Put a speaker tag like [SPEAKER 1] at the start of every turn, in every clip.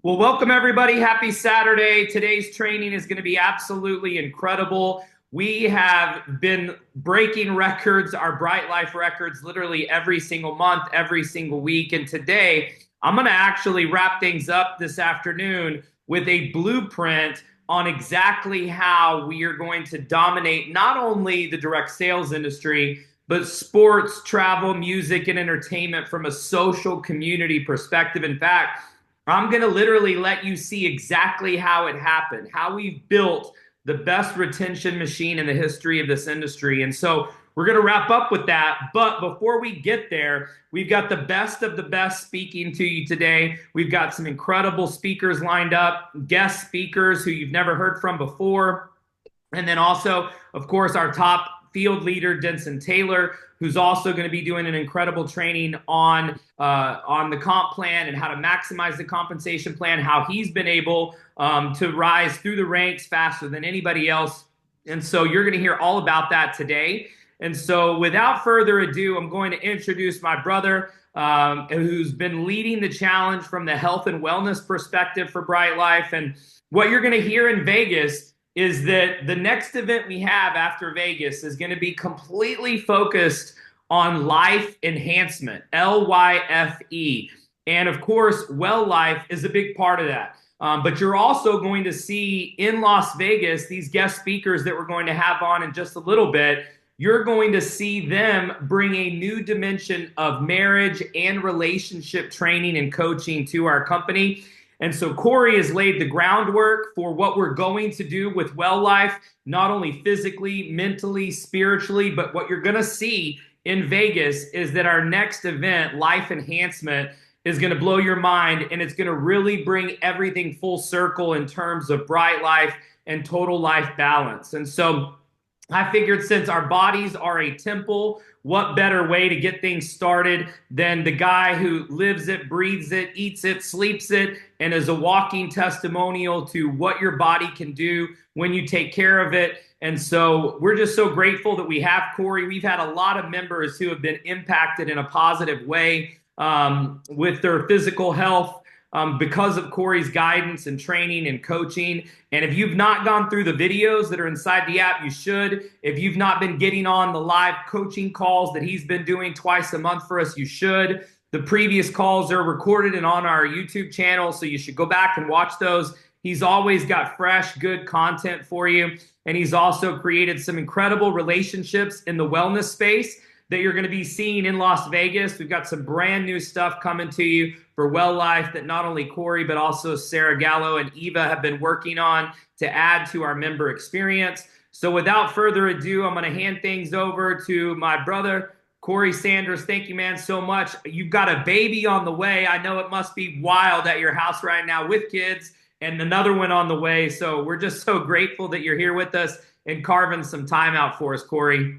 [SPEAKER 1] Well, welcome everybody. Happy Saturday. Today's training is going to be absolutely incredible. We have been breaking records, our Bryte Lyfe records, literally every single month, every single week. And today, I'm going to actually wrap things up this afternoon with a blueprint on exactly how we are going to dominate not only the direct sales industry, but sports, travel, music, and entertainment from a social community perspective. In fact, I'm going to literally let you see exactly how it happened, how we've built the best retention machine in the history of this industry. And so we're going to wrap up with that. But before we get there, we've got the best of the best speaking to you today. We've got some incredible speakers lined up, guest speakers who you've never heard from before. And then also, of course, our top field leader, Denson Taylor, who's also going to be doing an incredible training on the comp plan and how to maximize the compensation plan, how he's been able to rise through the ranks faster than anybody else. And so you're going to hear all about that today. And so without further ado, I'm going to introduce my brother, who's been leading the challenge from the health and wellness perspective for Bryte Lyfe. And what you're going to hear in Vegas is that the next event we have after Vegas is going to be completely focused on life enhancement, LYFE. And of course, Well Life is a big part of that. But you're also going to see in Las Vegas, these guest speakers that we're going to have on in just a little bit, you're going to see them bring a new dimension of marriage and relationship training and coaching to our company. And so Corey has laid the groundwork for what we're going to do with Well Life, not only physically, mentally, spiritually, but what you're going to see in Vegas is that our next event, Life Enhancement, is going to blow your mind, and it's going to really bring everything full circle in terms of Bryte Lyfe and total life balance. And so I figured since our bodies are a temple, what better way to get things started than the guy who lives it, breathes it, eats it, sleeps it, and is a walking testimonial to what your body can do when you take care of it. And so we're just so grateful that we have Corey. We've had a lot of members who have been impacted in a positive way with their physical health, because of Corey's guidance and training and coaching. And if you've not gone through the videos that are inside the app, you should. If you've not been getting on the live coaching calls that he's been doing twice a month for us, you should. The previous calls are recorded and on our YouTube channel, so you should go back and watch those. He's always got fresh, good content for you. And he's also created some incredible relationships in the wellness space that you're going to be seeing in Las Vegas. We've got some brand new stuff coming to you for Well Life that not only Corey, but also Sarah Gallo and Eva have been working on to add to our member experience. So without further ado, I'm going to hand things over to my brother, Corey Sanders. Thank you, man, so much. You've got a baby on the way. I know it must be wild at your house right now with kids and another one on the way. So we're just so grateful that you're here with us and carving some time out for us, Corey.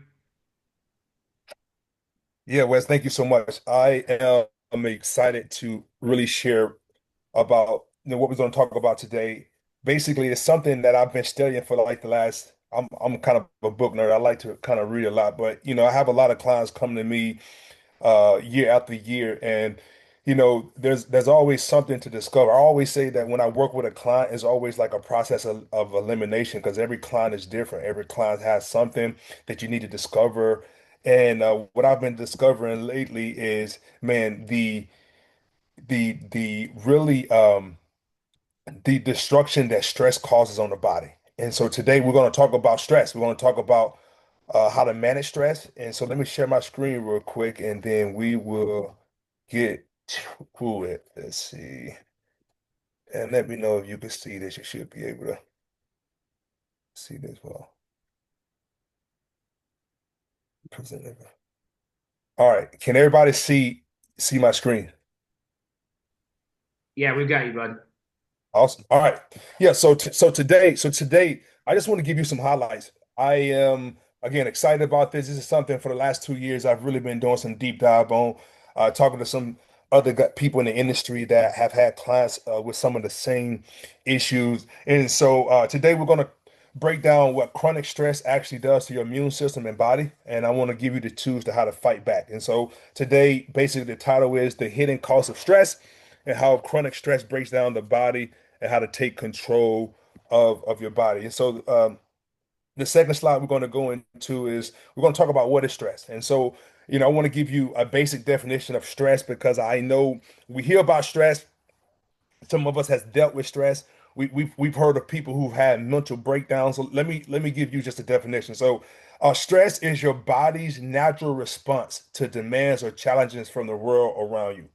[SPEAKER 2] Yeah, Wes, thank you so much. I'm excited to really share about what we're going to talk about today. Basically, it's something that I've been studying for like the last. I'm kind of a book nerd. I like to kind of read a lot, but I have a lot of clients come to me year after year, and there's always something to discover. I always say that when I work with a client, it's always like a process of elimination because every client is different. Every client has something that you need to discover. And what I've been discovering lately is, man, the really the destruction that stress causes on the body. And so today we're going to talk about stress. We're going to talk about how to manage stress. And so let me share my screen real quick, and then we will get to it. Let's see. And let me know if you can see this. You should be able to see this well. Present it. All right. Can everybody see my screen?
[SPEAKER 1] Yeah, we've got you, bud.
[SPEAKER 2] Awesome. All right. Yeah, so today I just want to give you some highlights. I am again excited about this. This is something for the last 2 years I've really been doing some deep dive on, talking to some other people in the industry that have had clients with some of the same issues. And so today we're going to break down what chronic stress actually does to your immune system and body. And I want to give you the tools to how to fight back. And so today, basically, the title is The Hidden Cost of Stress. and how chronic stress breaks down the body and how to take control of your body. And so the second slide we're going to go into is we're going to talk about what is stress. And so, I want to give you a basic definition of stress because I know we hear about stress. Some of us has dealt with stress. We've heard of people who've had mental breakdowns. So let me give you just a definition. So, stress is your body's natural response to demands or challenges from the world around you.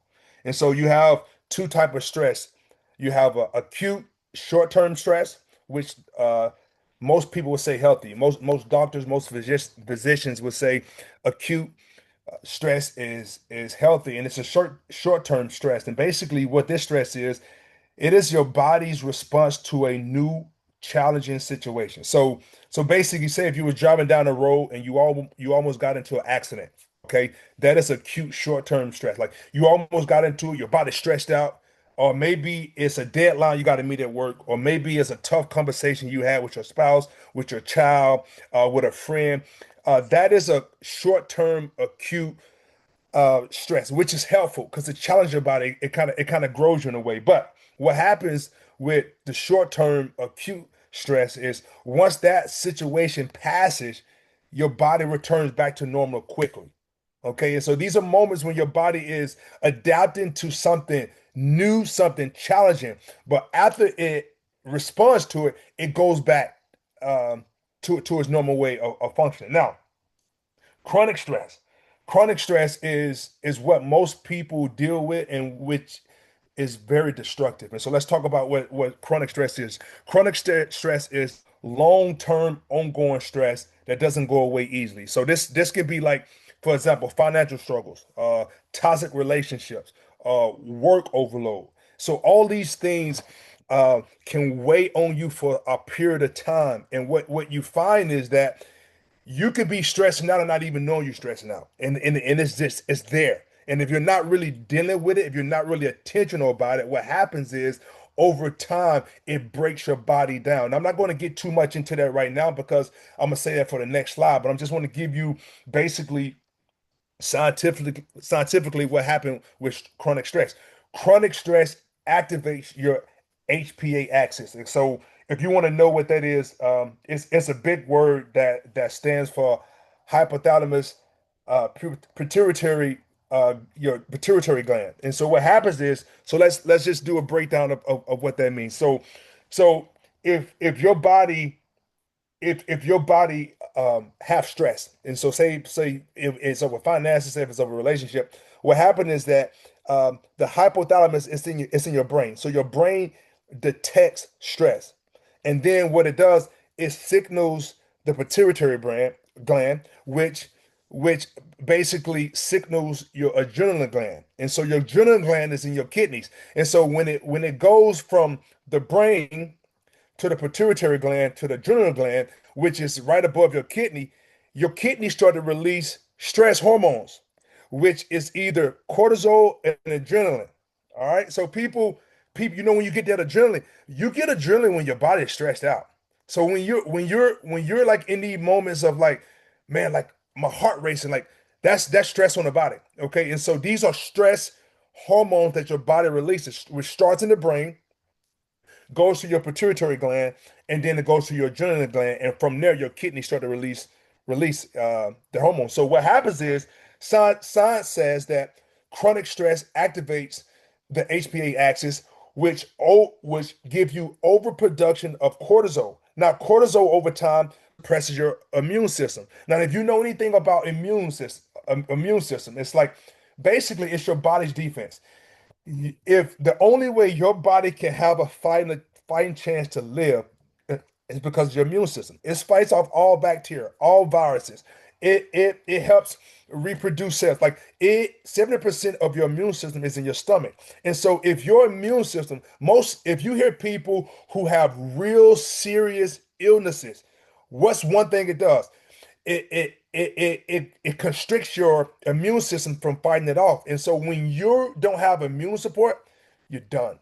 [SPEAKER 2] And so you have two type of stress. You have acute short-term stress, which most people would say healthy. Most doctors, most physicians would say acute stress is healthy, and it's a short-term stress. And basically, what this stress is, it is your body's response to a new challenging situation. So basically, say if you were driving down the road and you almost got into an accident, okay? That is acute short-term stress. Like you almost got into it, your body's stretched out, or maybe it's a deadline you got to meet at work, or maybe it's a tough conversation you had with your spouse, with your child, with a friend. That is a short-term acute stress, which is helpful because it challenges your body. It kind of grows you in a way. But what happens with the short term acute stress is once that situation passes, your body returns back to normal quickly. Okay, and so these are moments when your body is adapting to something new, something challenging, but after it responds to it, it goes back to its normal way of functioning. Now, chronic stress. Chronic stress is what most people deal with and which is very destructive. And so let's talk about what chronic stress is. Stress is long-term ongoing stress that doesn't go away easily. So this can be like, for example, financial struggles, toxic relationships, work overload. So all these things can weigh on you for a period of time. And what you find is that you could be stressing out and not even know you're stressing out. And it's there. And if you're not really dealing with it, if you're not really intentional about it, what happens is over time it breaks your body down. I'm not going to get too much into that right now because I'm gonna say that for the next slide, but I'm just want to give you basically scientifically what happened with chronic stress. Chronic stress activates your HPA axis. And so if you want to know what that is, it's a big word that stands for hypothalamus pituitary your pituitary gland. And so what happens is, so let's just do a breakdown of what that means. So if your body if your body have stress, and so say if it's over finances, say if it's over a relationship, what happened is that the hypothalamus is in your brain. So your brain detects stress, and then what it does is signals the gland, which basically signals your adrenaline gland. And so your adrenaline gland is in your kidneys. And so when it goes from the brain to the pituitary gland to the adrenal gland, which is right above your kidneys start to release stress hormones, which is either cortisol and adrenaline. All right. So people, when you get that adrenaline, you get adrenaline when your body is stressed out. So when you're like in these moments of like, man, like my heart racing, like that's stress on the body. Okay. And so these are stress hormones that your body releases, which starts in the brain, goes to your pituitary gland, and then it goes to your adrenaline gland, and from there your kidneys start to release the hormone. So what happens is science says that chronic stress activates the HPA axis, which give you overproduction of cortisol. Now, cortisol over time suppresses your immune system. Now, if you know anything about immune system, it's like basically it's your body's defense. If the only way your body can have a fighting chance to live is because of your immune system. It fights off all bacteria, all viruses. It helps reproduce cells. Like 70% of your immune system is in your stomach. And so if your immune system, if you hear people who have real serious illnesses, what's one thing it does? It constricts your immune system from fighting it off. And so when you don't have immune support, you're done.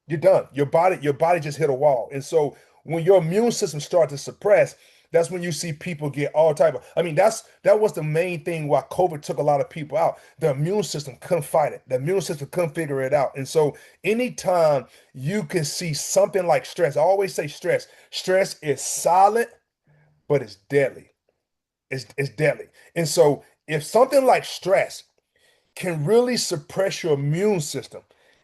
[SPEAKER 2] You're done. Your body just hit a wall. And so when your immune system starts to suppress, That's when you see people get all type of. I mean, that was the main thing why COVID took a lot of people out. The immune system couldn't fight it. The immune system couldn't figure it out. And so, anytime you can see something like stress, I always say stress. Stress is silent, but it's deadly. It's deadly. And so, if something like stress can really suppress your immune system,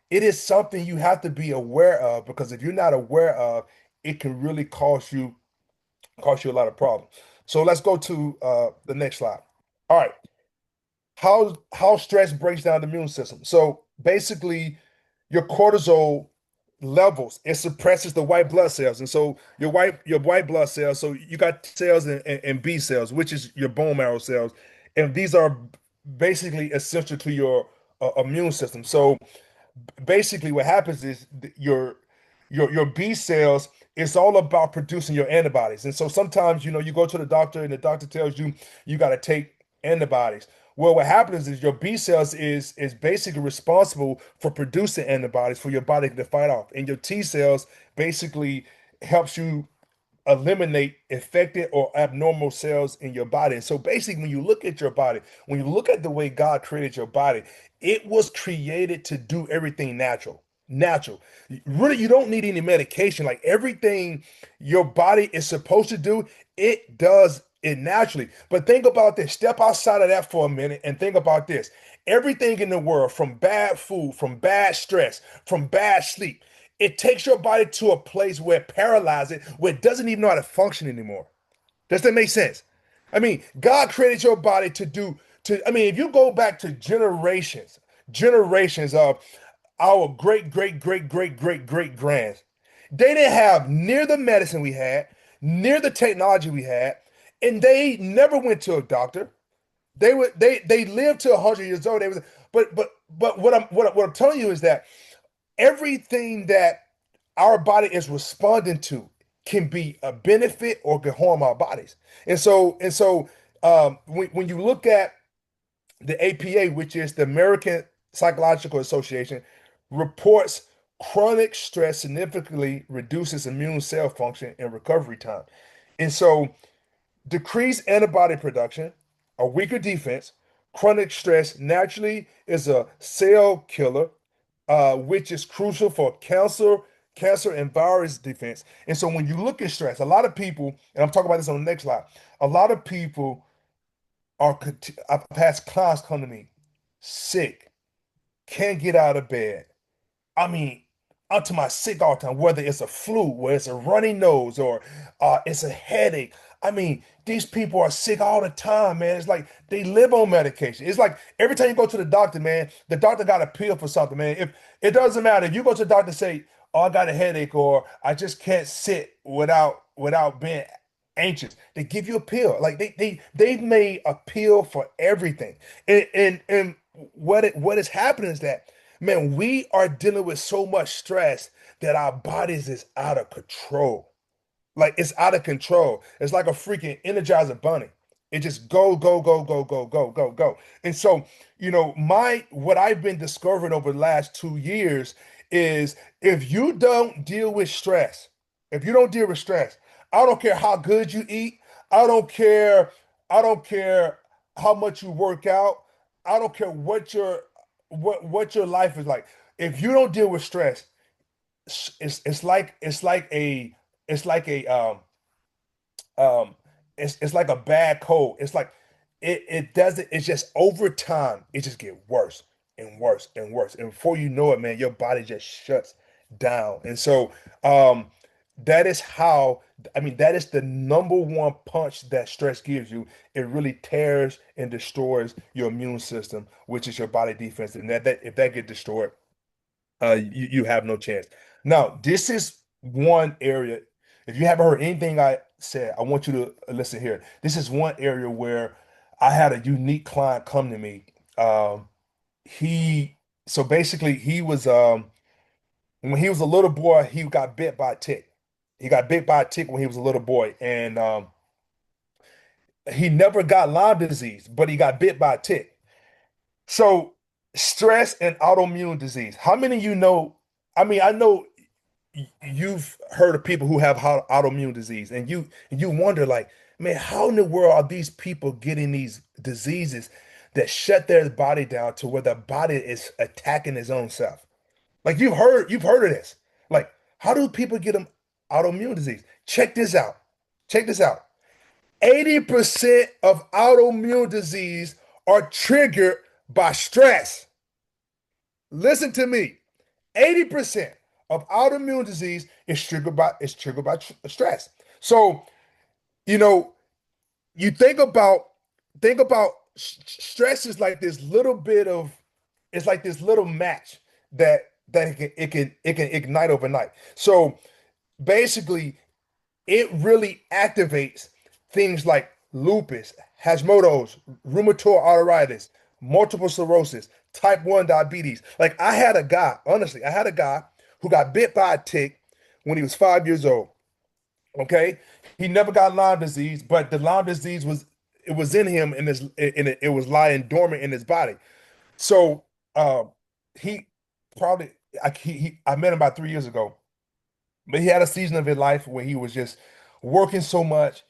[SPEAKER 2] it is something you have to be aware of, because if you're not aware of, it can really cause you a lot of problems. So let's go to the next slide. All right, how stress breaks down the immune system. So basically, your cortisol levels, it suppresses the white blood cells, and so your white blood cells. So you got cells and B cells, which is your bone marrow cells, and these are basically essential to your immune system. So basically what happens is your B cells, it's all about producing your antibodies. And so sometimes, you go to the doctor and the doctor tells you you got to take antibodies. Well, what happens is your B cells is basically responsible for producing antibodies for your body to fight off. And your T cells basically helps you eliminate affected or abnormal cells in your body. And so basically, when you look at your body, when you look at the way God created your body, it was created to do everything natural. Natural. Really, you don't need any medication. Like everything your body is supposed to do, it does it naturally. But think about this. Step outside of that for a minute and think about this. Everything in the world, from bad food, from bad stress, from bad sleep, it takes your body to a place where it paralyzes it, where it doesn't even know how to function anymore. Does that make sense? I mean, God created your body I mean, if you go back to generations of our great, great, great, great, great, great grands, they didn't have near the medicine we had, near the technology we had, and they never went to a doctor. They lived to 100 years old. But what I'm telling you is that everything that our body is responding to can be a benefit or can harm our bodies. And so when you look at the APA, which is the American Psychological Association, reports chronic stress significantly reduces immune cell function and recovery time. And so decreased antibody production, a weaker defense, chronic stress naturally is a cell killer, which is crucial for cancer and virus defense. And so when you look at stress, a lot of people, and I'm talking about this on the next slide, a lot of people I've had clients come to me sick, can't get out of bed. I mean, I'm to my sick all the time, whether it's a flu, whether it's a runny nose, or it's a headache. I mean, these people are sick all the time, man. It's like they live on medication. It's like every time you go to the doctor, man, the doctor got a pill for something, man. If it doesn't matter, if you go to the doctor and say, "Oh, I got a headache," or "I just can't sit without being anxious," they give you a pill. Like they've made a pill for everything. And what is happening is that, man, we are dealing with so much stress that our bodies is out of control. Like it's out of control. It's like a freaking Energizer bunny. It just go, go, go, go, go, go, go, go. And so, my what I've been discovering over the last 2 years is, if you don't deal with stress, if you don't deal with stress, I don't care how good you eat. I don't care. I don't care how much you work out. I don't care what your life is like. If you don't deal with stress, it's like a it's like a bad cold. It's like it doesn't. It's just over time. It just get worse and worse and worse. And before you know it, man, your body just shuts down. And so that is how. I mean, that is the number one punch that stress gives you. It really tears and destroys your immune system, which is your body defense. And that if that get destroyed, you have no chance. Now, this is one area. If you haven't heard anything I said, I want you to listen here. This is one area where I had a unique client come to me. He so basically he was when he was a little boy, he got bit by a tick. He got bit by a tick when he was a little boy, and he never got Lyme disease, but he got bit by a tick. So stress and autoimmune disease. How many of you know? I mean, I know you've heard of people who have autoimmune disease, and you wonder like, man, how in the world are these people getting these diseases that shut their body down to where the body is attacking its own self? Like you've heard of this. Like, how do people get them autoimmune disease? Check this out. Check this out. 80% of autoimmune disease are triggered by stress. Listen to me. 80% of autoimmune disease is triggered by stress. So, you know, you think about stress is like this little bit of it's like this little match that it can ignite overnight. So basically it really activates things like lupus, Hashimoto's, rheumatoid arthritis, multiple sclerosis, type 1 diabetes. Like honestly, I had a guy who got bit by a tick when he was 5 years old. Okay. He never got Lyme disease, but the Lyme disease was in him and it was lying dormant in his body. So he probably I met him about 3 years ago, but he had a season of his life where he was just working so much.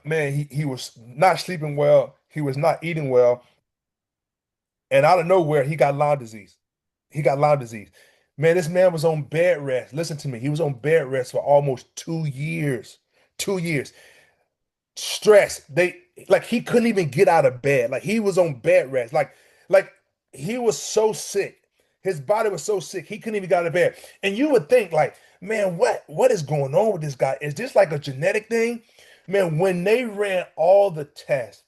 [SPEAKER 2] Man, he was not sleeping well, he was not eating well, and out of nowhere, he got Lyme disease. He got Lyme disease. Man, this man was on bed rest. Listen to me. He was on bed rest for almost 2 years. 2 years. Stress. They like he couldn't even get out of bed. Like he was on bed rest. Like he was so sick. His body was so sick. He couldn't even get out of bed. And you would think like, man, what is going on with this guy? Is this like a genetic thing? Man, when they ran all the tests,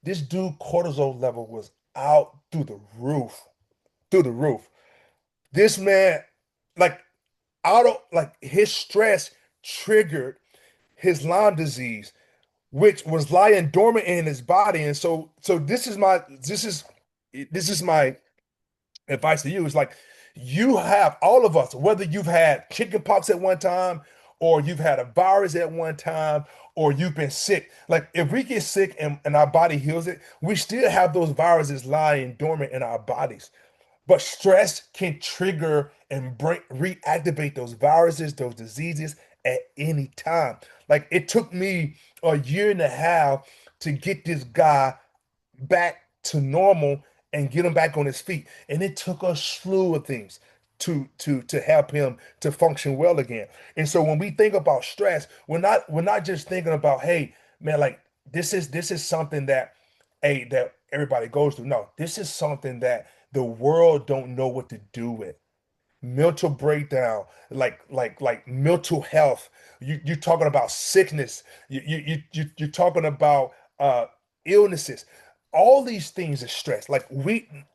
[SPEAKER 2] this dude cortisol level was out through the roof. Through the roof. This man, like like his stress triggered his Lyme disease, which was lying dormant in his body. And so this is my advice to you. Is like you have all of us, whether you've had chickenpox at one time, or you've had a virus at one time, or you've been sick. Like if we get sick and our body heals it, we still have those viruses lying dormant in our bodies. But stress can trigger and reactivate those viruses, those diseases at any time. Like it took me a year and a half to get this guy back to normal and get him back on his feet. And it took a slew of things to help him to function well again. And so when we think about stress, we're not just thinking about, hey, man, like this is something that that everybody goes through. No, this is something that the world don't know what to do with. Mental breakdown, like mental health. You're talking about sickness. You're talking about illnesses. All these things are stress. Like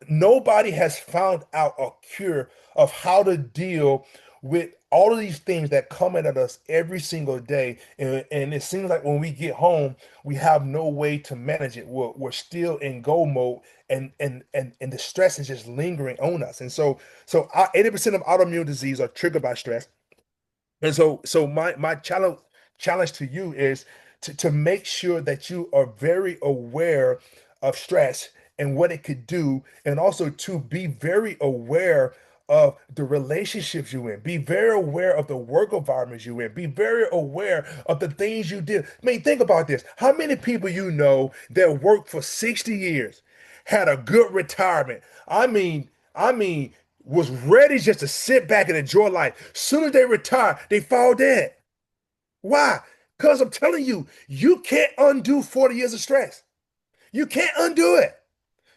[SPEAKER 2] nobody has found out a cure of how to deal with all of these things that come at us every single day. And it seems like when we get home, we have no way to manage it. We're still in go mode, and the stress is just lingering on us. And so 80% of autoimmune disease are triggered by stress. And so my challenge to you is to make sure that you are very aware of stress and what it could do, and also to be very aware of the relationships you're in, be very aware of the work environments you're in, be very aware of the things you did. I mean, think about this. How many people you know that worked for 60 years, had a good retirement? I mean, was ready just to sit back and enjoy life. Soon as they retire, they fall dead. Why? Because I'm telling you, you can't undo 40 years of stress. You can't undo it.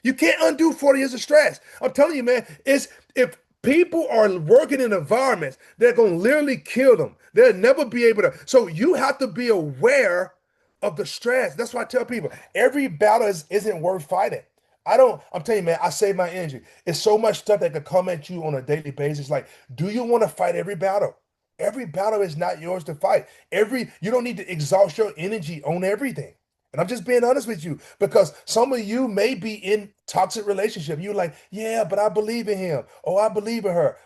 [SPEAKER 2] You can't undo 40 years of stress. I'm telling you, man, it's if people are working in environments that are going to literally kill them, they'll never be able to. So you have to be aware of the stress. That's why I tell people every battle isn't worth fighting. I'm telling you, man, I save my energy. It's so much stuff that could come at you on a daily basis. Like, do you want to fight every battle? Every battle is not yours to fight. You don't need to exhaust your energy on everything. And I'm just being honest with you because some of you may be in toxic relationship. You're like, yeah, but I believe in him. Oh, I believe in her.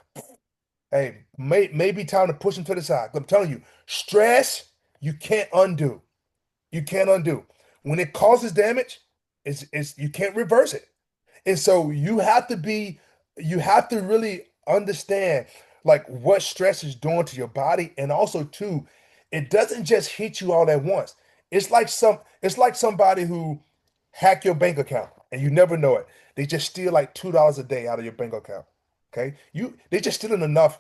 [SPEAKER 2] Hey, maybe time to push him to the side. I'm telling you, stress you can't undo. You can't undo. When it causes damage, it's you can't reverse it. And so you have to really understand. like what stress is doing to your body. And also too, it doesn't just hit you all at once. It's like somebody who hack your bank account and you never know it. They just steal like $2 a day out of your bank account. Okay. They just stealing enough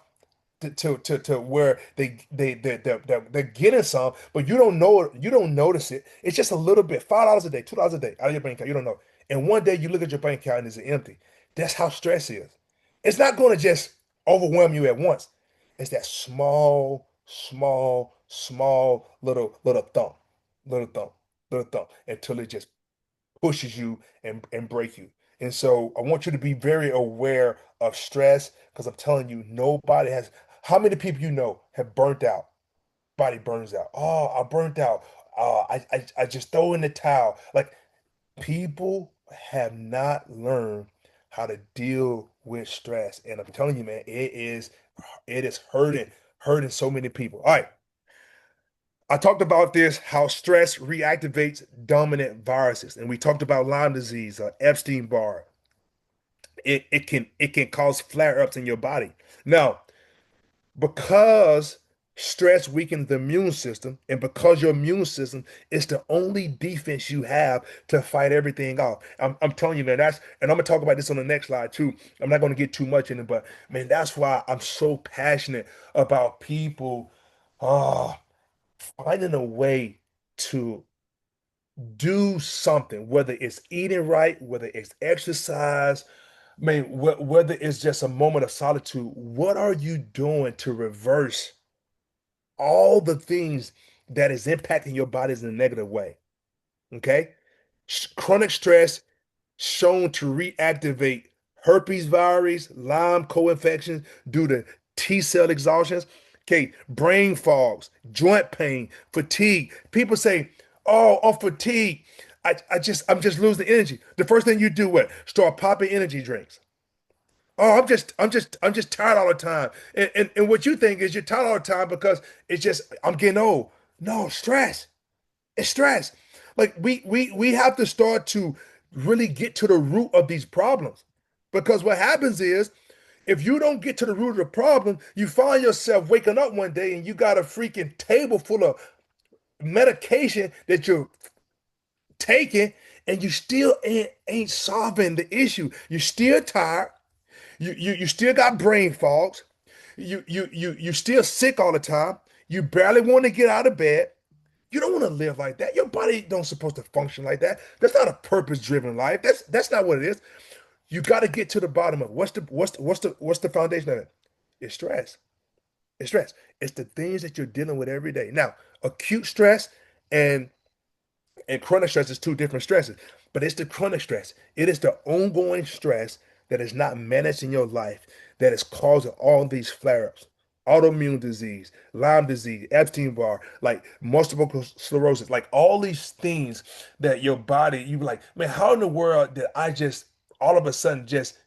[SPEAKER 2] to where they're getting some, but you don't notice it. It's just a little bit, $5 a day, $2 a day out of your bank account. You don't know. And one day you look at your bank account and it's empty. That's how stress is. It's not going to just overwhelm you at once. It's that small little thump, little thump until it just pushes you and break you. And so I want you to be very aware of stress because I'm telling you, nobody has. How many people you know have burnt out? Body burns out. Oh, I burnt out. I just throw in the towel. Like people have not learned how to deal with stress. And I'm telling you, man, it is hurting so many people. All right. I talked about this, how stress reactivates dominant viruses. And we talked about Lyme disease, Epstein-Barr. It can cause flare-ups in your body. Now, because stress weakens the immune system, and because your immune system is the only defense you have to fight everything off. I'm telling you, man, and I'm gonna talk about this on the next slide too. I'm not gonna get too much in it, but man, that's why I'm so passionate about people uh finding a way to do something, whether it's eating right, whether it's exercise, I mean, whether it's just a moment of solitude. What are you doing to reverse all the things that is impacting your bodies in a negative way? Okay. Chronic stress shown to reactivate herpes virus, Lyme co-infections due to T cell exhaustions. Okay, brain fogs, joint pain, fatigue. People say, "Oh, I'm fatigued. I'm just losing energy." The first thing you do, what? Start popping energy drinks. Oh, I'm just tired all the time. And what you think is you're tired all the time because it's just I'm getting old. No, stress. It's stress. Like we have to start to really get to the root of these problems. Because what happens is if you don't get to the root of the problem, you find yourself waking up one day and you got a freaking table full of medication that you're taking and you still ain't solving the issue. You're still tired. You still got brain fogs. You still sick all the time. You barely want to get out of bed. You don't want to live like that. Your body don't supposed to function like that. That's not a purpose-driven life. That's not what it is. You got to get to the bottom of it. What's the foundation of it? It's stress. It's stress. It's the things that you're dealing with every day. Now, acute stress and chronic stress is two different stresses, but it's the chronic stress. It is the ongoing stress that is not managed in your life that is causing all these flare-ups. Autoimmune disease, Lyme disease, Epstein-Barr, like multiple sclerosis, like all these things that your body, you be like, man, how in the world did I just all of a sudden just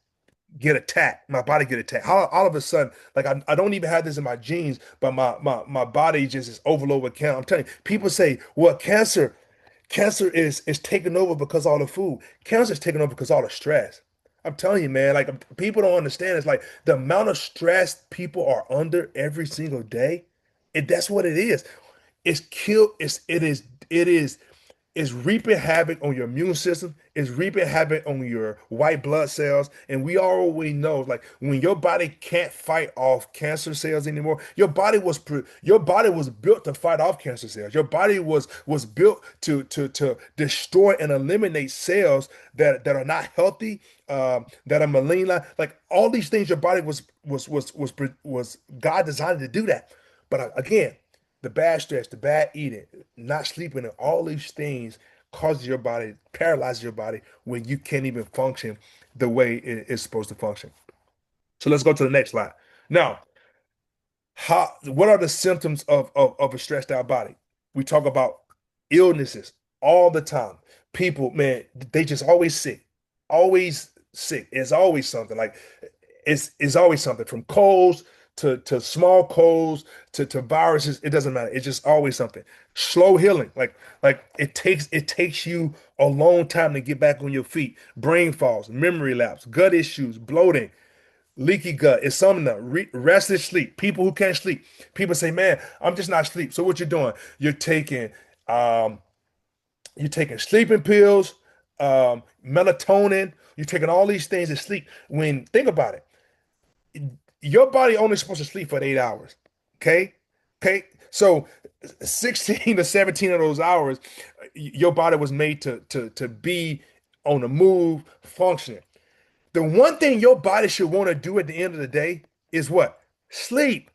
[SPEAKER 2] get attacked? My body get attacked. How all of a sudden, like I don't even have this in my genes, but my body just is overloaded with cancer. I'm telling you, people say, well, cancer is taking over because all the food. Cancer is taking over because all the stress. I'm telling you, man, like people don't understand. It's like the amount of stress people are under every single day. That's what it is. It's kill. It's reaping havoc on your immune system. It's reaping havoc on your white blood cells. And we already know, like when your body can't fight off cancer cells anymore, your body was built to fight off cancer cells. Your body was built to destroy and eliminate cells that are not healthy, that are malign. Like all these things, your body was God designed to do that. But again, the bad stress, the bad eating, not sleeping, and all these things causes your body, paralyzes your body when you can't even function the way it is supposed to function. So let's go to the next slide. Now, what are the symptoms of a stressed out body? We talk about illnesses all the time. People, man, they just always sick, always sick. It's always something. Like it's always something from colds to small colds to viruses. It doesn't matter. It's just always something. Slow healing. Like it takes you a long time to get back on your feet. Brain falls, memory lapse, gut issues, bloating, leaky gut, insomnia, restless sleep. People who can't sleep. People say, "Man, I'm just not sleep." So what you're doing? Um, you're taking sleeping pills, melatonin. You're taking all these things to sleep. When think about it, your body only supposed to sleep for 8 hours. Okay, okay. So 16 to 17 of those hours, your body was made to be on the move, functioning. The one thing your body should want to do at the end of the day is what? Sleep.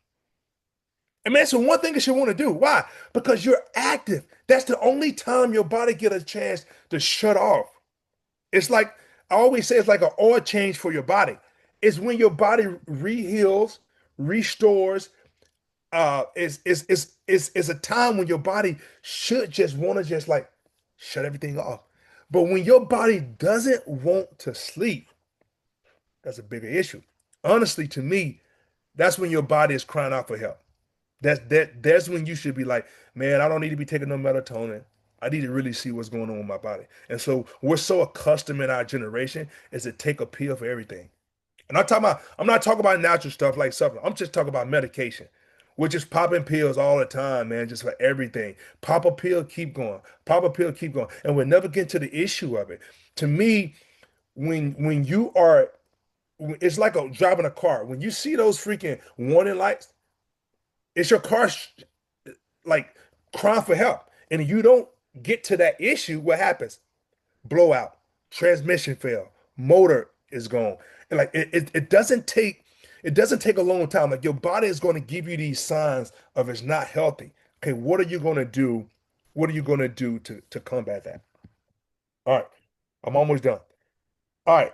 [SPEAKER 2] I mean, that's the one thing it should want to do. Why? Because you're active. That's the only time your body get a chance to shut off. It's like I always say, it's like an oil change for your body. It's when your body reheals, restores. Is a time when your body should just want to just like shut everything off. But when your body doesn't want to sleep, that's a bigger issue. Honestly, to me, that's when your body is crying out for help. That's when you should be like, man, I don't need to be taking no melatonin. I need to really see what's going on with my body. And so we're so accustomed in our generation is to take a pill for everything. And I'm not talking about natural stuff like supplement. I'm just talking about medication. We're just popping pills all the time, man, just for everything. Pop a pill, keep going. Pop a pill, keep going. And we'll never get to the issue of it. To me, when you are it's like driving a car. When you see those freaking warning lights, it's your car like crying for help. And you don't get to that issue, what happens? Blowout, transmission fail, motor is gone. And like it doesn't take a long time. Like your body is going to give you these signs of it's not healthy. Okay, what are you going to do? What are you going to do to combat that? All right, I'm almost done. All right,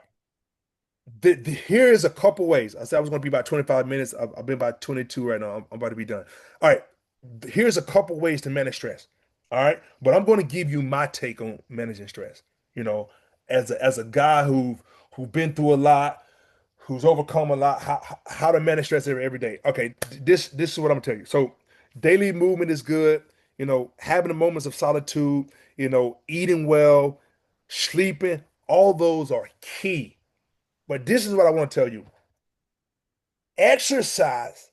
[SPEAKER 2] here is a couple ways. I said I was going to be about 25 minutes. I've been about 22 right now. I'm about to be done. All right, here's a couple ways to manage stress. All right, but I'm going to give you my take on managing stress. You know, as a guy who've been through a lot, who's overcome a lot, how to manage stress every day. Okay, this is what I'm gonna tell you. So daily movement is good. You know, having the moments of solitude. You know, eating well, sleeping. All those are key. But this is what I want to tell you. Exercise.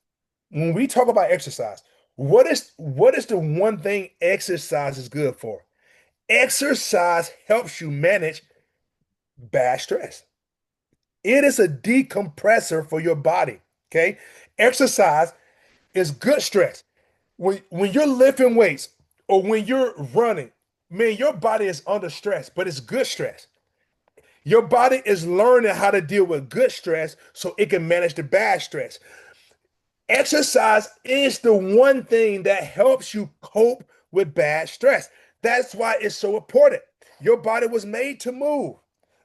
[SPEAKER 2] When we talk about exercise, what is the one thing exercise is good for? Exercise helps you manage bad stress. It is a decompressor for your body. Okay. Exercise is good stress. When you're lifting weights or when you're running, man, your body is under stress, but it's good stress. Your body is learning how to deal with good stress so it can manage the bad stress. Exercise is the one thing that helps you cope with bad stress. That's why it's so important. Your body was made to move.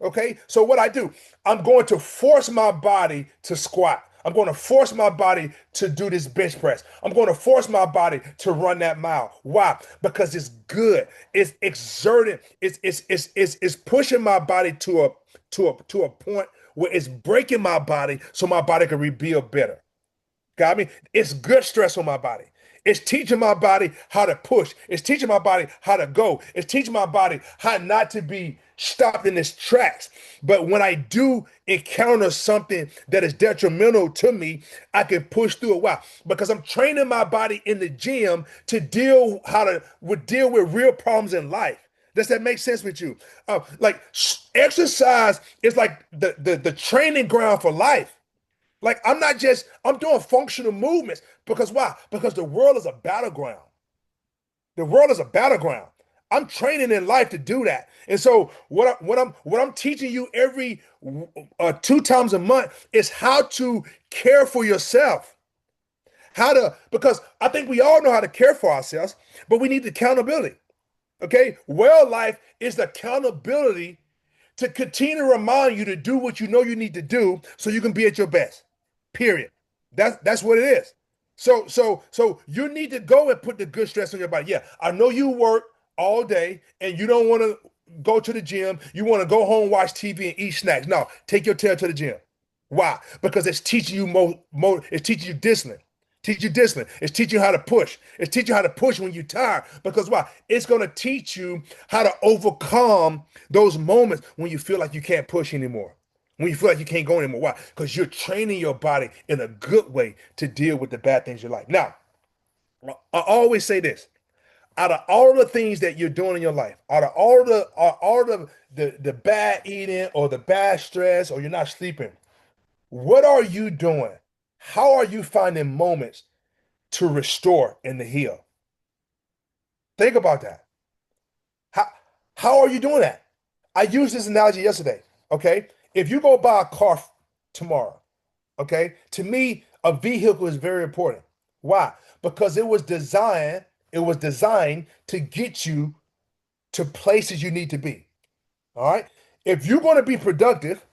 [SPEAKER 2] Okay, so what I do, I'm going to force my body to squat. I'm going to force my body to do this bench press. I'm going to force my body to run that mile. Why? Because it's good. It's exerting. It's pushing my body to a point where it's breaking my body so my body can rebuild better. Got me? It's good stress on my body. It's teaching my body how to push. It's teaching my body how to go. It's teaching my body how not to be stopped in its tracks. But when I do encounter something that is detrimental to me, I can push through it. Why? Because I'm training my body in the gym to deal with real problems in life. Does that make sense with you? Like exercise is like the training ground for life. Like I'm doing functional movements because why? Because the world is a battleground. The world is a battleground. I'm training in life to do that. And so what I'm teaching you every 2 times a month is how to care for yourself. How to because I think we all know how to care for ourselves, but we need accountability. Okay? Well life is the accountability to continue to remind you to do what you know you need to do so you can be at your best. Period. That's what it is. So you need to go and put the good stress on your body. Yeah, I know you work all day and you don't want to go to the gym. You want to go home, watch TV, and eat snacks. No, take your tail to the gym. Why? Because it's teaching you it's teaching you discipline. Teach you discipline. It's teaching you how to push. It's teaching you how to push when you're tired. Because why? It's going to teach you how to overcome those moments when you feel like you can't push anymore. when you feel like you can't go anymore. Why? Because you're training your body in a good way to deal with the bad things in your life. Now, I always say this. Out of all the things that you're doing in your life, out of all the bad eating or the bad stress or you're not sleeping, what are you doing? How are you finding moments to restore and to heal? Think about that. How how are you doing that? I used this analogy yesterday. Okay. If you go buy a car tomorrow, okay, to me, a vehicle is very important. Why? Because it was designed to get you to places you need to be. All right. If you're going to be productive,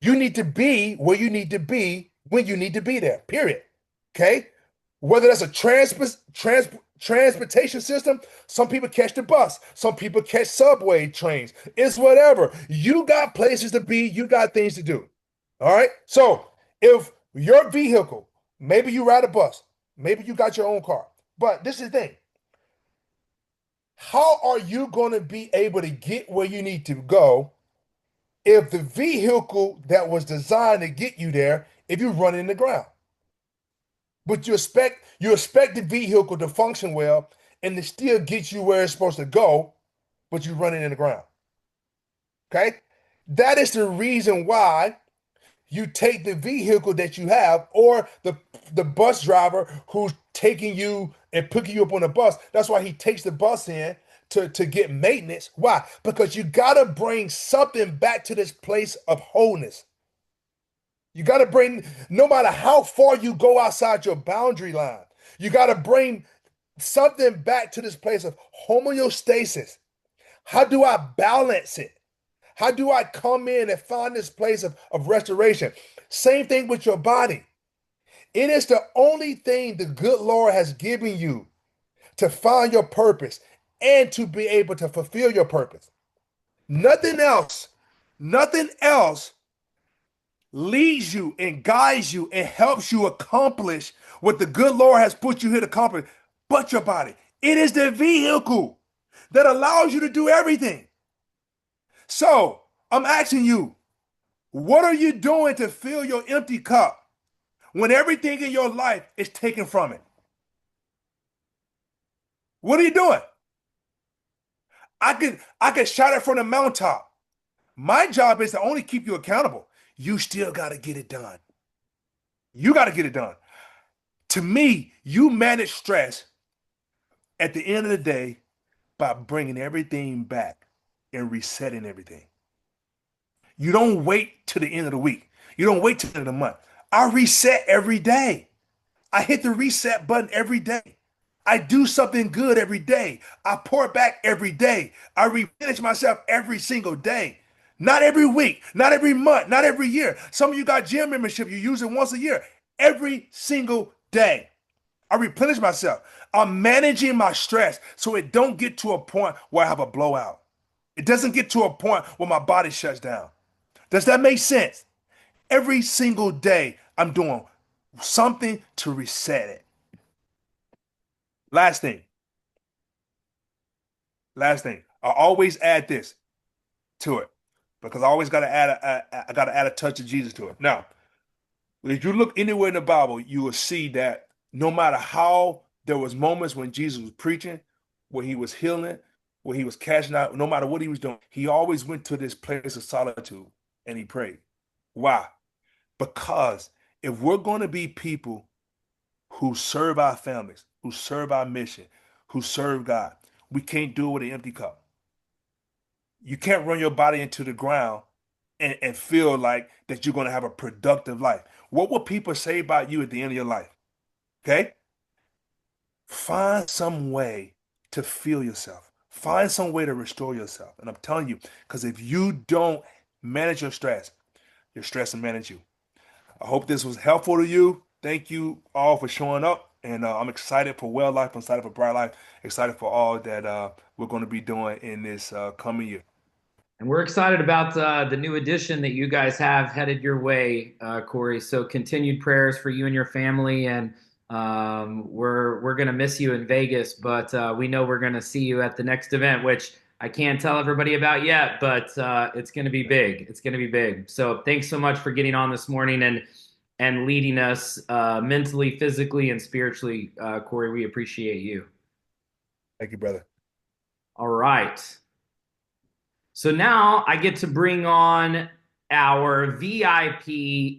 [SPEAKER 2] you need to be where you need to be when you need to be there. Period. Okay. Whether that's a transportation system, some people catch the bus, some people catch subway trains. It's whatever. You got places to be, you got things to do. All right. So if your vehicle, maybe you ride a bus, maybe you got your own car, but this is the thing. How are you going to be able to get where you need to go if the vehicle that was designed to get you there, if you run in the ground? But you expect the vehicle to function well and to still get you where it's supposed to go, but you run it in the ground. Okay? That is the reason why you take the vehicle that you have or the bus driver who's taking you and picking you up on the bus. That's why he takes the bus in to get maintenance. Why? Because you gotta bring something back to this place of wholeness. You got to bring, no matter how far you go outside your boundary line, you got to bring something back to this place of homeostasis. How do I balance it? How do I come in and find this place of restoration? Same thing with your body. It is the only thing the good Lord has given you to find your purpose and to be able to fulfill your purpose. Nothing else leads you and guides you and helps you accomplish what the good Lord has put you here to accomplish, but your body. It is the vehicle that allows you to do everything. So I'm asking you, what are you doing to fill your empty cup when everything in your life is taken from it? What are you doing? I could shout it from the mountaintop. My job is to only keep you accountable. You still got to get it done. You got to get it done. To me, you manage stress at the end of the day by bringing everything back and resetting everything. You don't wait till the end of the week. You don't wait till the end of the month. I reset every day. I hit the reset button every day. I do something good every day. I pour back every day. I replenish myself every single day. Not every week, not every month, not every year. Some of you got gym membership, you use it once a year. Every single day. I replenish myself. I'm managing my stress so it don't get to a point where I have a blowout. It doesn't get to a point where my body shuts down. Does that make sense? Every single day, I'm doing something to reset it. Last thing, last thing. I always add this to it because I always got to I got to add a touch of Jesus to it. Now, if you look anywhere in the Bible, you will see that no matter how there was moments when Jesus was preaching, where he was healing, where he was casting out, no matter what he was doing, he always went to this place of solitude and he prayed. Why? Because if we're going to be people who serve our families, who serve our mission, who serve God, we can't do it with an empty cup. You can't run your body into the ground and feel like that you're going to have a productive life. What will people say about you at the end of your life? Okay? Find some way to feel yourself. Find some way to restore yourself. And I'm telling you, because if you don't manage your stress will manage you. I hope this was helpful to you. Thank you all for showing up. And I'm excited for Well Life. I'm excited for Bryte Lyfe. Excited for all that we're going to be doing in this coming year.
[SPEAKER 1] And we're excited about the new addition that you guys have headed your way, Corey. So continued prayers for you and your family, and we're gonna miss you in Vegas, but we know we're gonna see you at the next event, which I can't tell everybody about yet, but it's going to be big. It's going to be big. So thanks so much for getting on this morning and leading us mentally, physically, and spiritually, Corey. We appreciate you.
[SPEAKER 2] Thank you, brother.
[SPEAKER 1] All right. So now I get to bring on our VIP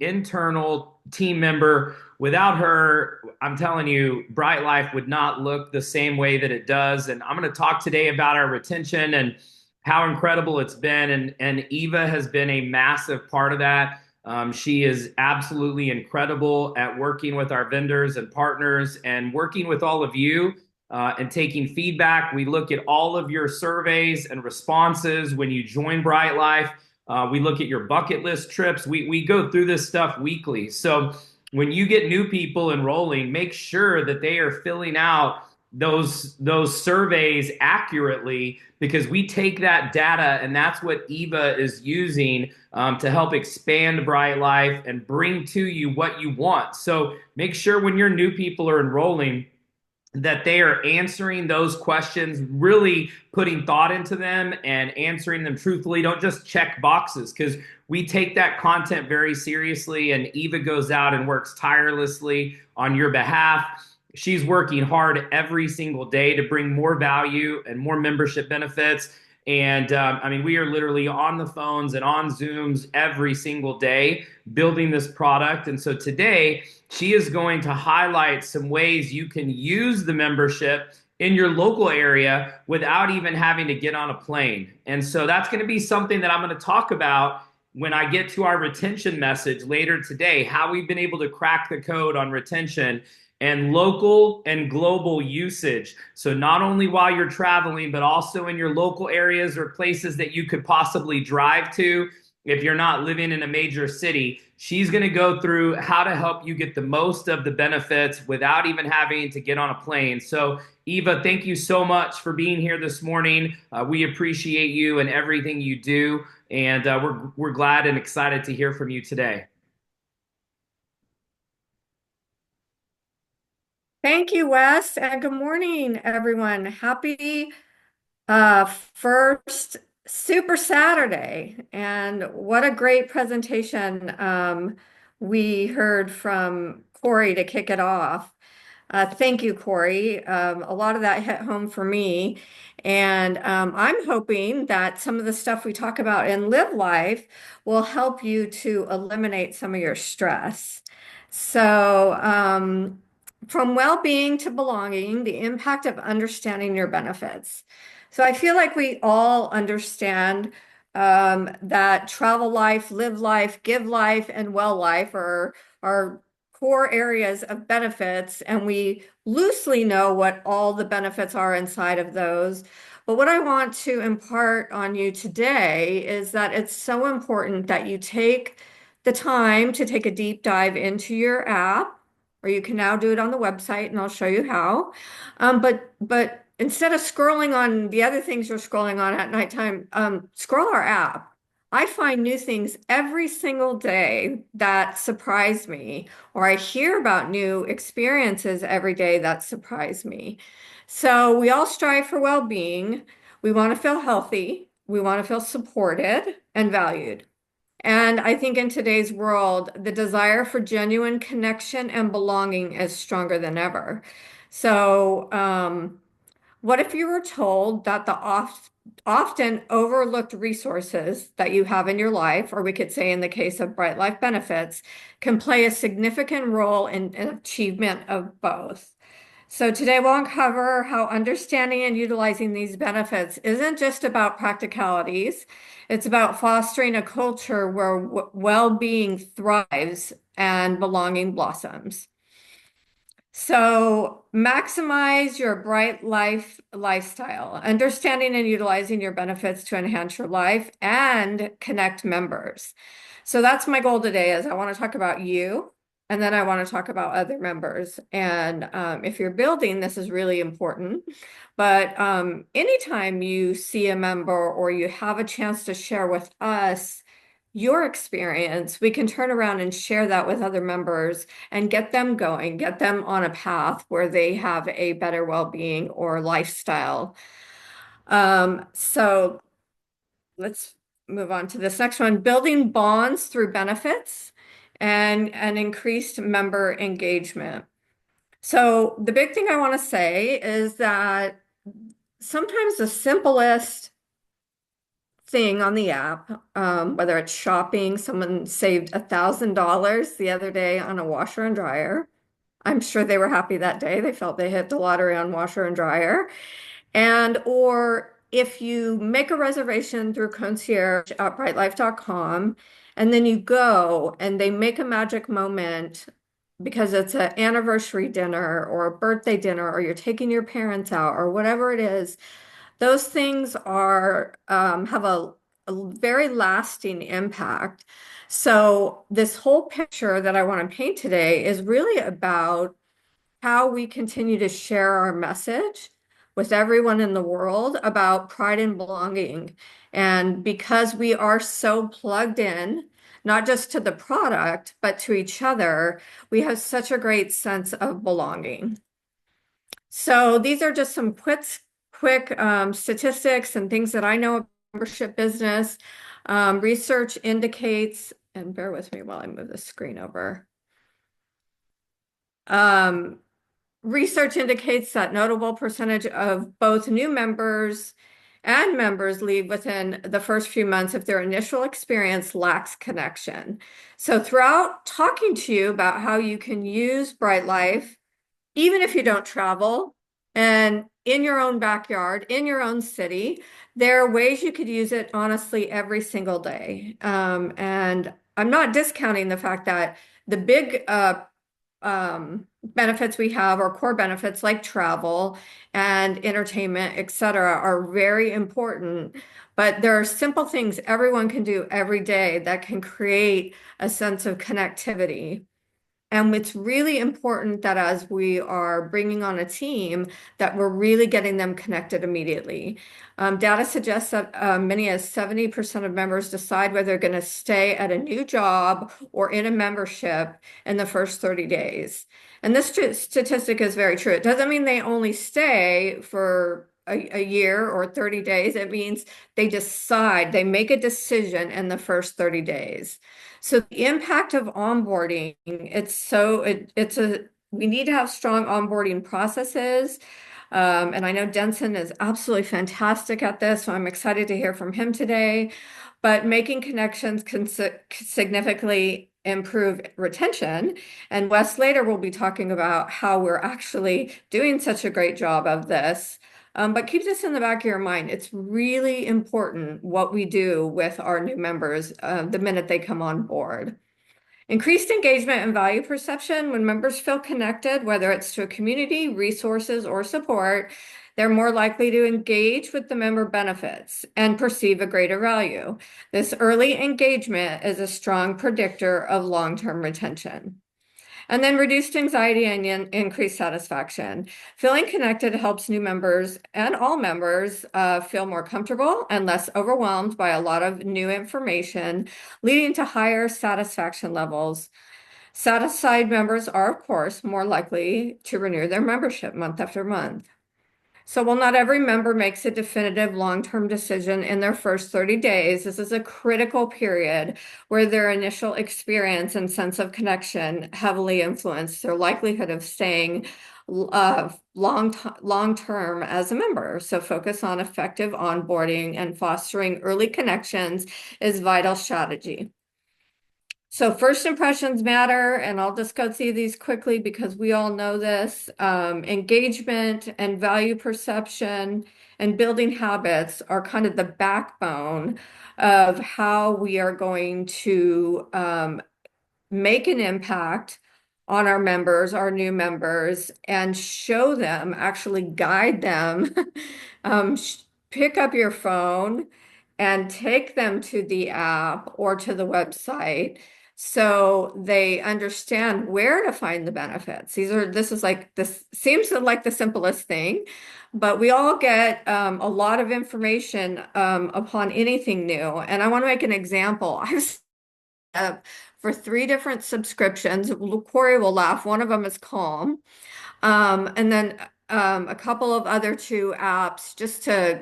[SPEAKER 1] internal team member. Without her, I'm telling you, Bryte Lyfe would not look the same way that it does. And I'm going to talk today about our retention and how incredible it's been. And Eva has been a massive part of that. She is absolutely incredible at working with our vendors and partners and working with all of you and taking feedback. We look at all of your surveys and responses when you join Bryte Lyfe. We look at your bucket list trips. We go through this stuff weekly. So when you get new people enrolling, make sure that they are filling out those surveys accurately, because we take that data and that's what Eva is using to help expand Bryte Lyfe and bring to you what you want. So make sure when your new people are enrolling that they are answering those questions, really putting thought into them and answering them truthfully. Don't just check boxes, because we take that content very seriously. And Eva goes out and works tirelessly on your behalf. She's working hard every single day to bring more value and more membership benefits. And I mean, we are literally on the phones and on Zooms every single day building this product. And so today, she is going to highlight some ways you can use the membership in your local area without even having to get on a plane. And so that's going to be something that I'm going to talk about when I get to our retention message later today, how we've been able to crack the code on retention and local and global usage. So not only while you're traveling, but also in your local areas or places that you could possibly drive to if you're not living in a major city. She's going to go through how to help you get the most of the benefits without even having to get on a plane. So Eva, thank you so much for being here this morning. We appreciate you and everything you do. And we're glad and excited to hear from you today.
[SPEAKER 3] Thank you, Wes, and good morning, everyone. Happy first Super Saturday, and what a great presentation we heard from Corey to kick it off. Thank you, Corey. A lot of that hit home for me, and I'm hoping that some of the stuff we talk about in Live Life will help you to eliminate some of your stress. So, from well-being to belonging, the impact of understanding your benefits. So I feel like we all understand that travel life, live life, give life, and well life are core areas of benefits, and we loosely know what all the benefits are inside of those. But what I want to impart on you today is that it's so important that you take the time to take a deep dive into your app, or you can now do it on the website, and I'll show you how. But instead of scrolling on the other things you're scrolling on at nighttime, scroll our app. I find new things every single day that surprise me, or I hear about new experiences every day that surprise me. So we all strive for well-being. We want to feel healthy. We want to feel supported and valued. And I think in today's world, the desire for genuine connection and belonging is stronger than ever. So, what if you were told that the often overlooked resources that you have in your life, or we could say in the case of Bryte Lyfe benefits, can play a significant role in achievement of both? So today we'll uncover how understanding and utilizing these benefits isn't just about practicalities. It's about fostering a culture where well-being thrives and belonging blossoms. So maximize your Bryte Lyfe lifestyle, understanding and utilizing your benefits to enhance your life and connect members. So that's my goal today, is I want to talk about you, and then I want to talk about other members. And if you're building, this is really important. But anytime you see a member or you have a chance to share with us your experience, we can turn around and share that with other members and get them going, get them on a path where they have a better well-being or lifestyle. So let's move on to this next one, building bonds through benefits and increased member engagement. So the big thing I want to say is that sometimes the simplest thing on the app, whether it's shopping, someone saved $1,000 the other day on a washer and dryer. I'm sure they were happy that day. They felt they hit the lottery on washer and dryer. And or if you make a reservation through concierge at brytelyfe.com, and then you go and they make a magic moment because it's an anniversary dinner or a birthday dinner, or you're taking your parents out or whatever it is, those things are have a very lasting impact. So this whole picture that I want to paint today is really about how we continue to share our message with everyone in the world about pride and belonging. And because we are so plugged in, not just to the product, but to each other, we have such a great sense of belonging. So these are just some quick statistics and things that I know of membership business. Research indicates, and bear with me while I move the screen over. Research indicates that notable percentage of both new members and members leave within the first few months if their initial experience lacks connection. So throughout talking to you about how you can use Bryte Lyfe, even if you don't travel, and in your own backyard, in your own city, there are ways you could use it honestly every single day. And I'm not discounting the fact that the big benefits we have, or core benefits like travel and entertainment, etc., are very important. But there are simple things everyone can do every day that can create a sense of connectivity. And it's really important that as we are bringing on a team, that we're really getting them connected immediately. Data suggests that many as 70% of members decide whether they're going to stay at a new job or in a membership in the first 30 days. And this statistic is very true. It doesn't mean they only stay for a year or 30 days. It means they decide, they make a decision in the first 30 days. So the impact of onboarding, we need to have strong onboarding processes. And I know Denson is absolutely fantastic at this, so I'm excited to hear from him today. But making connections can significantly improve retention. And Wes later will be talking about how we're actually doing such a great job of this. But keep this in the back of your mind. It's really important what we do with our new members the minute they come on board. Increased engagement and value perception. When members feel connected, whether it's to a community, resources, or support, they're more likely to engage with the member benefits and perceive a greater value. This early engagement is a strong predictor of long-term retention. And then reduced anxiety and increased satisfaction. Feeling connected helps new members and all members feel more comfortable and less overwhelmed by a lot of new information, leading to higher satisfaction levels. Satisfied members are, of course, more likely to renew their membership month after month. So while not every member makes a definitive long-term decision in their first 30 days, this is a critical period where their initial experience and sense of connection heavily influence their likelihood of staying long-term as a member. So focus on effective onboarding and fostering early connections is vital strategy. So first impressions matter, and I'll just go through these quickly because we all know this. Engagement and value perception and building habits are kind of the backbone of how we are going to make an impact on our members, our new members, and show them, actually guide them. Pick up your phone and take them to the app or to the website so they understand where to find the benefits. This seems like the simplest thing, but we all get a lot of information upon anything new. And I want to make an example. I've up for 3 different subscriptions. Corey will laugh. One of them is Calm. And then a couple of other 2 apps just to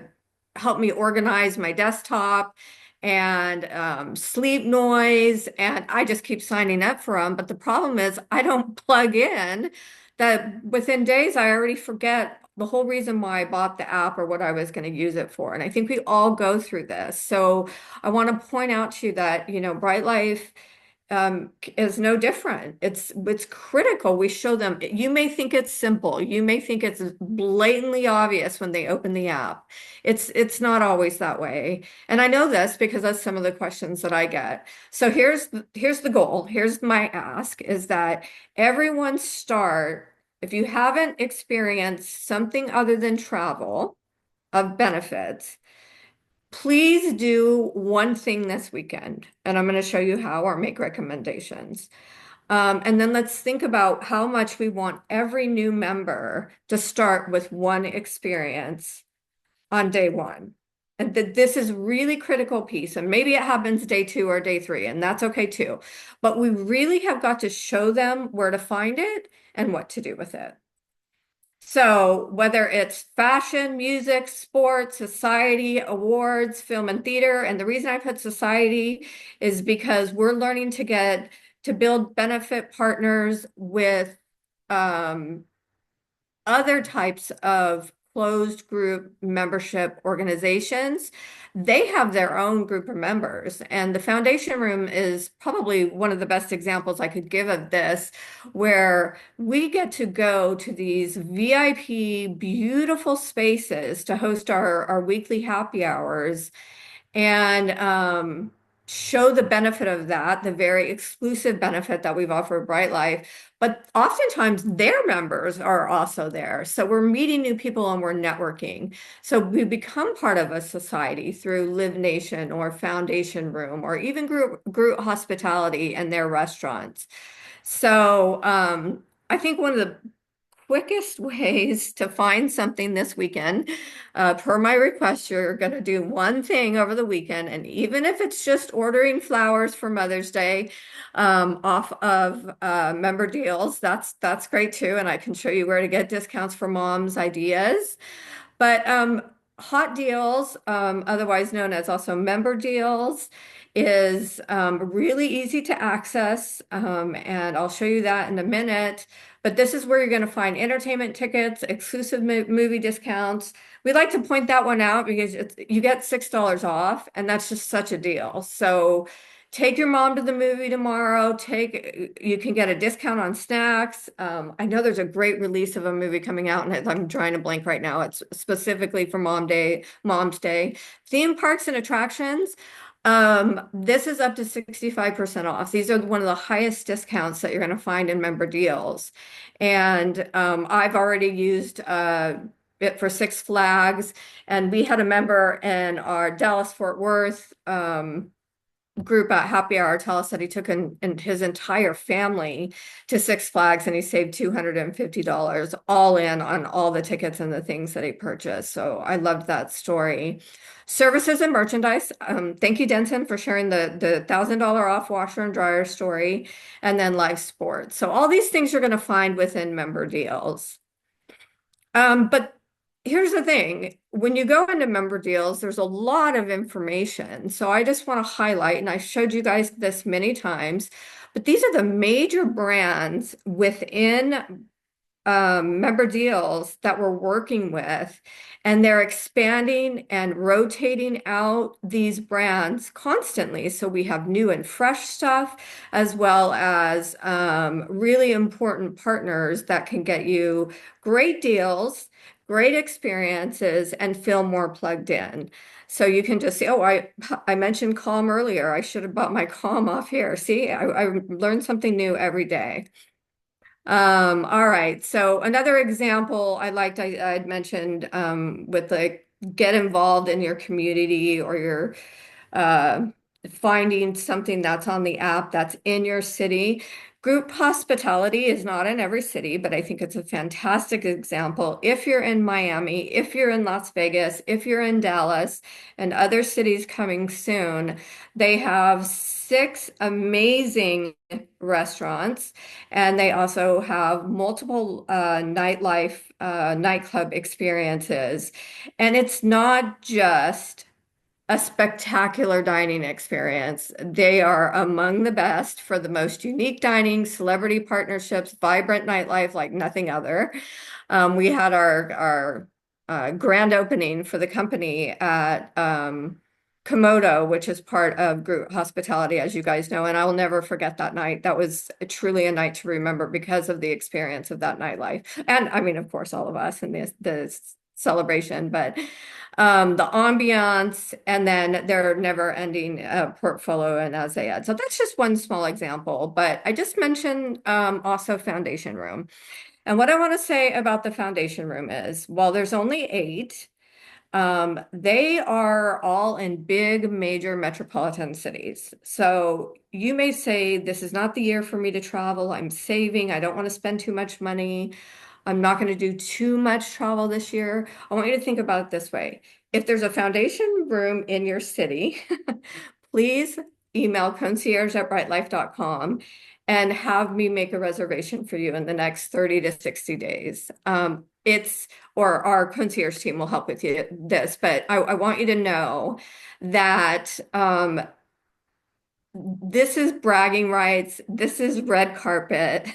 [SPEAKER 3] help me organize my desktop and sleep noise. And I just keep signing up for them. But the problem is I don't plug in that within days, I already forget the whole reason why I bought the app or what I was going to use it for. And I think we all go through this. So I want to point out to you that, Bryte Lyfe is no different. It's critical. We show them. You may think it's simple. You may think it's blatantly obvious when they open the app. It's not always that way. And I know this because that's some of the questions that I get. So here's the goal. Here's my ask is that everyone start, if you haven't experienced something other than travel of benefits, please do one thing this weekend, and I'm going to show you how or make recommendations. And then let's think about how much we want every new member to start with one experience on day one. And that this is really critical piece. And maybe it happens day 2 or day 3, and that's okay too. But we really have got to show them where to find it and what to do with it. So whether it's fashion, music, sports, society, awards, film and theater, and the reason I put society is because we're learning to build benefit partners with other types of closed group membership organizations. They have their own group of members, and the Foundation Room is probably one of the best examples I could give of this, where we get to go to these VIP, beautiful spaces to host our weekly happy hours and show the benefit of that, the very exclusive benefit that we've offered Bryte Lyfe. But oftentimes their members are also there. So we're meeting new people and we're networking. So we become part of a society through Live Nation or Foundation Room or even group hospitality and their restaurants. So I think one of the quickest ways to find something this weekend, per my request, you're going to do one thing over the weekend. And even if it's just ordering flowers for Mother's Day off of member deals, that's great too. And I can show you where to get discounts for moms' ideas. But hot deals, otherwise known as also member deals, is really easy to access. And I'll show you that in a minute. But this is where you're going to find entertainment tickets, exclusive movie discounts. We like to point that one out because you get $6 off, and that's just such a deal. So take your mom to the movie tomorrow. You can get a discount on snacks. I know there's a great release of a movie coming out, and I'm trying to blank right now. It's specifically for Mom's Day. Theme parks and attractions. This is up to 65% off. These are one of the highest discounts that you're going to find in member deals. And I've already used it for Six Flags, and we had a member in our Dallas Fort Worth group at Happy Hour tell us that he took his entire family to Six Flags and he saved $250 all in on all the tickets and the things that he purchased. So I loved that story. Services and merchandise. Thank you, Denson, for sharing the $1,000 off washer and dryer story, and then live sports. So all these things you're going to find within member deals. But here's the thing, when you go into member deals, there's a lot of information. So I just want to highlight, and I showed you guys this many times, but these are the major brands within member deals that we're working with, and they're expanding and rotating out these brands constantly. So we have new and fresh stuff, as well as really important partners that can get you great deals, great experiences, and feel more plugged in. So you can just say, oh, I mentioned Calm earlier. I should have bought my Calm off here. See, I learned something new every day. All right. So another example I'd mentioned with like get involved in your community, or you're finding something that's on the app that's in your city. Group hospitality is not in every city, but I think it's a fantastic example. If you're in Miami, if you're in Las Vegas, if you're in Dallas and other cities coming soon, they have six amazing restaurants, and they also have multiple nightclub experiences. And it's not just a spectacular dining experience. They are among the best for the most unique dining, celebrity partnerships, vibrant nightlife like nothing other. We had our grand opening for the company at Komodo, which is part of Group Hospitality, as you guys know, and I will never forget that night. That was truly a night to remember because of the experience of that nightlife. And I mean, of course, all of us and the celebration, but the ambiance, and then their never-ending portfolio and as they add. So that's just one small example, but I just mentioned also Foundation Room. And what I want to say about the Foundation Room is, while there's only 8, they are all in big, major metropolitan cities. So you may say, this is not the year for me to travel. I'm saving. I don't want to spend too much money. I'm not going to do too much travel this year. I want you to think about it this way. If there's a Foundation Room in your city, please email concierge@brytelyfe.com and have me make a reservation for you in the next 30 to 60 days. Or our concierge team will help with you this, but I want you to know that this is bragging rights. This is red carpet.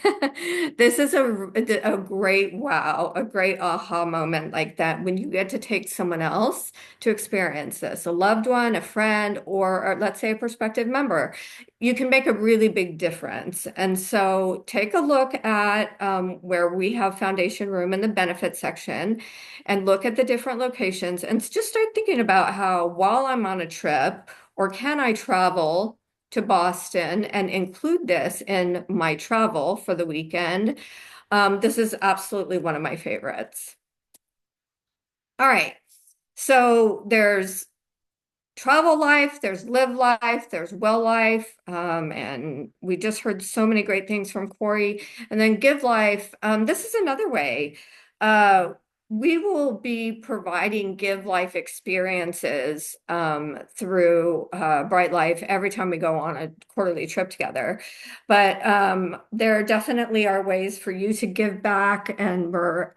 [SPEAKER 3] This is a great wow, a great aha moment like that when you get to take someone else to experience this, a loved one, a friend, or let's say a prospective member. You can make a really big difference. And so take a look at where we have Foundation Room in the benefits section and look at the different locations and just start thinking about how while I'm on a trip, or can I travel to Boston and include this in my travel for the weekend. This is absolutely one of my favorites. All right. So there's Travel Life, there's Live Life, there's Well Life, and we just heard so many great things from Corey. And then Give Life, this is another way. We will be providing Give Life experiences through Bryte Lyfe every time we go on a quarterly trip together. But there definitely are ways for you to give back, and we're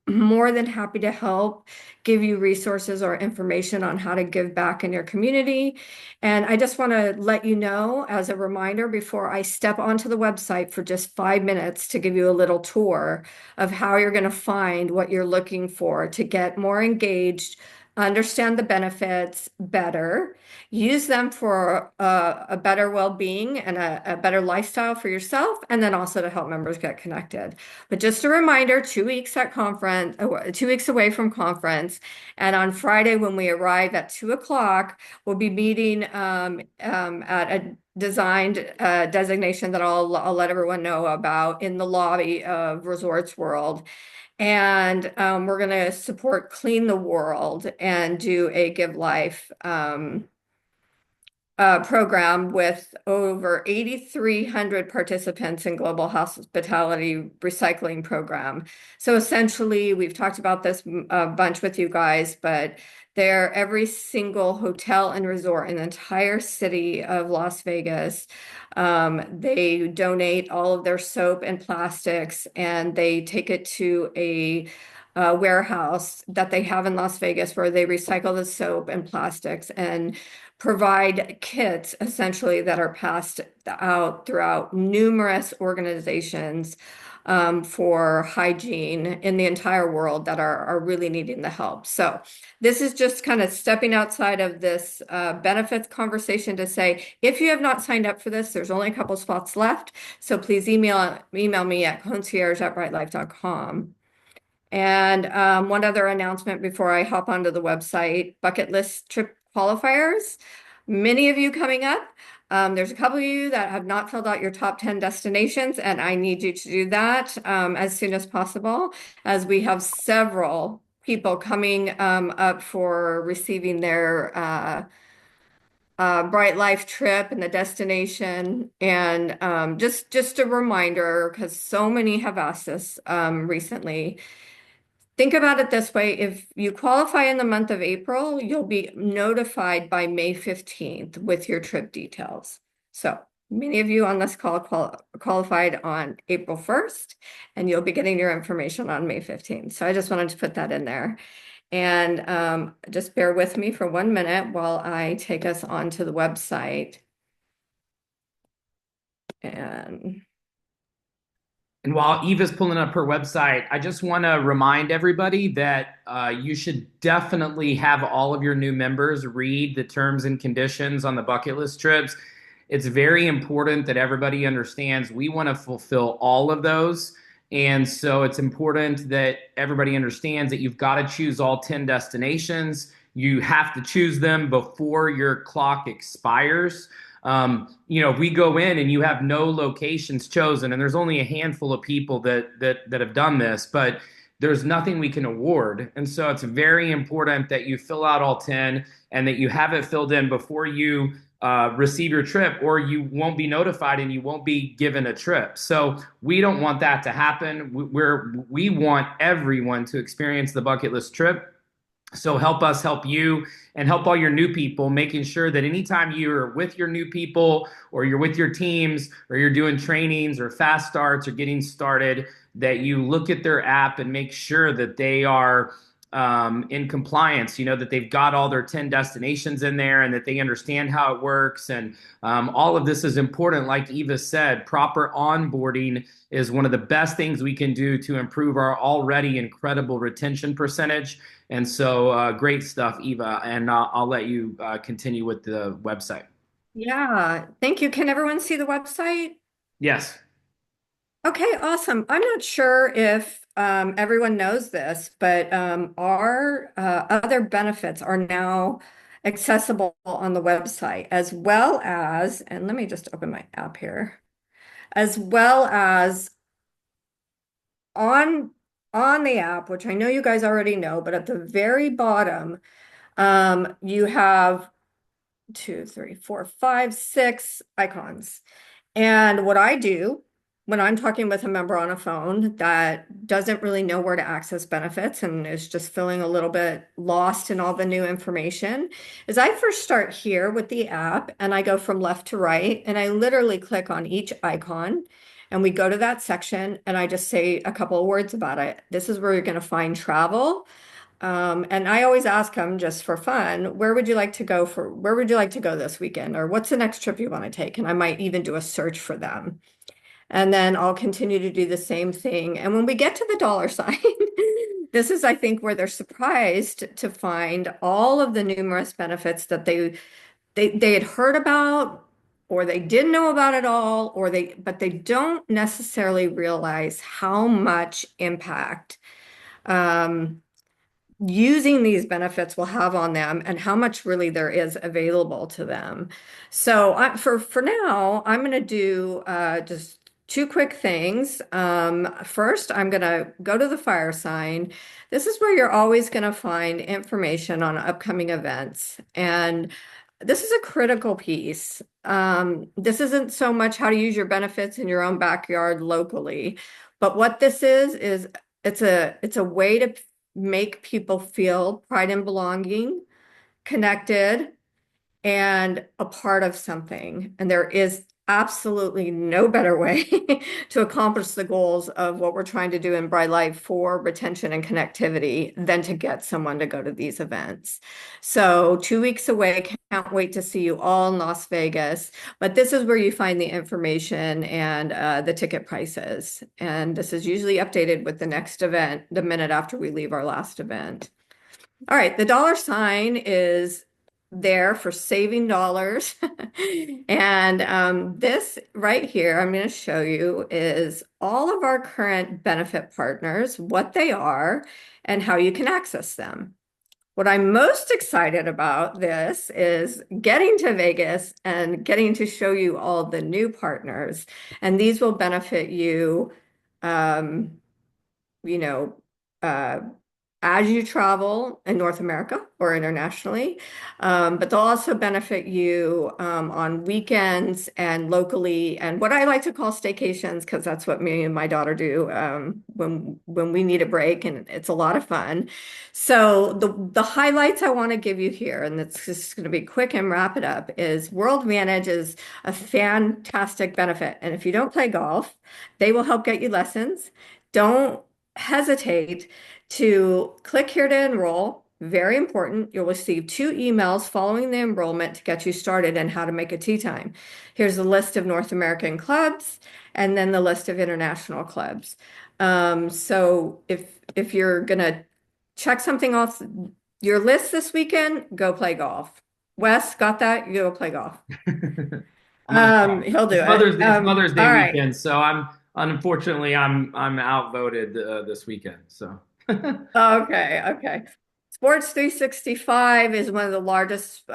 [SPEAKER 3] more than happy to help give you resources or information on how to give back in your community. And I just want to let you know, as a reminder, before I step onto the website for just 5 minutes to give you a little tour of how you're going to find what you're looking for to get more engaged, understand the benefits better, use them for a better well-being and a better lifestyle for yourself, and then also to help members get connected. But just a reminder, 2 weeks at conference, 2 weeks away from conference, and on Friday when we arrive at 2 o'clock, we'll be meeting at a designed designation that I'll let everyone know about in the lobby of Resorts World. And we're going to support Clean the World and do a Give Life program with over 8,300 participants in Global Hospitality Recycling Program. So essentially, we've talked about this a bunch with you guys, but every single hotel and resort in the entire city of Las Vegas, they donate all of their soap and plastics, and they take it to a warehouse that they have in Las Vegas where they recycle the soap and plastics and provide kits essentially that are passed out throughout numerous organizations for hygiene in the entire world that are really needing the help. So this is just kind of stepping outside of this benefits conversation to say, if you have not signed up for this, there's only a couple spots left. So please email me at concierge@brytelyfe.com. And one other announcement before I hop onto the website, bucket list trip qualifiers. Many of you coming up. There's a couple of you that have not filled out your top 10 destinations, and I need you to do that as soon as possible, as we have several people coming up for receiving their Bryte Lyfe trip and the destination. And just a reminder, because so many have asked this recently. Think about it this way. If you qualify in the month of April, you'll be notified by May 15th with your trip details. So many of you on this call qualified on April 1st, and you'll be getting your information on May 15th. So I just wanted to put that in there. And just bear with me for 1 minute while I take us onto the website. And
[SPEAKER 1] And while Eva's pulling up her website, I just want to remind everybody that you should definitely have all of your new members read the terms and conditions on the bucket list trips. It's very important that everybody understands we want to fulfill all of those. And so it's important that everybody understands that you've got to choose all 10 destinations. You have to choose them before your clock expires. If we go in and you have no locations chosen, and there's only a handful of people that have done this, but there's nothing we can award. And so it's very important that you fill out all 10 and that you have it filled in before you receive your trip, or you won't be notified and you won't be given a trip. So we don't want that to happen. We want everyone to experience the bucket list trip. So help us help you and help all your new people, making sure that anytime you're with your new people or you're with your teams or you're doing trainings or fast starts or getting started, that you look at their app and make sure that they are in compliance, that they've got all their 10 destinations in there and that they understand how it works. And all of this is important. Like Eva said, proper onboarding is one of the best things we can do to improve our already incredible retention percentage. And so great stuff, Eva. And I'll let you continue with the website.
[SPEAKER 3] yeah, thank you. Can everyone see the website?
[SPEAKER 1] Yes.
[SPEAKER 3] Okay, awesome. I'm not sure if everyone knows this, but our other benefits are now accessible on the website, as well as, and let me just open my app here, as well as on the app, which I know you guys already know, but at the very bottom, you have 2, 3, 4, 5, 6 icons. And what I do when I'm talking with a member on a phone that doesn't really know where to access benefits and is just feeling a little bit lost in all the new information is I first start here with the app and I go from left to right and I literally click on each icon and we go to that section and I just say a couple of words about it. This is where you're going to find travel. And I always ask them just for fun, where would you like to go this weekend? Or what's the next trip you want to take? And I might even do a search for them. And then I'll continue to do the same thing. And when we get to the dollar sign, this is, I think, where they're surprised to find all of the numerous benefits that they had heard about, or they didn't know about at all, but they don't necessarily realize how much impact using these benefits will have on them and how much really there is available to them. So for now, I'm going to do just two quick things. First, I'm going to go to the fire sign. This is where you're always going to find information on upcoming events. And this is a critical piece. This isn't so much how to use your benefits in your own backyard locally, but what this is it's a way to make people feel pride and belonging, connected, and a part of something. And there is absolutely no better way to accomplish the goals of what we're trying to do in Bryte Lyfe for retention and connectivity than to get someone to go to these events. So 2 weeks away, can't wait to see you all in Las Vegas. But this is where you find the information and the ticket prices. And this is usually updated with the next event the minute after we leave our last event. All right, the dollar sign is there for saving dollars. And this right here, I'm going to show you is all of our current benefit partners, what they are, and how you can access them. What I'm most excited about this is getting to Vegas and getting to show you all the new partners, and these will benefit you, you know, uh, as you travel in North America or internationally, but they'll also benefit you on weekends and locally, and what I like to call staycations, because that's what me and my daughter do when we need a break, and it's a lot of fun. So the highlights I want to give you here, and it's just going to be quick and wrap it up, is World Vantage is a fantastic benefit, and if you don't play golf, they will help get you lessons. Don't hesitate to click here to enroll. Very important. You'll receive 2 emails following the enrollment to get you started and how to make a tee time. Here's a list of North American clubs and then the list of international clubs. So if you're gonna check something off your list this weekend, go play golf. Wes, got that? You go play golf. He'll do it.
[SPEAKER 1] It's Mother's Day
[SPEAKER 3] All right.
[SPEAKER 1] weekend, so unfortunately I'm outvoted this weekend. So
[SPEAKER 3] Okay. Sports 365 is one of the largest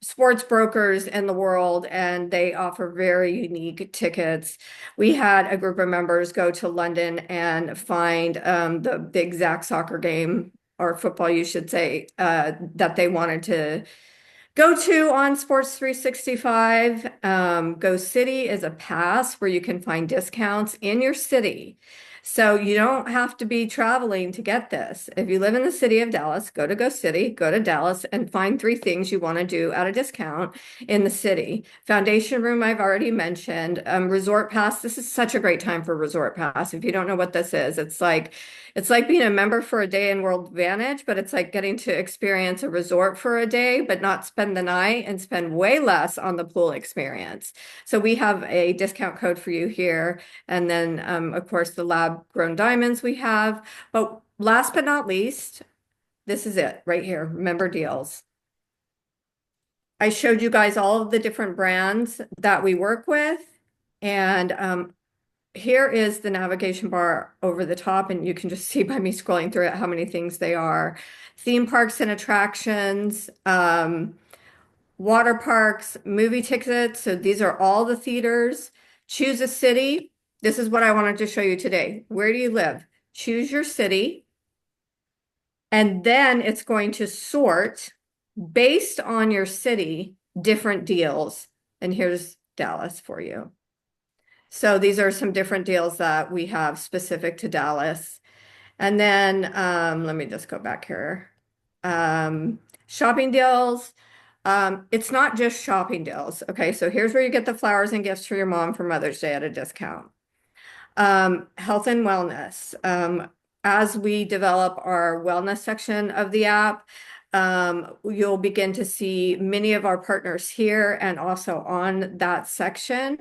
[SPEAKER 3] sports brokers in the world, and they offer very unique tickets. We had a group of members go to London and find the exact soccer game or football, you should say, that they wanted to go to on Sports 365. Go City is a pass where you can find discounts in your city. So you don't have to be traveling to get this. If you live in the city of Dallas, Go City, go to Dallas and find 3 things you want to do at a discount in the city. Foundation Room, I've already mentioned. Resort Pass, this is such a great time for Resort Pass. If you don't know what this is, it's like being a member for a day in World Vantage, but it's like getting to experience a resort for a day, but not spend the night and spend way less on the pool experience. So we have a discount code for you here. And then, of course, the lab grown diamonds we have. But last but not least, this is it right here, member deals. I showed you guys all of the different brands that we work with. And here is the navigation bar over the top, and you can just see by me scrolling through it how many things they are. Theme parks and attractions, water parks, movie tickets. So these are all the theaters. Choose a city. This is what I wanted to show you today. Where do you live? Choose your city. And then it's going to sort based on your city, different deals. And here's Dallas for you. So these are some different deals that we have specific to Dallas. And then let me just go back here. Shopping deals. It's not just shopping deals. Okay, so here's where you get the flowers and gifts for your mom for Mother's Day at a discount. Health and wellness. As we develop our wellness section of the app, you'll begin to see many of our partners here and also on that section.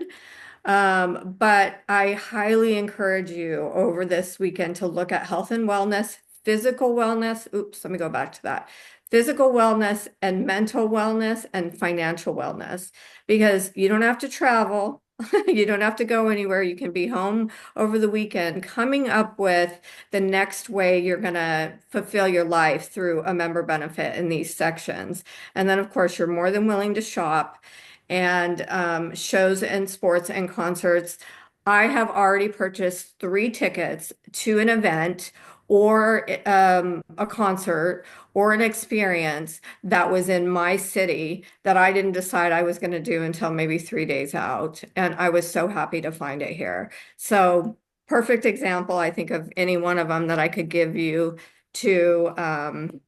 [SPEAKER 3] But I highly encourage you over this weekend to look at health and wellness, physical wellness. Oops, let me go back to that. Physical wellness and mental wellness and financial wellness, because you don't have to travel. You don't have to go anywhere. You can be home over the weekend, coming up with the next way you're going to fulfill your life through a member benefit in these sections. And then, of course, you're more than willing to shop and shows and sports and concerts. I have already purchased 3 tickets to an event or a concert or an experience that was in my city that I didn't decide I was going to do until maybe 3 days out. And I was so happy to find it here. So perfect example, I think, of any one of them that I could give you to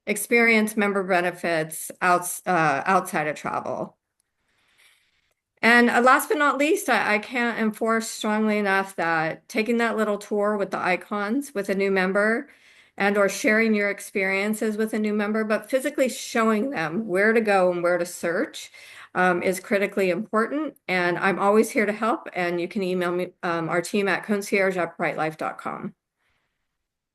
[SPEAKER 3] experience member benefits outside of travel. And last but not least, I can't enforce strongly enough that taking that little tour with the icons with a new member and or sharing your experiences with a new member, but physically showing them where to go and where to search is critically important. And I'm always here to help. And you can email me, our team at concierge@brytelyfe.com.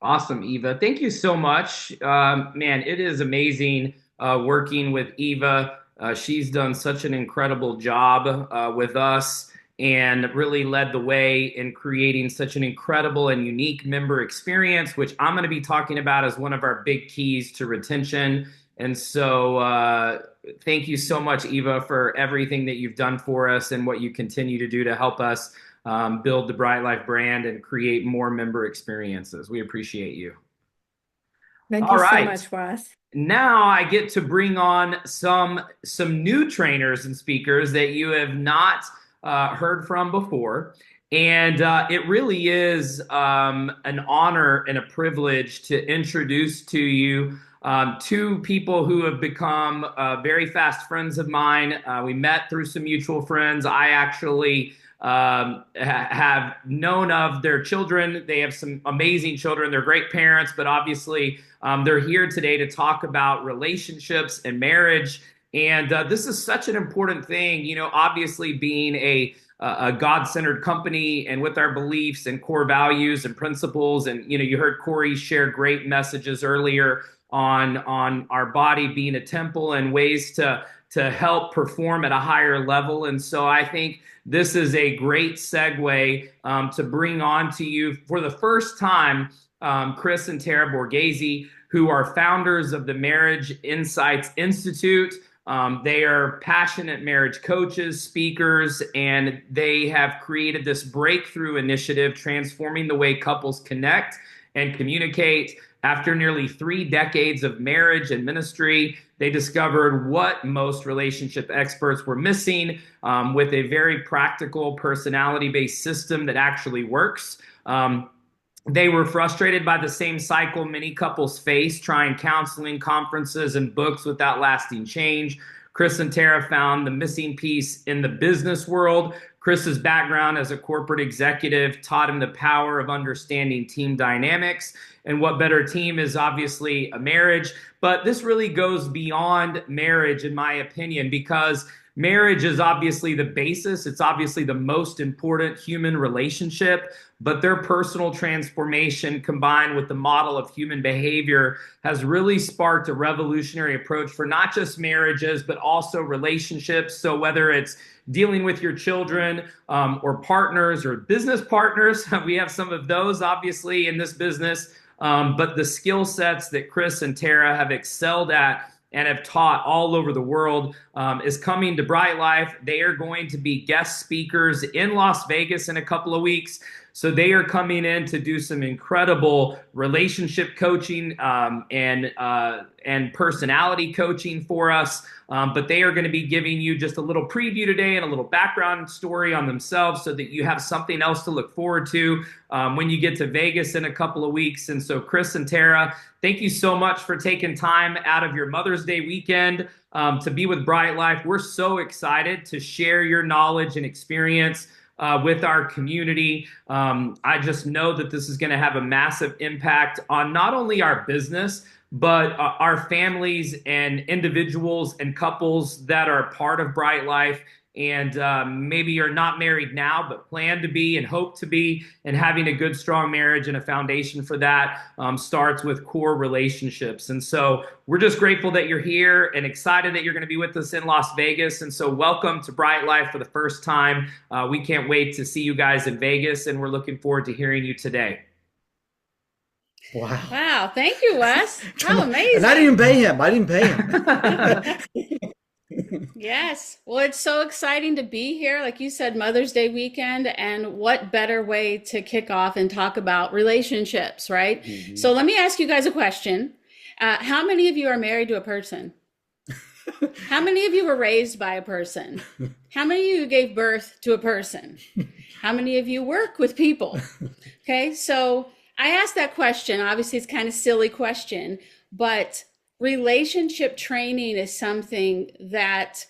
[SPEAKER 1] awesome, Eva. Thank you so much. Man, it is amazing working with Eva. She's done such an incredible job with us and really led the way in creating such an incredible and unique member experience, which I'm going to be talking about as one of our big keys to retention. And so thank you so much, Eva, for everything that you've done for us and what you continue to do to help us build the Bryte Lyfe brand and create more member experiences. We appreciate you.
[SPEAKER 3] Thank
[SPEAKER 1] All
[SPEAKER 3] you so
[SPEAKER 1] right.
[SPEAKER 3] much, Wes.
[SPEAKER 1] Now I get to bring on some new trainers and speakers that you have not heard from before. And it really is an honor and a privilege to introduce to you two people who have become very fast friends of mine. We met through some mutual friends. I actually have known of their children. They have some amazing children. They're great parents, but obviously they're here today to talk about relationships and marriage. And this is such an important thing, obviously being a God-centered company and with our beliefs and core values and principles. And, you heard Corey share great messages earlier on our body being a temple and ways to help perform at a higher level. And so I think this is a great segue to bring on to you for the first time Chris and Tara Borghese, who are founders of the Marriage Insights Institute. They are passionate marriage coaches, speakers, and they have created this breakthrough initiative transforming the way couples connect and communicate. After nearly 3 decades of marriage and ministry, they discovered what most relationship experts were missing with a very practical, personality-based system that actually works. They were frustrated by the same cycle many couples face, trying counseling, conferences, and books without lasting change. Chris and Tara found the missing piece in the business world. Chris's background as a corporate executive taught him the power of understanding team dynamics. And what better team is obviously a marriage. But this really goes beyond marriage, in my opinion, because marriage is obviously the basis. It's obviously the most important human relationship, but their personal transformation combined with the model of human behavior has really sparked a revolutionary approach for not just marriages, but also relationships. So whether it's dealing with your children or partners or business partners, we have some of those obviously in this business, but the skill sets that Chris and Tara have excelled at and have taught all over the world is coming to Bryte Lyfe. They are going to be guest speakers in Las Vegas in a couple of weeks. So they are coming in to do some incredible relationship coaching and personality coaching for us. But they are going to be giving you just a little preview today and a little background story on themselves so that you have something else to look forward to when you get to Vegas in a couple of weeks. And so Chris and Tara, thank you so much for taking time out of your Mother's Day weekend to be with Bryte Lyfe. We're so excited to share your knowledge and experience with our community. I just know that this is going to have a massive impact on not only our business, but our families and individuals and couples that are part of Bryte Lyfe. And maybe you're not married now, but plan to be and hope to be. And having a good, strong marriage and a foundation for that starts with core relationships. And so we're just grateful that you're here and excited that you're going to be with us in Las Vegas. And so welcome to Bryte Lyfe for the first time. We can't wait to see you guys in Vegas, and we're looking forward to hearing you today.
[SPEAKER 4] Wow.
[SPEAKER 5] Wow. Thank you, Wes. How amazing.
[SPEAKER 4] And I didn't pay him. I didn't pay him.
[SPEAKER 5] Yes. Well, it's so exciting to be here. Like you said, Mother's Day weekend. And what better way to kick off and talk about relationships, right? Mm-hmm. So let me ask you guys a question. How many of you are married to a person? How many of you were raised by a person? How many of you gave birth to a person? How many of you work with people? Okay. So I asked that question. Obviously, it's kind of a silly question, but relationship training is something that,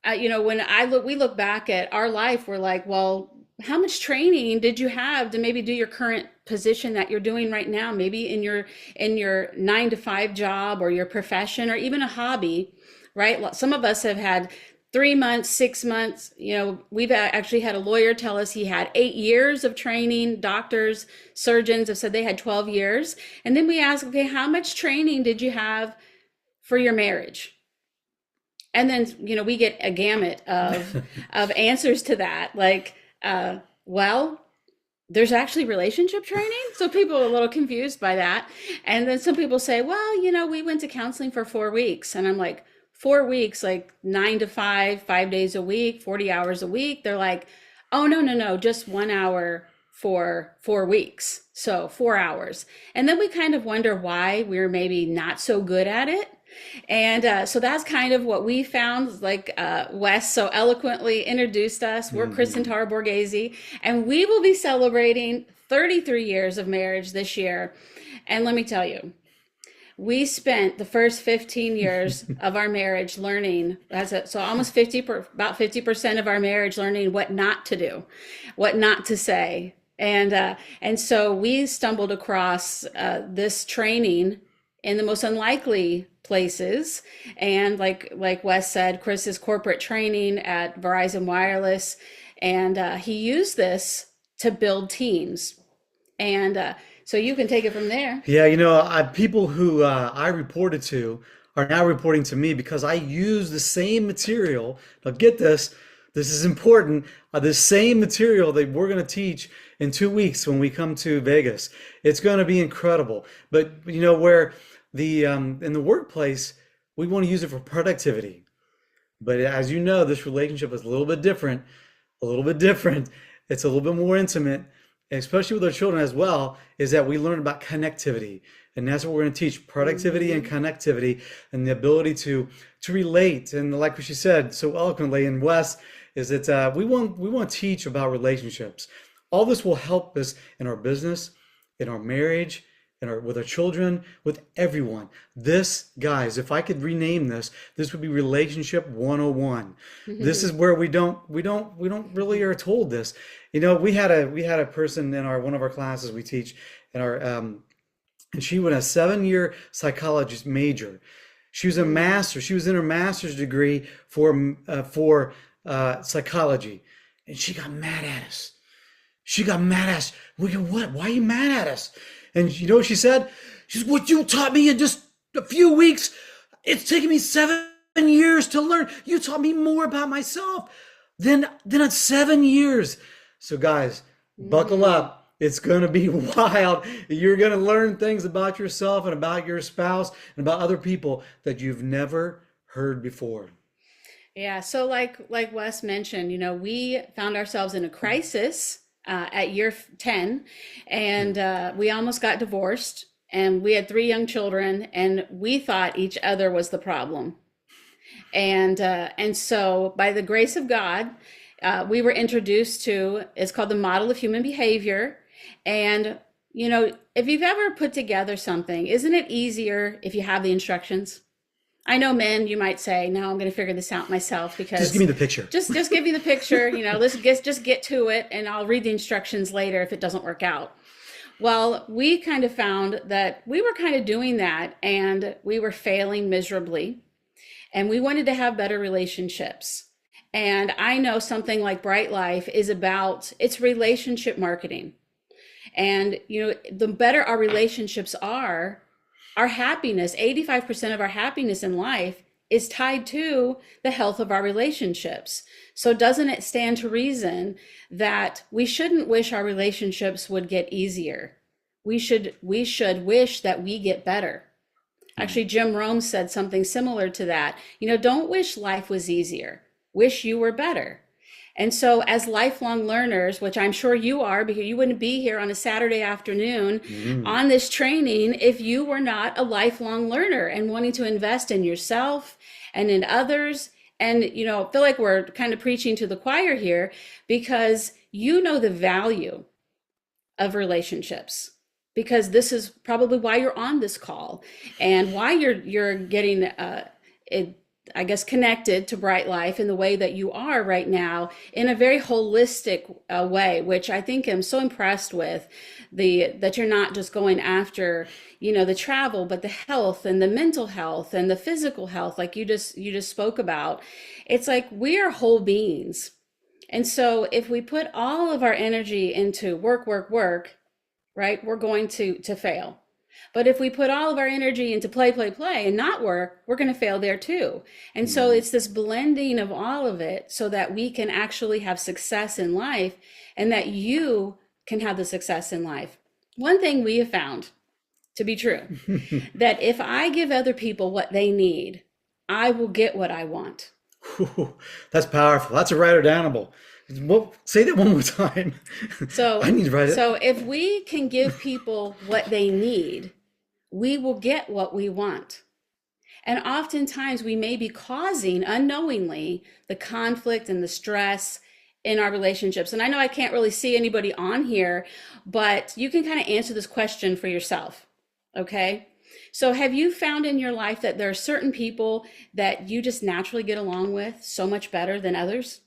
[SPEAKER 5] when we look back at our life, we're like, well, how much training did you have to maybe do your current position that you're doing right now? Maybe in your 9-to-5 job or your profession or even a hobby, right? Some of us have had 3 months, 6 months. We've actually had a lawyer tell us he had 8 years of training. Doctors, surgeons have said they had 12 years. And then we ask, okay, how much training did you have for your marriage? And then, we get a gamut of answers to that. Like, well, there's actually relationship training. So people are a little confused by that. And then some people say, well, we went to counseling for 4 weeks. And I'm like, 4 weeks, like 9 to 5, 5 days a week, 40 hours a week. They're like, oh, no, just 1 hour for 4 weeks. So 4 hours. And then we kind of wonder why we're maybe not so good at it. And so that's kind of what we found, like Wes so eloquently introduced us. We're Chris and Tara Borghese, and we will be celebrating 33 years of marriage this year. And let me tell you, we spent the first 15 years of our marriage learning, so almost about 50% of our marriage learning what not to do, what not to say. And so we stumbled across this training in the most unlikely places. And like Wes said, Chris's corporate training at Verizon Wireless, and he used this to build teams. And so you can take it from there.
[SPEAKER 4] Yeah, people who I reported to are now reporting to me because I use the same material. Now get this is important. The same material that we're going to teach in 2 weeks when we come to Vegas. It's going to be incredible. But where in the workplace, we want to use it for productivity. But as you know, this relationship is a little bit different. It's a little bit more intimate, especially with our children as well, is that we learn about connectivity. And that's what we're going to teach, productivity and connectivity, and the ability to relate. And like what she said so eloquently, and Wes, is that we want to teach about relationships. All this will help us in our business, in our marriage, with our children, with everyone. This, guys, if I could rename this would be Relationship 101. This is where we don't really are told this. We had a person in one of our classes we teach in our and she was a 7-year psychologist major. She was she was in her master's degree for psychology, and she got mad at us. We go, what? Why are you mad at us? And you know what she said? She said, what you taught me in just a few weeks, it's taken me 7 years to learn. You taught me more about myself than in 7 years. So guys, buckle up. It's going to be wild. You're going to learn things about yourself and about your spouse and about other people that you've never heard before.
[SPEAKER 5] Yeah. So like Wes mentioned, we found ourselves in a crisis at year 10, and we almost got divorced, and we had 3 young children, and we thought each other was the problem. And so by the grace of God, we were introduced to, it's called the model of human behavior. And, if you've ever put together something, isn't it easier if you have the instructions? I know men, you might say, no, I'm going to figure this out myself because
[SPEAKER 4] just give me the picture.
[SPEAKER 5] Just give me the picture, let's just get to it, and I'll read the instructions later if it doesn't work out. Well, we kind of found that we were kind of doing that, and we were failing miserably, and we wanted to have better relationships. And I know something like Bryte Lyfe is about, it's relationship marketing. And, the better our relationships are, our happiness, 85% of our happiness in life is tied to the health of our relationships. So doesn't it stand to reason that we shouldn't wish our relationships would get easier? We should wish that we get better. Actually, Jim Rome said something similar to that. Don't wish life was easier. Wish you were better. And so as lifelong learners, which I'm sure you are, because you wouldn't be here on a Saturday afternoon on this training if you were not a lifelong learner and wanting to invest in yourself and in others. And, I feel like we're kind of preaching to the choir here, because the value of relationships, because this is probably why you're on this call and why you're getting connected to Bryte Lyfe in the way that you are right now, in a very holistic way, which I think I'm so impressed with, that you're not just going after, the travel, but the health and the mental health and the physical health, like you just spoke about. It's like we are whole beings. And so if we put all of our energy into work, right, we're going to fail. But if we put all of our energy into play and not work, we're going to fail there too. And so it's this blending of all of it so that we can actually have success in life, and that you can have the success in life. One thing we have found to be true, that if I give other people what they need, I will get what I want.
[SPEAKER 4] That's powerful. That's a writer downable. Well, say that one more time.
[SPEAKER 5] So
[SPEAKER 4] I need to write it.
[SPEAKER 5] so if we can give people what they need, we will get what we want. And oftentimes we may be causing unknowingly the conflict and the stress in our relationships. And I know I can't really see anybody on here, but you can kind of answer this question for yourself. Okay. So have you found in your life that there are certain people that you just naturally get along with so much better than others?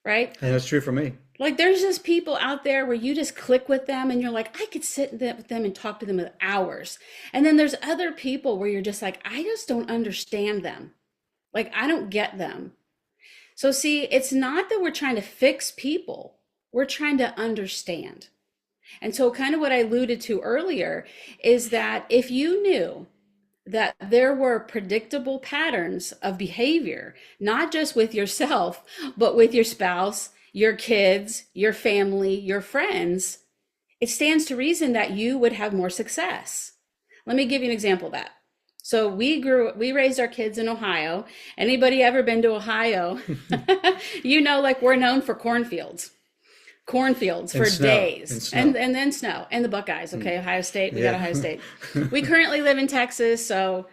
[SPEAKER 5] Right?
[SPEAKER 4] And that's true for me.
[SPEAKER 5] Like there's just people out there where you just click with them and you're like, I could sit with them and talk to them for hours. And then there's other people where you're just like, I just don't understand them. Like, I don't get them. So see, it's not that we're trying to fix people. We're trying to understand. And so kind of what I alluded to earlier is that if you knew that there were predictable patterns of behavior, not just with yourself, but with your spouse, your kids, your family, your friends, it stands to reason that you would have more success. Let me give you an example of that. So we raised our kids in Ohio. Anybody ever been to Ohio? You know, like we're known for cornfields for
[SPEAKER 4] snow.
[SPEAKER 5] days and then snow and the Buckeyes. Okay. Ohio State. We got Ohio State. We currently live in Texas. So,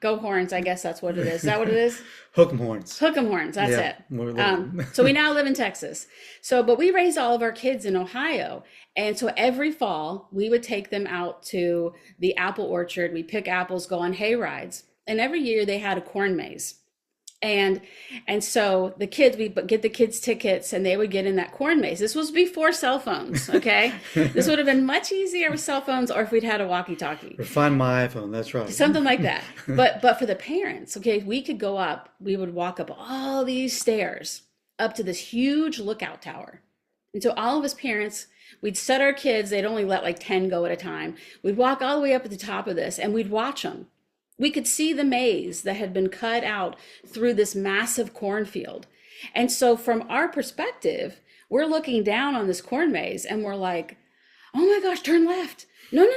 [SPEAKER 5] go Horns. I guess that's what it is. Is that what it is?
[SPEAKER 4] Hook 'em horns.
[SPEAKER 5] Hook 'em horns. That's it. So we now live in Texas. So, but we raised all of our kids in Ohio. And so every fall we would take them out to the apple orchard. We pick apples, go on hay rides. And every year they had a corn maze. And so the kids, we get the kids tickets and they would get in that corn maze. This was before cell phones. Okay. This would have been much easier with cell phones or if we'd had a walkie-talkie.
[SPEAKER 4] Or find my iPhone. That's right.
[SPEAKER 5] Something like that. But for the parents, okay, we could go up, we would walk up all these stairs up to this huge lookout tower. And so all of us parents, we'd set our kids, they'd only let like 10 go at a time. We'd walk all the way up at the top of this and we'd watch them. We could see the maze that had been cut out through this massive cornfield. And so from our perspective, we're looking down on this corn maze and we're like, oh my gosh, turn left. No,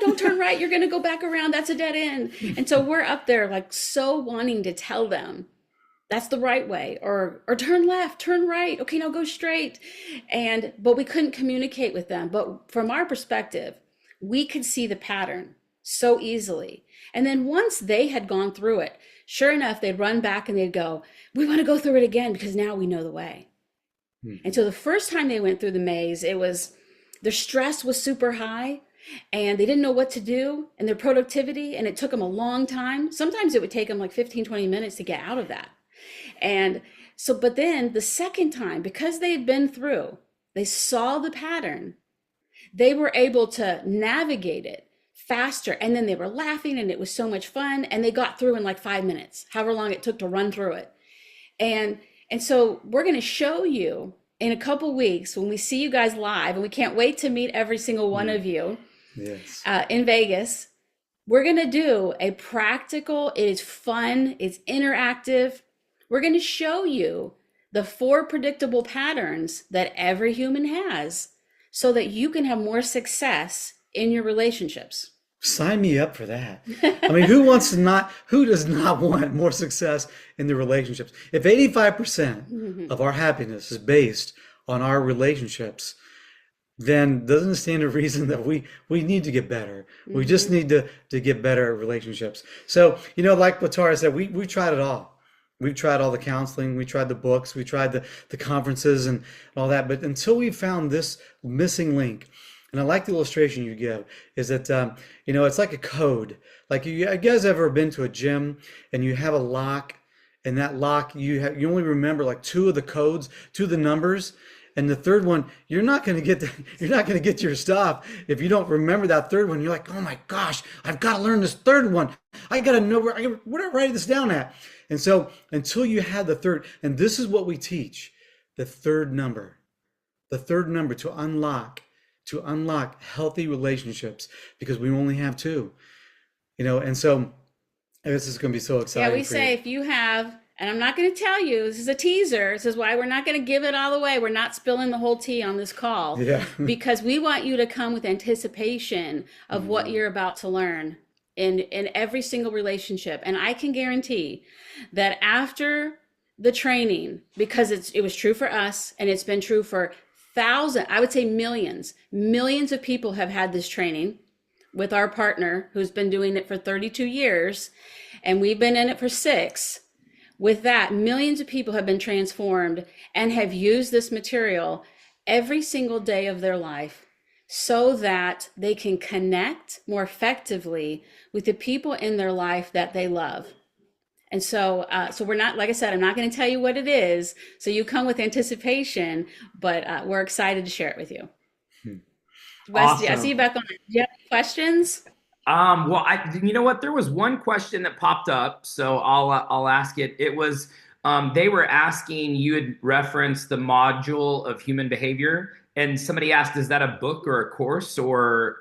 [SPEAKER 5] don't turn right. You're going to go back around. That's a dead end. And so we're up there like so wanting to tell them that's the right way or turn left, turn right. Okay, now go straight. But we couldn't communicate with them. But from our perspective, we could see the pattern so easily. And then once they had gone through it, sure enough, they'd run back and they'd go, we want to go through it again because now we know the way. And so the first time they went through the maze, their stress was super high and they didn't know what to do and their productivity, and it took them a long time. Sometimes it would take them like 15, 20 minutes to get out of that. And so, but then the second time, because they had been through, they saw the pattern, they were able to navigate it faster. And then they were laughing and it was so much fun. And they got through in like 5 minutes, however long it took to run through it. And so we're going to show you in a couple weeks when we see you guys live, and we can't wait to meet every single one of you in Vegas. We're going to do a practical, it is fun, it's interactive. We're going to show you the 4 predictable patterns that every human has so that you can have more success in your relationships.
[SPEAKER 4] Sign me up for that. I mean, who does not want more success in their relationships? If 85% of our happiness is based on our relationships, then doesn't it stand to reason that we need to get better? We just need to get better at relationships. So, like what Tara said, we tried it all. We've tried all the counseling, we tried the books, we tried the conferences and all that. But until we found this missing link, and I like the illustration you give, is that, it's like a code. Like you guys ever been to a gym and you have a lock, and that lock, you only remember like 2 of the codes, 2 of the numbers, and the third one, you're not going to get your stuff if you don't remember that third one. You're like, oh my gosh, I've got to learn this third one. I got to know where do I write this down at? And so until you have the third, and this is what we teach, the third number to unlock healthy relationships, because we only have 2, and so this is going to be so exciting.
[SPEAKER 5] Yeah, we say if you have, and I'm not going to tell you, this is a teaser. This is why we're not going to give it all away. We're not spilling the whole tea on this call because we want you to come with anticipation of what you're about to learn in every single relationship. And I can guarantee that after the training because it was true for us, and it's been true for thousands, I would say millions of people have had this training with our partner who's been doing it for 32 years, and we've been in it for 6. With that, millions of people have been transformed and have used this material every single day of their life so that they can connect more effectively with the people in their life that they love. And so, we're not, like I said, I'm not going to tell you what it is. So you come with anticipation, but we're excited to share it with you. Wes,
[SPEAKER 1] Awesome.
[SPEAKER 5] I see you back on. Do you have any questions?
[SPEAKER 1] Well, you know what? There was one question that popped up, so I'll ask it. It was they were asking, you had referenced the module of human behavior, and somebody asked, is that a book or a course or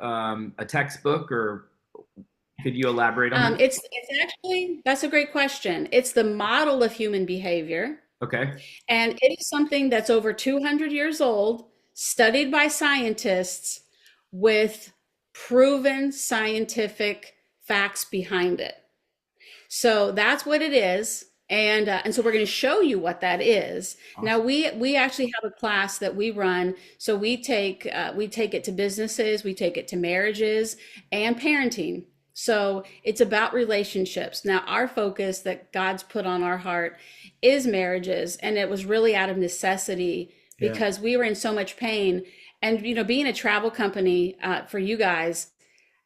[SPEAKER 1] a textbook, or could you elaborate on that?
[SPEAKER 5] It's actually, that's a great question. It's the model of human behavior.
[SPEAKER 1] Okay.
[SPEAKER 5] And it is something that's over 200 years old, studied by scientists with proven scientific facts behind it. So that's what it is. And so we're going to show you what that is.
[SPEAKER 1] Awesome.
[SPEAKER 5] Now we actually have a class that we run. So we take it to businesses, we take it to marriages and parenting. So it's about relationships. Now our focus that God's put on our heart is marriages, and it was really out of necessity because we were in so much pain. And you know, being a travel company for you guys,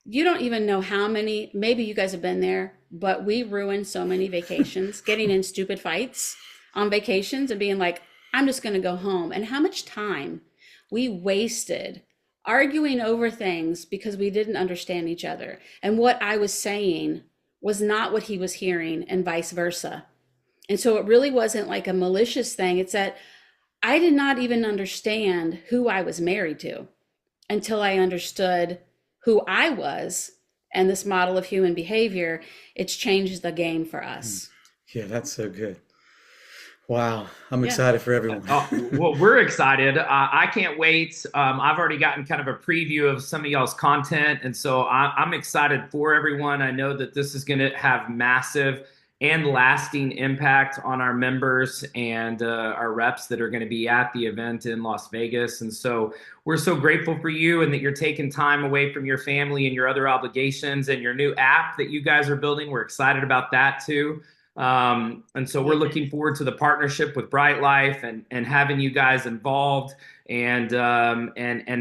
[SPEAKER 5] you don't even know how many, maybe you guys have been there, but we ruined so many vacations, getting in stupid fights on vacations and being like, I'm just going to go home. And how much time we wasted arguing over things because we didn't understand each other. And what I was saying was not what he was hearing, and vice versa. And so it really wasn't like a malicious thing. It's that I did not even understand who I was married to until I understood who I was. And this model of human behavior, it's changed the game for us.
[SPEAKER 4] Yeah, that's so good. Wow, I'm excited for everyone.
[SPEAKER 1] Well, we're excited. I can't wait. I've already gotten kind of a preview of some of y'all's content, and so I'm excited for everyone. I know that this is going to have massive and lasting impact on our members and our reps that are going to be at the event in Las Vegas. And so we're so grateful for you, and that you're taking time away from your family and your other obligations, and your new app that you guys are building. We're excited about that too. And so we're looking forward to the partnership with Bryte Lyfe and having you guys involved and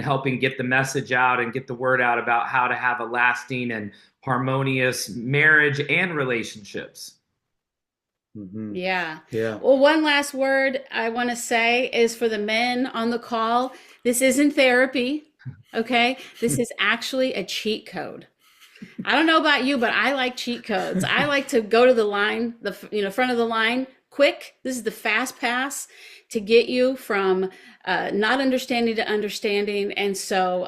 [SPEAKER 1] helping get the message out and get the word out about how to have a lasting and harmonious marriage and relationships.
[SPEAKER 4] Mm-hmm.
[SPEAKER 5] Yeah.
[SPEAKER 4] Yeah.
[SPEAKER 5] Well, one last word I want to say is for the men on the call. This isn't therapy. Okay. This is actually a cheat code. I don't know about you, but I like cheat codes. I like to go to the line, front of the line quick. This is the fast pass to get you from not understanding to understanding. And so,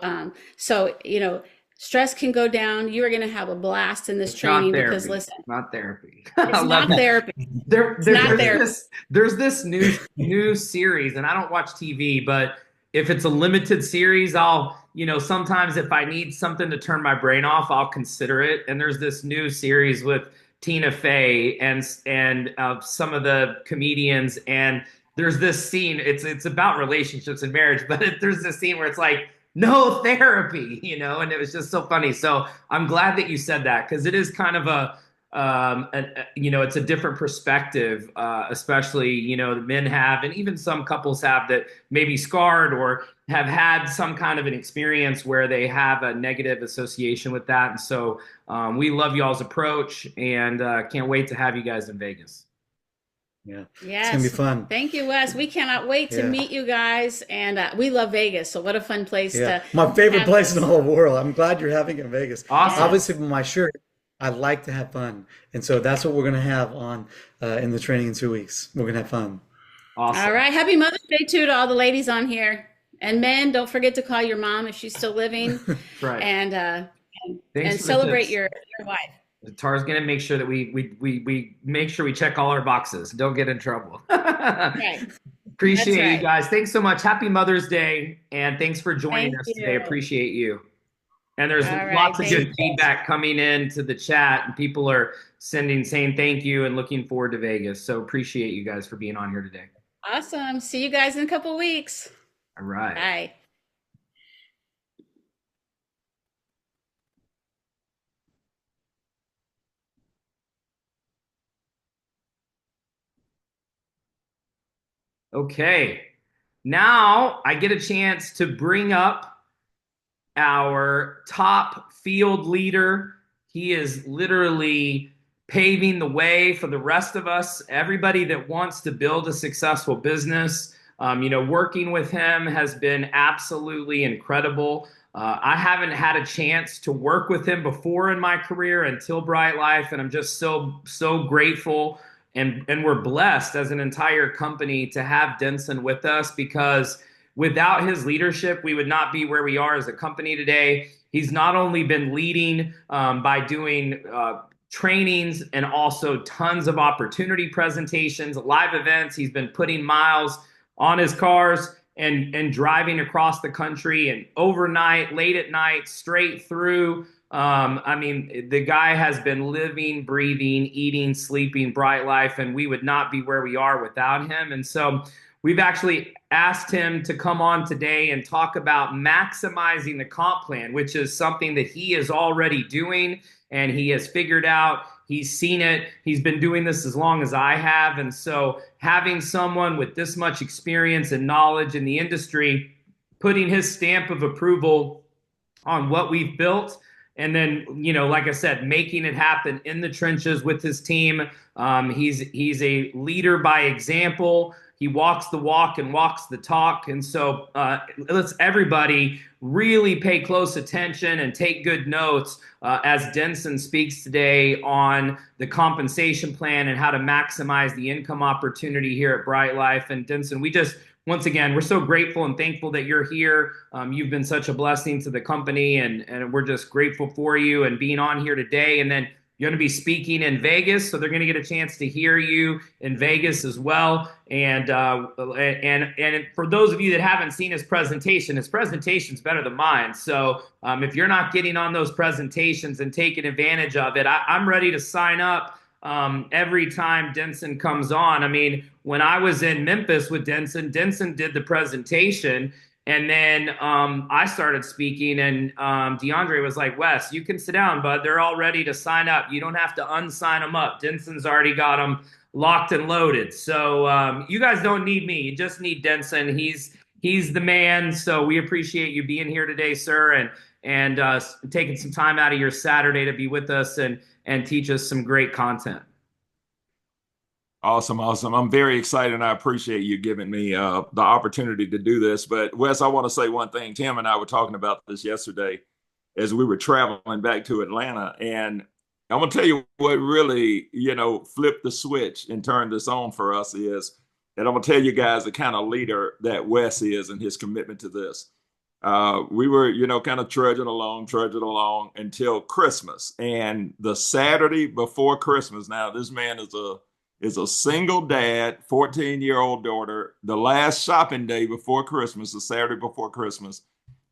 [SPEAKER 5] stress can go down. You are going to have a blast in this training because listen,
[SPEAKER 1] not therapy.
[SPEAKER 5] It's not therapy.
[SPEAKER 1] There's this new series, and I don't watch TV, but if it's a limited series, I'll, sometimes if I need something to turn my brain off, I'll consider it. And there's this new series with Tina Fey and some of the comedians, and there's this scene. It's about relationships and marriage, but there's this scene where it's like, no therapy, and it was just so funny. So I'm glad that you said that, because it is kind of it's a different perspective, especially, the men have, and even some couples have, that may be scarred or have had some kind of an experience where they have a negative association with that. And so we love y'all's approach, and can't wait to have you guys in Vegas.
[SPEAKER 4] Yeah.
[SPEAKER 5] Yes.
[SPEAKER 4] It's going to be fun.
[SPEAKER 5] Thank you, Wes. We cannot wait to meet you guys. And we love Vegas. So what a fun place to
[SPEAKER 4] My favorite place
[SPEAKER 5] this.
[SPEAKER 4] in the whole world. I'm glad you're having it in Vegas.
[SPEAKER 1] Awesome.
[SPEAKER 4] Obviously, from my shirt, I like to have fun. And so that's what we're going to have on in the training in 2 weeks. We're going to have fun.
[SPEAKER 1] Awesome.
[SPEAKER 5] All right. Happy Mother's Day too to all the ladies on here. And men, don't forget to call your mom if she's still living.
[SPEAKER 1] Right.
[SPEAKER 5] And
[SPEAKER 1] Thanks for
[SPEAKER 5] celebrate
[SPEAKER 1] the
[SPEAKER 5] your wife.
[SPEAKER 1] Tara's going to make sure that we make sure we check all our boxes. Don't get in trouble.
[SPEAKER 5] Right.
[SPEAKER 1] Appreciate
[SPEAKER 5] That's
[SPEAKER 1] you guys. Thanks so much. Happy Mother's Day. And thanks for joining
[SPEAKER 5] Thank
[SPEAKER 1] us
[SPEAKER 5] you.
[SPEAKER 1] today. Appreciate you. And there's
[SPEAKER 5] All right,
[SPEAKER 1] lots of
[SPEAKER 5] thank
[SPEAKER 1] good
[SPEAKER 5] you.
[SPEAKER 1] feedback coming into the chat, and people are saying thank you and looking forward to Vegas. So appreciate you guys for being on here today.
[SPEAKER 5] Awesome. See you guys in a couple weeks.
[SPEAKER 1] All right.
[SPEAKER 5] Bye.
[SPEAKER 1] Okay. Now I get a chance to bring up our top field leader. He is literally paving the way for the rest of us, everybody that wants to build a successful business. Working with him has been absolutely incredible. I haven't had a chance to work with him before in my career until Bryte Lyfe, and I'm just so grateful. And we're blessed as an entire company to have Denson with us, because without his leadership, we would not be where we are as a company today. He's not only been leading by doing trainings and also tons of opportunity presentations, live events. He's been putting miles on his cars and driving across the country and overnight, late at night, straight through. The guy has been living, breathing, eating, sleeping Bryte Lyfe, and we would not be where we are without him. And so we've actually asked him to come on today and talk about maximizing the comp plan, which is something that he is already doing and he has figured out. He's seen it. He's been doing this as long as I have. And so having someone with this much experience and knowledge in the industry, putting his stamp of approval on what we've built, and then, like I said, making it happen in the trenches with his team. He's a leader by example. He walks the walk and walks the talk. And so let's everybody really pay close attention and take good notes as Denson speaks today on the compensation plan and how to maximize the income opportunity here at Bryte Lyfe. And Denson, once again, we're so grateful and thankful that you're here. You've been such a blessing to the company, and we're just grateful for you and being on here today. And then you're going to be speaking in Vegas, so they're going to get a chance to hear you in Vegas as well. And for those of you that haven't seen his presentation's better than mine. So if you're not getting on those presentations and taking advantage of it, I'm ready to sign up every time Denson comes on. I mean, when I was in Memphis with Denson did the presentation. And then I started speaking, and DeAndre was like, Wes, you can sit down, bud. They're all ready to sign up. You don't have to unsign them up. Denson's already got them locked and loaded. So you guys don't need me. You just need Denson. He's the man. So we appreciate you being here today, sir, and taking some time out of your Saturday to be with us and teach us some great content.
[SPEAKER 6] Awesome. I'm very excited, and I appreciate you giving me the opportunity to do this. But Wes, I want to say one thing. Tim and I were talking about this yesterday as we were traveling back to Atlanta, and I'm going to tell you what really, flipped the switch and turned this on for us is, and I'm going to tell you guys the kind of leader that Wes is and his commitment to this. We were, kind of trudging along until Christmas, and the Saturday before Christmas. Now, this man is a single dad, 14-year-old daughter. The last shopping day before Christmas, the Saturday before Christmas,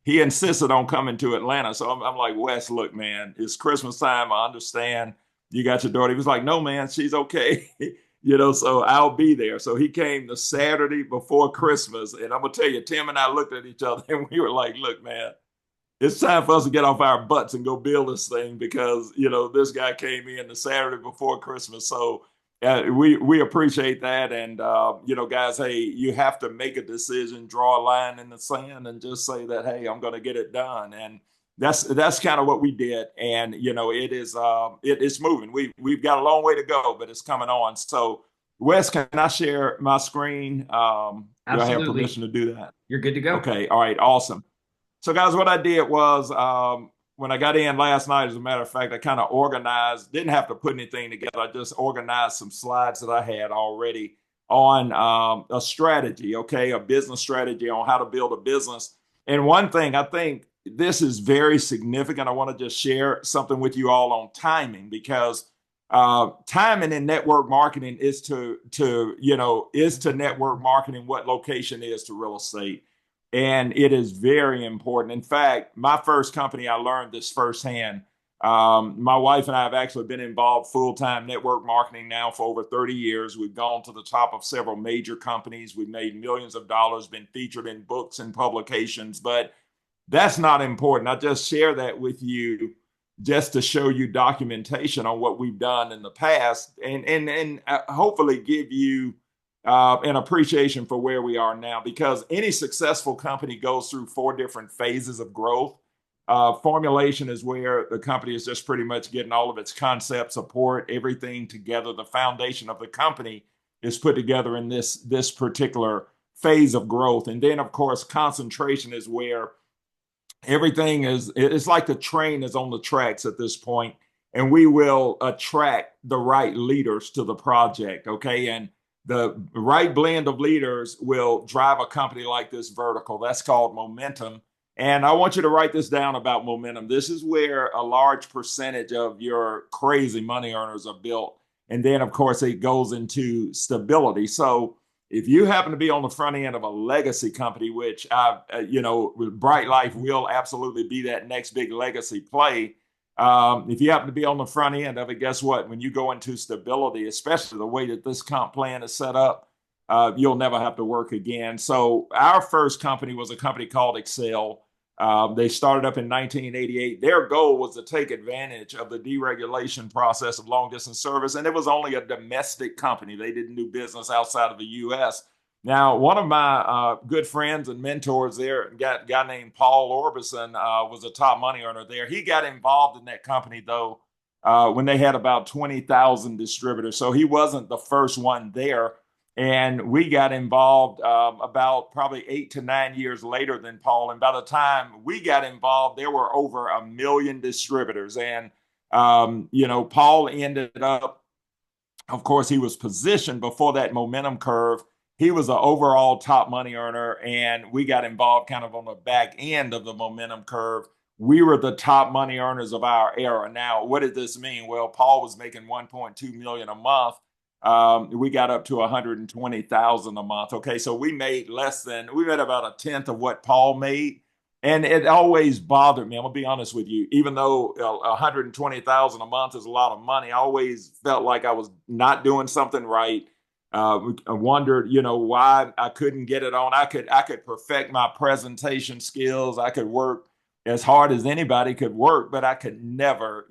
[SPEAKER 6] he insisted on coming to Atlanta. So I'm like, Wes, look, man, it's Christmas time. I understand you got your daughter. He was like, no, man, she's okay. So I'll be there. So he came the Saturday before Christmas. And I'm going to tell you, Tim and I looked at each other and we were like, look, man, it's time for us to get off our butts and go build this thing because, this guy came in the Saturday before Christmas. So we appreciate that. And, guys, hey, you have to make a decision, draw a line in the sand and just say that, hey, I'm going to get it done. And that's kind of what we did. And, it's moving. We've got a long way to go, but it's coming on. So, Wes, can I share my screen? Do I have permission to do that?
[SPEAKER 1] You're good to go.
[SPEAKER 6] Okay. All right. Awesome. So, guys, what I did was when I got in last night, as a matter of fact, I kind of organized, didn't have to put anything together. I just organized some slides that I had already on a strategy, a business strategy on how to build a business. And one thing, I think this is very significant. I want to just share something with you all on timing, because timing in network marketing is to network marketing what location is to real estate. And it is very important. In fact, my first company, I learned this firsthand. My wife and I have actually been involved full-time network marketing now for over 30 years. We've gone to the top of several major companies. We've made millions of dollars, been featured in books and publications, but that's not important. I just share that with you just to show you documentation on what we've done in the past and hopefully give you an appreciation for where we are now, because any successful company goes through 4 different phases of growth. Formulation is where the company is just pretty much getting all of its concept support, everything together. The foundation of the company is put together in this particular phase of growth. And then, of course, concentration is where everything it's like the train is on the tracks at this point, and we will attract the right leaders to the project. Okay. And the right blend of leaders will drive a company like this vertical. That's called momentum. And I want you to write this down about momentum. This is where a large percentage of your crazy money earners are built. And then, of course, it goes into stability. So if you happen to be on the front end of a legacy company, which Bryte Lyfe will absolutely be that next big legacy play. If you happen to be on the front end of it, guess what? When you go into stability, especially the way that this comp plan is set up, you'll never have to work again. So our first company was a company called Excel. They started up in 1988. Their goal was to take advantage of the deregulation process of long distance service. And it was only a domestic company. They didn't do business outside of the U.S. Now, one of my good friends and mentors there, a guy named Paul Orbison, was a top money earner there. He got involved in that company, though, when they had about 20,000 distributors. So he wasn't the first one there. And we got involved about probably 8 to 9 years later than Paul. And by the time we got involved, there were over 1 million distributors. And, Paul ended up, of course, he was positioned before that momentum curve. He was an overall top money earner, and we got involved kind of on the back end of the momentum curve. We were the top money earners of our era. Now, what did this mean? Well, Paul was making 1.2 million a month. We got up to 120,000 a month. Okay, so we made about a tenth of what Paul made. And it always bothered me. I'm gonna be honest with you. Even though 120,000 a month is a lot of money, I always felt like I was not doing something right. I wondered, why I couldn't get it on. I could perfect my presentation skills. I could work as hard as anybody could work, but I could never,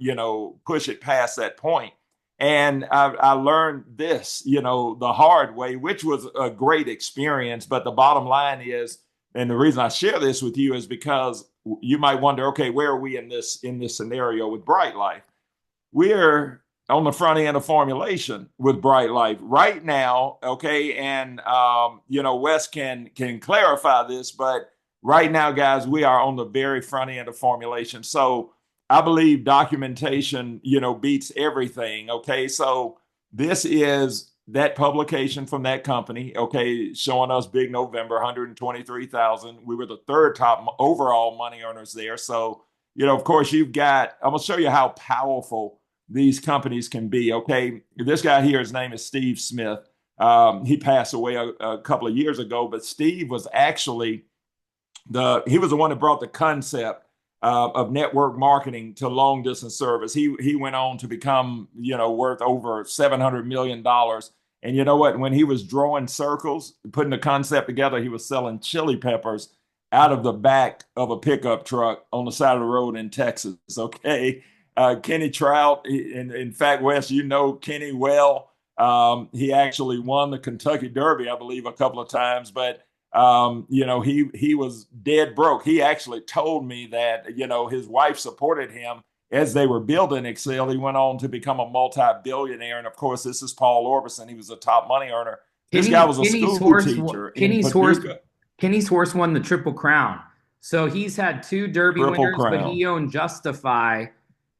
[SPEAKER 6] push it past that point. And I learned this, the hard way, which was a great experience. But the bottom line is, and the reason I share this with you is because you might wonder, okay, where are we in this scenario with Bryte Lyfe? We're on the front end of formulation with Bryte Lyfe right now. Okay. And, Wes can clarify this, but right now, guys, we are on the very front end of formulation. So I believe documentation, beats everything. Okay. So this is that publication from that company. Okay. Showing us big November, 123,000. We were the 3rd top overall money earners there. So, of course I'm going to show you how powerful these companies can be. Okay. This guy here, his name is Steve Smith. He passed away a couple of years ago, but Steve was actually he was the one that brought the concept of network marketing to long distance service. He went on to become, worth over $700 million. And you know what? When he was drawing circles, putting the concept together, he was selling chili peppers out of the back of a pickup truck on the side of the road in Texas. Okay. Kenny Trout, in fact, Wes, Kenny well. He actually won the Kentucky Derby, I believe, a couple of times, but he was dead broke. He actually told me that, his wife supported him as they were building Excel. He went on to become a multi-billionaire. And of course, this is Paul Orbison. He was a top money earner. This guy was a school teacher in Paducah.
[SPEAKER 1] Kenny's horse won the Triple Crown. So he's had 2 Derby winners, but he owned Justify.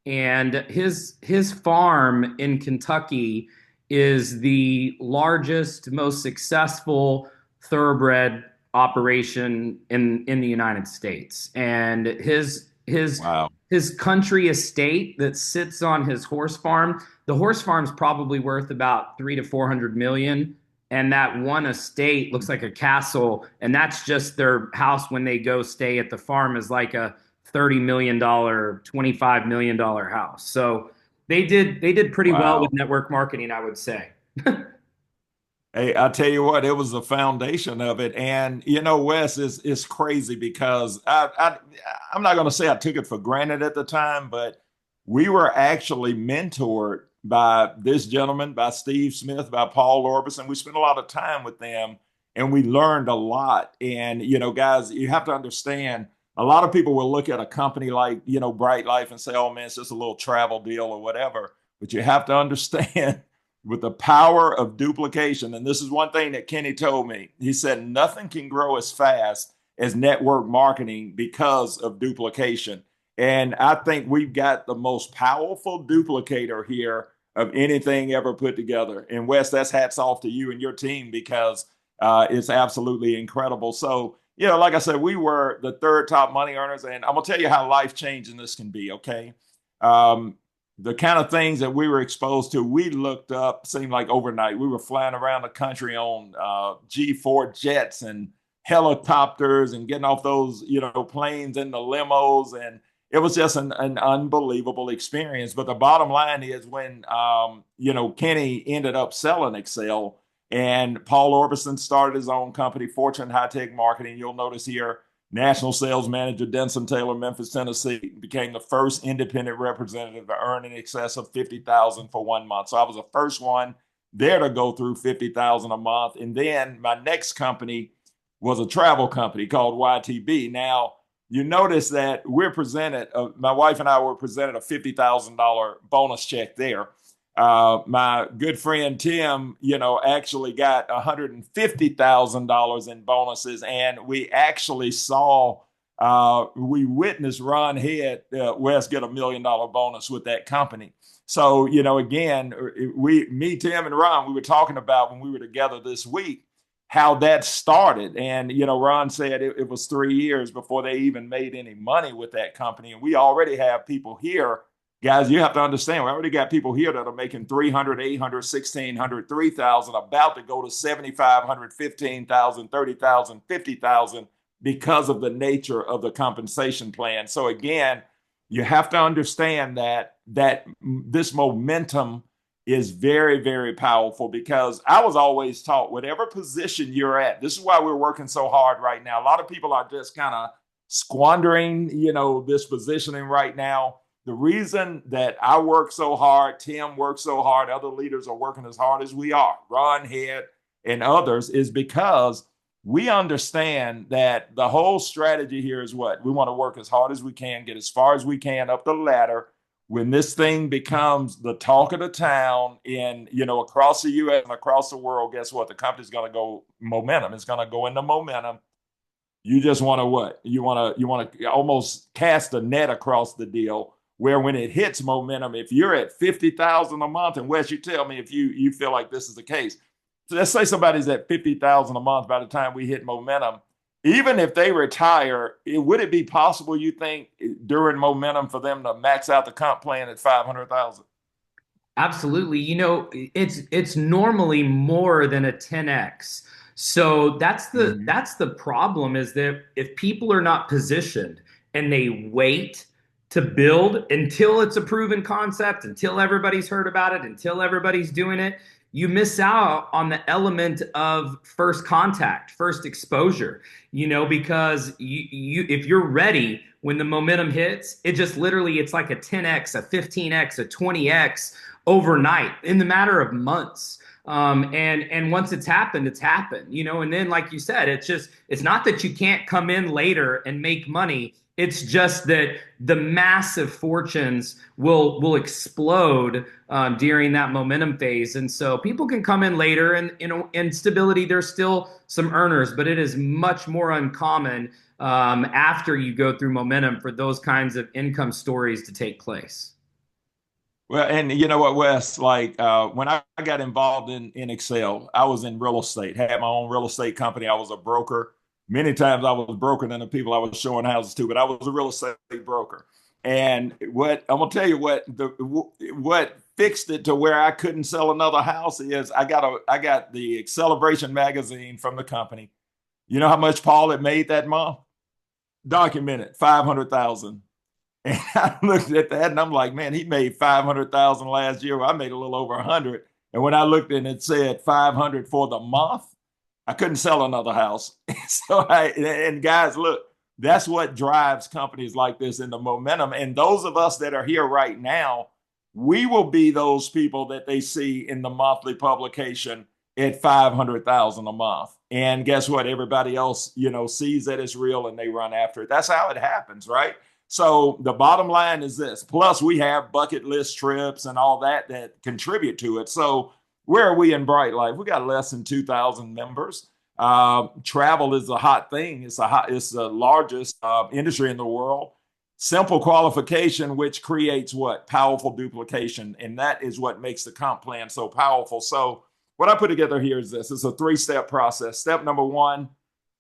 [SPEAKER 1] And his farm in Kentucky is the largest, most successful thoroughbred operation in the United States. And his country estate that sits on his horse farm, the horse farm's probably worth about 300 to 400 million. and that one estate looks like a castle, and that's just their house when they go stay at the farm is like a $30 million, $25 million house. So they did pretty well with
[SPEAKER 6] Wow.
[SPEAKER 1] network marketing, I would say.
[SPEAKER 6] Hey, I tell you what, it was the foundation of it. And you know, Wes is crazy because I'm not going to say I took it for granted at the time, but we were actually mentored by this gentleman, by Steve Smith, by Paul Orbison. We spent a lot of time with them and we learned a lot. And you know, guys, you have to understand, a lot of people will look at a company like, you know, Bryte Lyfe and say, oh man, it's just a little travel deal or whatever. But you have to understand with the power of duplication. And this is one thing that Kenny told me. He said, nothing can grow as fast as network marketing because of duplication. And I think we've got the most powerful duplicator here of anything ever put together. And Wes, that's hats off to you and your team because it's absolutely incredible. So, you know, like I said, we were the third top money earners. And I'm going to tell you how life changing this can be, okay? The kind of things that we were exposed to, we looked up, seemed like overnight. We were flying around the country on G4 jets and helicopters and getting off those, you know, planes and the limos. And it was just an unbelievable experience. But the bottom line is when, you know, Kenny ended up selling Excel and Paul Orbison started his own company, Fortune High Tech Marketing. You'll notice here, National Sales Manager, Denson Taylor, Memphis, Tennessee, became the first independent representative to earn in excess of $50,000 for 1 month. So I was the first one there to go through $50,000 a month. And then my next company was a travel company called YTB. Now, you notice that we're presented, my wife and I were presented a $50,000 bonus check there. My good friend Tim, you know, actually got $150,000 in bonuses, and we actually saw, we witnessed Ron Head, Wes, get $1 million bonus with that company. So, you know, again, me, Tim, and Ron, we were talking about when we were together this week how that started, and you know, Ron said it was 3 years before they even made any money with that company, and we already have people here. Guys, you have to understand, we already got people here that are making 300, 800, 1,600, 3,000, about to go to 7,500, 15,000, 30,000, 50,000 because of the nature of the compensation plan. So again, you have to understand that this momentum is very, very powerful because I was always taught whatever position you're at, this is why we're working so hard right now. A lot of people are just kind of squandering, you know, this positioning right now. The reason that I work so hard, Tim works so hard, other leaders are working as hard as we are, Ron Head and others, is because we understand that the whole strategy here is what? We want to work as hard as we can, get as far as we can up the ladder. When this thing becomes the talk of the town in, you know, across the U.S. and across the world, guess what? The company's going to go momentum. It's going to go into momentum. You just want to what? You want to almost cast a net across the deal where when it hits momentum, if you're at 50,000 a month, and Wes, you tell me if you feel like this is the case. So let's say somebody's at 50,000 a month by the time we hit momentum. Even if they retire, would it be possible, you think, during momentum for them to max out the comp plan at 500,000?
[SPEAKER 1] Absolutely. You know, it's normally more than a 10x. So that's the problem is that if people are not positioned and they wait to build until it's a proven concept, until everybody's heard about it, until everybody's doing it, you miss out on the element of first contact, first exposure, you know, because you if you're ready when the momentum hits, it just literally, it's like a 10x, a 15x, a 20x overnight in the matter of months. And once it's happened, you know, and then like you said, it's not that you can't come in later and make money. It's just that the massive fortunes will explode during that momentum phase, and so people can come in later, and you know, in stability, there's still some earners, but it is much more uncommon after you go through momentum for those kinds of income stories to take place.
[SPEAKER 6] Well, and you know what, Wes, like when I got involved in Excel, I was in real estate, had my own real estate company. I was a broker. Many times I was broker than the people I was showing houses to, but I was a real estate broker. And what I'm gonna tell you, what fixed it to where I couldn't sell another house is I got the Celebration magazine from the company. You know how much Paul had made that month? Documented 500,000. And I looked at that and I'm like, man, he made 500,000 last year. Well, I made a little over 100. And when I looked and it said 500 for the month, I couldn't sell another house. And guys, look, that's what drives companies like this in the momentum. And those of us that are here right now, we will be those people that they see in the monthly publication at 500,000 a month. And guess what? Everybody else, sees that it's real and they run after it. That's how it happens, right? So the bottom line is this. Plus, we have bucket list trips and all that contribute to it. So where are we in Bryte Lyfe? We got less than 2,000 members. Travel is a hot thing. It's the largest industry in the world. Simple qualification, which creates what? Powerful duplication. And that is what makes the comp plan so powerful. So what I put together here is this. It's a 3-step process. Step number 1.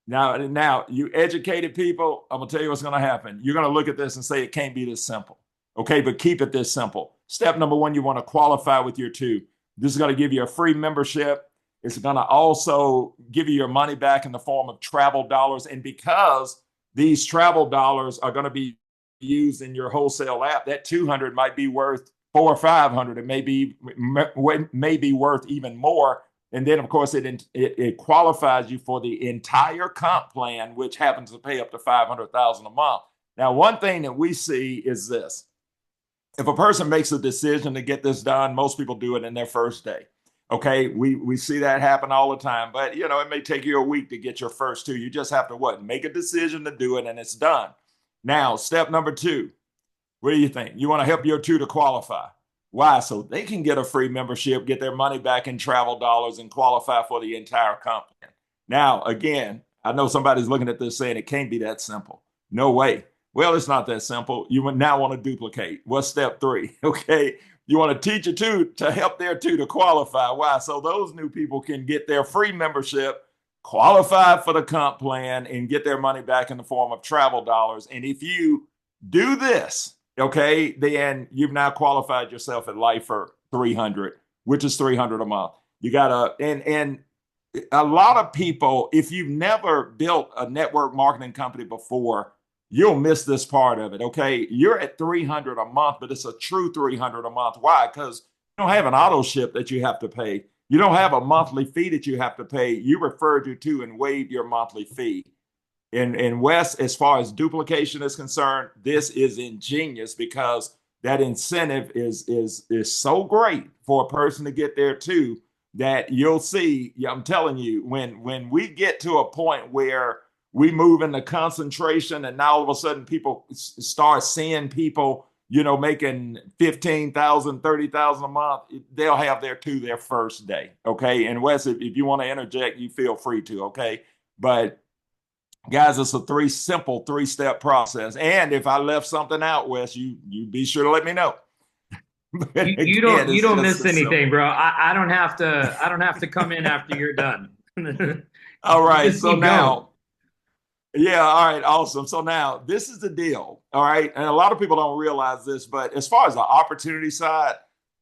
[SPEAKER 6] Now, you educated people, I'm going to tell you what's going to happen. You're going to look at this and say it can't be this simple. Okay, but keep it this simple. Step number 1, you want to qualify with your 2. This is going to give you a free membership. It's going to also give you your money back in the form of travel dollars. And because these travel dollars are going to be used in your wholesale app, that 200 might be worth 400 or 500. It may be worth even more. And then, of course, it qualifies you for the entire comp plan, which happens to pay up to $500,000 a month. Now, one thing that we see is this. If a person makes a decision to get this done, most people do it in their first day. Okay, we see that happen all the time. But, it may take you a week to get your first 2. You just have to what? Make a decision to do it, and it's done. Now, step number 2. What do you think? You want to help your 2 to qualify. Why? So they can get a free membership, get their money back in travel dollars, and qualify for the entire comp plan. Now, again, I know somebody's looking at this saying it can't be that simple. No way. Well, it's not that simple. You now want to duplicate. What's step 3? Okay. You want to teach your 2 to help their 2 to qualify. Why? So those new people can get their free membership, qualify for the comp plan, and get their money back in the form of travel dollars. And if you do this, okay, then you've now qualified yourself at Life for 300, which is 300 a month. You got and a lot of people, if you've never built a network marketing company before, you'll miss this part of it. Okay, you're at 300 a month, but it's a true 300 a month. Why? Because you don't have an auto ship that you have to pay. You don't have a monthly fee that you have to pay. You referred you to and waived your monthly fee. And Wes, as far as duplication is concerned, this is ingenious because that incentive is so great for a person to get there too, that you'll see, I'm telling you, when we get to a point where we move into concentration and now all of a sudden people start seeing people, making 15,000, 30,000 a month, they'll have their first day. Okay. And Wes, if you want to interject, you feel free to. Okay. But guys, it's a simple 3-step process. And if I left something out, Wes, you be sure to let me know.
[SPEAKER 1] You don't miss anything, bro. I don't have to come in after you're done.
[SPEAKER 6] All right. So now, yeah. All right. Awesome. So now this is the deal. All right. And a lot of people don't realize this, but as far as the opportunity side,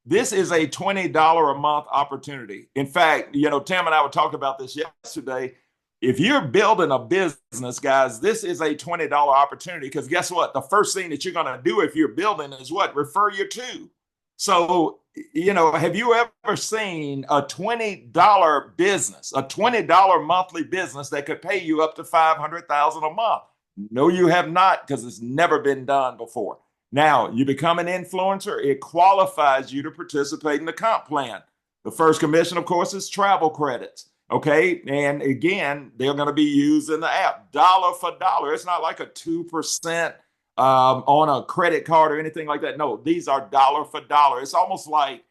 [SPEAKER 6] this is a $20 a month opportunity. In fact, Tim and I were talking about this yesterday. If you're building a business, guys, this is a $20 opportunity because guess what? The first thing that you're going to do if you're building is what? Refer your 2. So, have you ever seen a $20 business, a $20 monthly business that could pay you up to $500,000 a month? No, you have not, because it's never been done before. Now, you become an influencer. It qualifies you to participate in the comp plan. The first commission, of course, is travel credits. Okay. And again, they're going to be used in the app dollar for dollar. It's not like a 2% on a credit card or anything like that. No, these are dollar for dollar. It's almost like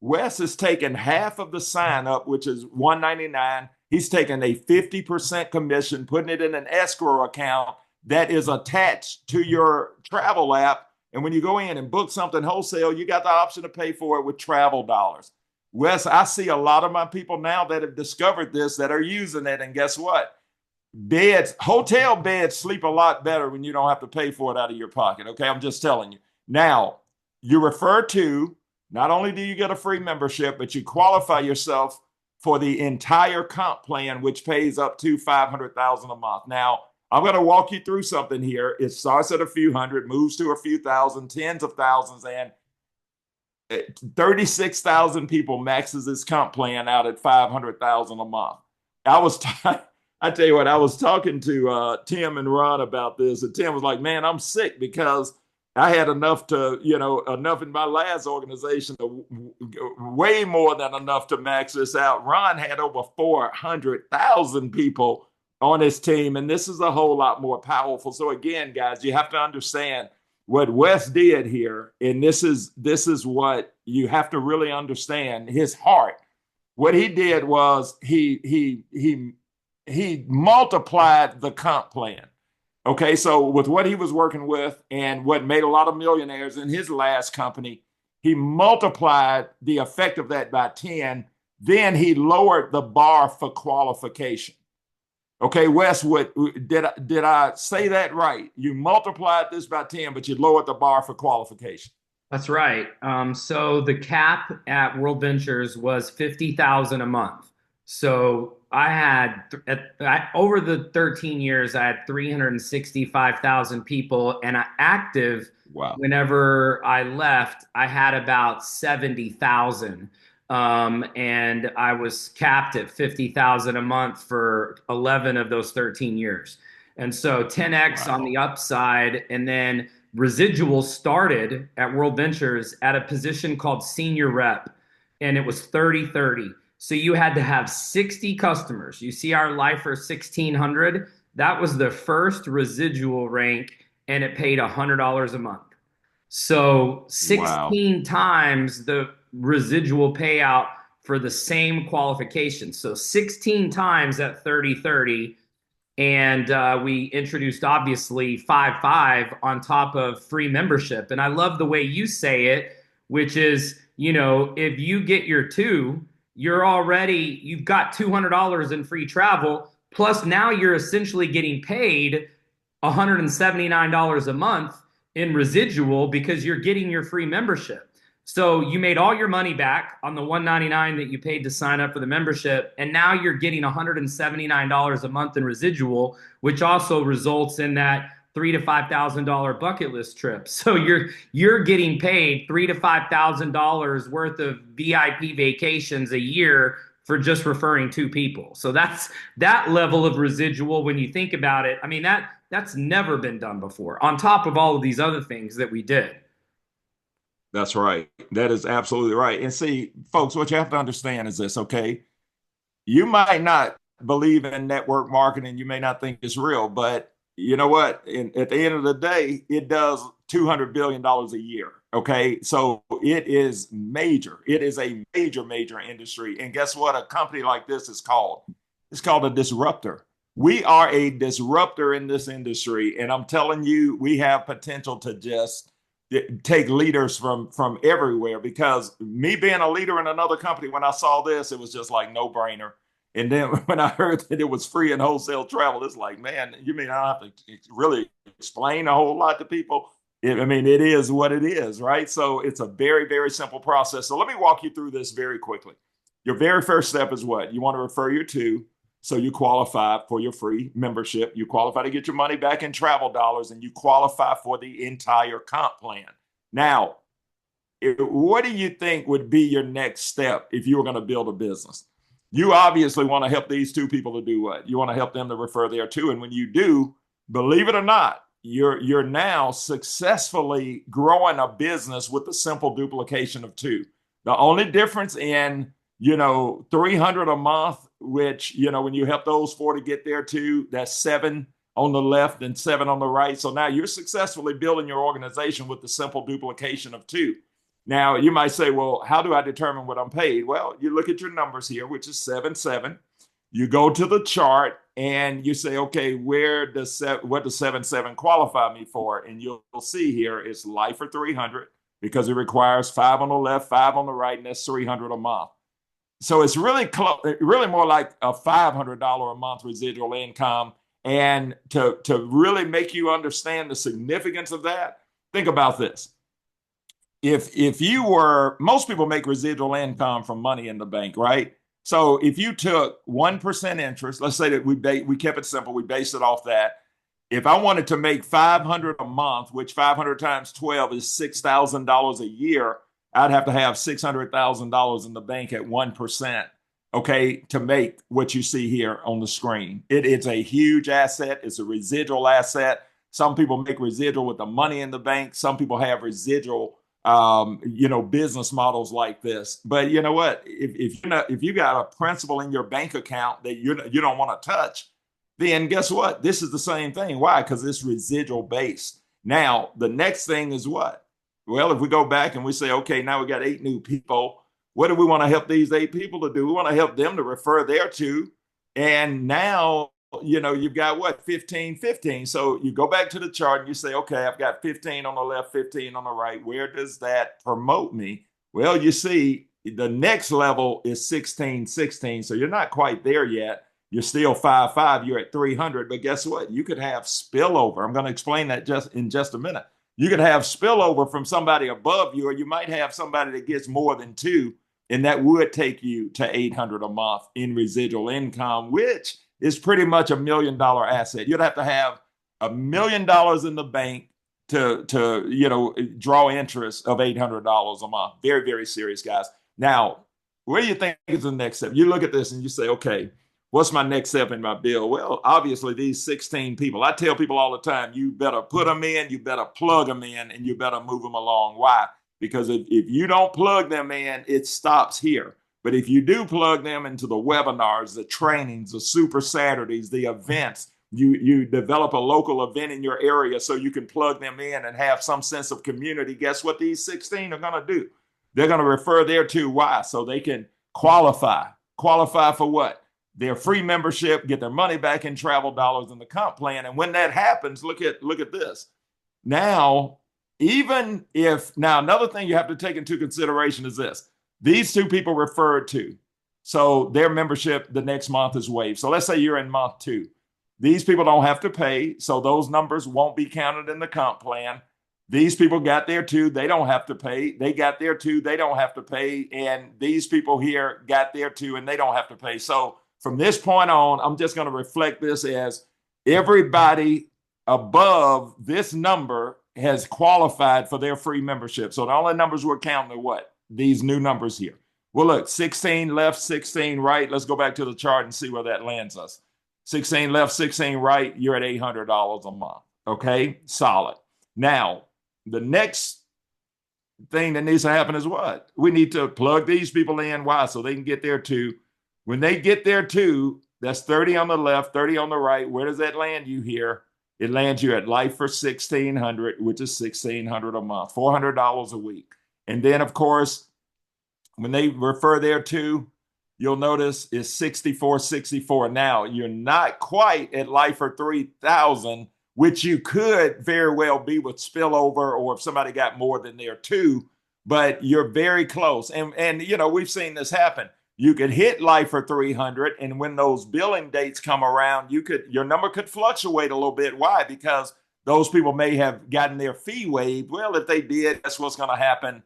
[SPEAKER 6] Wes is taking half of the sign up, which is $199. He's taking a 50% commission, putting it in an escrow account that is attached to your travel app. And when you go in and book something wholesale, you got the option to pay for it with travel dollars. Wes, I see a lot of my people now that have discovered this that are using it. And guess what? Hotel beds sleep a lot better when you don't have to pay for it out of your pocket. Okay. I'm just telling you. Now, you refer to, not only do you get a free membership, but you qualify yourself for the entire comp plan, which pays up to $500,000 a month. Now, I'm going to walk you through something here. It starts at a few hundred, moves to a few thousand, tens of thousands, and 36,000 people maxes this comp plan out at $500,000 a month. I tell you what, I was talking to Tim and Ron about this, and Tim was like, "Man, I'm sick because I had enough in my last organization, way more than enough to max this out." Ron had over 400,000 people on his team, and this is a whole lot more powerful. So again, guys, you have to understand what Wes did here, and this is what you have to really understand, his heart. What he did was he multiplied the comp plan. Okay, so with what he was working with and what made a lot of millionaires in his last company, he multiplied the effect of that by 10. Then he lowered the bar for qualification. Okay, Wes, did I say that right? You multiplied this by 10, but you lowered the bar for qualification.
[SPEAKER 1] That's right. So the cap at World Ventures was 50,000 a month. So I had over the 13 years, I had 365,000 people, and active.
[SPEAKER 6] Wow.
[SPEAKER 1] Whenever I left, I had about 70,000. And I was capped at 50,000 a month for 11 of those 13 years. And so 10x on the upside, and then residual started at World Ventures at a position called senior rep, and it was 30-30. So you had to have 60 customers. You see our Lifer 1600, that was the first residual rank, and it paid $100 a month. So 16 times the residual payout for the same qualification. So 16 times at 30-30. And we introduced, obviously, 5-5 on top of free membership. And I love the way you say it, which is, if you get your 2, you've got $200 in free travel. Plus now you're essentially getting paid $179 a month in residual because you're getting your free membership. So you made all your money back on the $199 that you paid to sign up for the membership, and now you're getting $179 a month in residual, which also results in that $3,000 to $5,000 bucket list trip. So you're getting paid $3,000 to $5,000 worth of VIP vacations a year for just referring 2 people. So that's that level of residual when you think about it. I mean, that's never been done before, on top of all of these other things that we did.
[SPEAKER 6] That's right. That is absolutely right. And see, folks, what you have to understand is this, okay? You might not believe in network marketing. You may not think it's real, but you know what? At the end of the day, it does $200 billion a year. Okay. So it is major. It is a major, major industry. And guess what? A company like this is called? It's called a disruptor. We are a disruptor in this industry. And I'm telling you, we have potential to just take leaders from everywhere, because me being a leader in another company, when I saw this, it was just like no brainer. And then when I heard that it was free and wholesale travel, it's like, man, you mean I don't have to really explain a whole lot to people? I mean, it is what it is, right? So it's a very, very simple process. So let me walk you through this very quickly. Your very first step is what? You want to refer your 2. So you qualify for your free membership. You qualify to get your money back in travel dollars, and you qualify for the entire comp plan. Now, what do you think would be your next step if you were going to build a business? You obviously want to help these 2 people to do what? You want to help them to refer their 2. And when you do, believe it or not, you're now successfully growing a business with the simple duplication of 2. The only difference in, $300 a month, which, when you help those 4 to get there too, that's 7 on the left and 7 on the right. So now you're successfully building your organization with the simple duplication of 2. Now you might say, well, how do I determine what I'm paid? Well, you look at your numbers here, which is 7-7. You go to the chart and you say, okay, what does 7-7 qualify me for? And you'll see here it's Lifer 300, because it requires 5 on the left, 5 on the right, and that's 300 a month. So it's really really more like a $500 a month residual income. And to really make you understand the significance of that, think about this. if you were, most people make residual income from money in the bank, right? So if you took 1% interest, let's say that we kept it simple, we based it off that. If I wanted to make 500 a month, which 500 times 12 is $6,000 a year, I'd have to have $600,000 in the bank at 1%, okay, to make what you see here on the screen. It's a huge asset. It's a residual asset. Some people make residual with the money in the bank. Some people have residual, business models like this. But you know what? If you got a principal in your bank account that you don't want to touch, then guess what? This is the same thing. Why? Because it's residual based. Now, the next thing is what? Well, if we go back and we say, okay, now we got 8 new people, what do we want to help these 8 people to do? We want to help them to refer thereto. And now, you've got what? 15, 15. So you go back to the chart and you say, okay, I've got 15 on the left, 15 on the right. Where does that promote me? Well, you see, the next level is 16, 16. So you're not quite there yet. You're still 5, you're at 300, but guess what? You could have spillover. I'm going to explain that in just a minute. You could have spillover from somebody above you, or you might have somebody that gets more than 2, and that would take you to 800 a month in residual income, which is pretty much $1 million asset. You'd have to have $1 million in the bank to draw interest of $800 a month. Very, very serious, guys. Now, where do you think is the next step? You look at this and you say, okay, what's my next step in my bill? Well, obviously, these 16 people, I tell people all the time, you better put them in, you better plug them in, and you better move them along. Why? Because if you don't plug them in, it stops here. But if you do plug them into the webinars, the trainings, the Super Saturdays, the events, you develop a local event in your area so you can plug them in and have some sense of community. Guess what these 16 are going to do? They're going to refer thereto. Why? So they can qualify. Qualify for what? Their free membership, get their money back in travel dollars in the comp plan. And when that happens, look at this. Now, another thing you have to take into consideration is this. These 2 people referred to, so their membership the next month is waived. So let's say you're in month 2. These people don't have to pay, so those numbers won't be counted in the comp plan. These people got there too. They don't have to pay. They got there too. They don't have to pay. And these people here got there too, and they don't have to pay. So from this point on, I'm just going to reflect this as everybody above this number has qualified for their free membership. So the only numbers we're counting are what? These new numbers here. Well, look, 16 left, 16 right. Let's go back to the chart and see where that lands us. 16 left, 16 right, you're at $800 a month. Okay, solid. Now, the next thing that needs to happen is what? We need to plug these people in. Why? So they can get there too. When they get there too, that's 30 on the left, 30 on the right. Where does that land you here? It lands you at Life for 1,600, which is 1,600 a month, $400 a week. And then, of course, when they refer there too, you'll notice it's 64. Now, you're not quite at Life for 3,000, which you could very well be with spillover, or if somebody got more than there too, but you're very close. And we've seen this happen. You could hit Life for 300, and when those billing dates come around, your number could fluctuate a little bit. Why? Because those people may have gotten their fee waived. Well, if they did, that's what's going to happen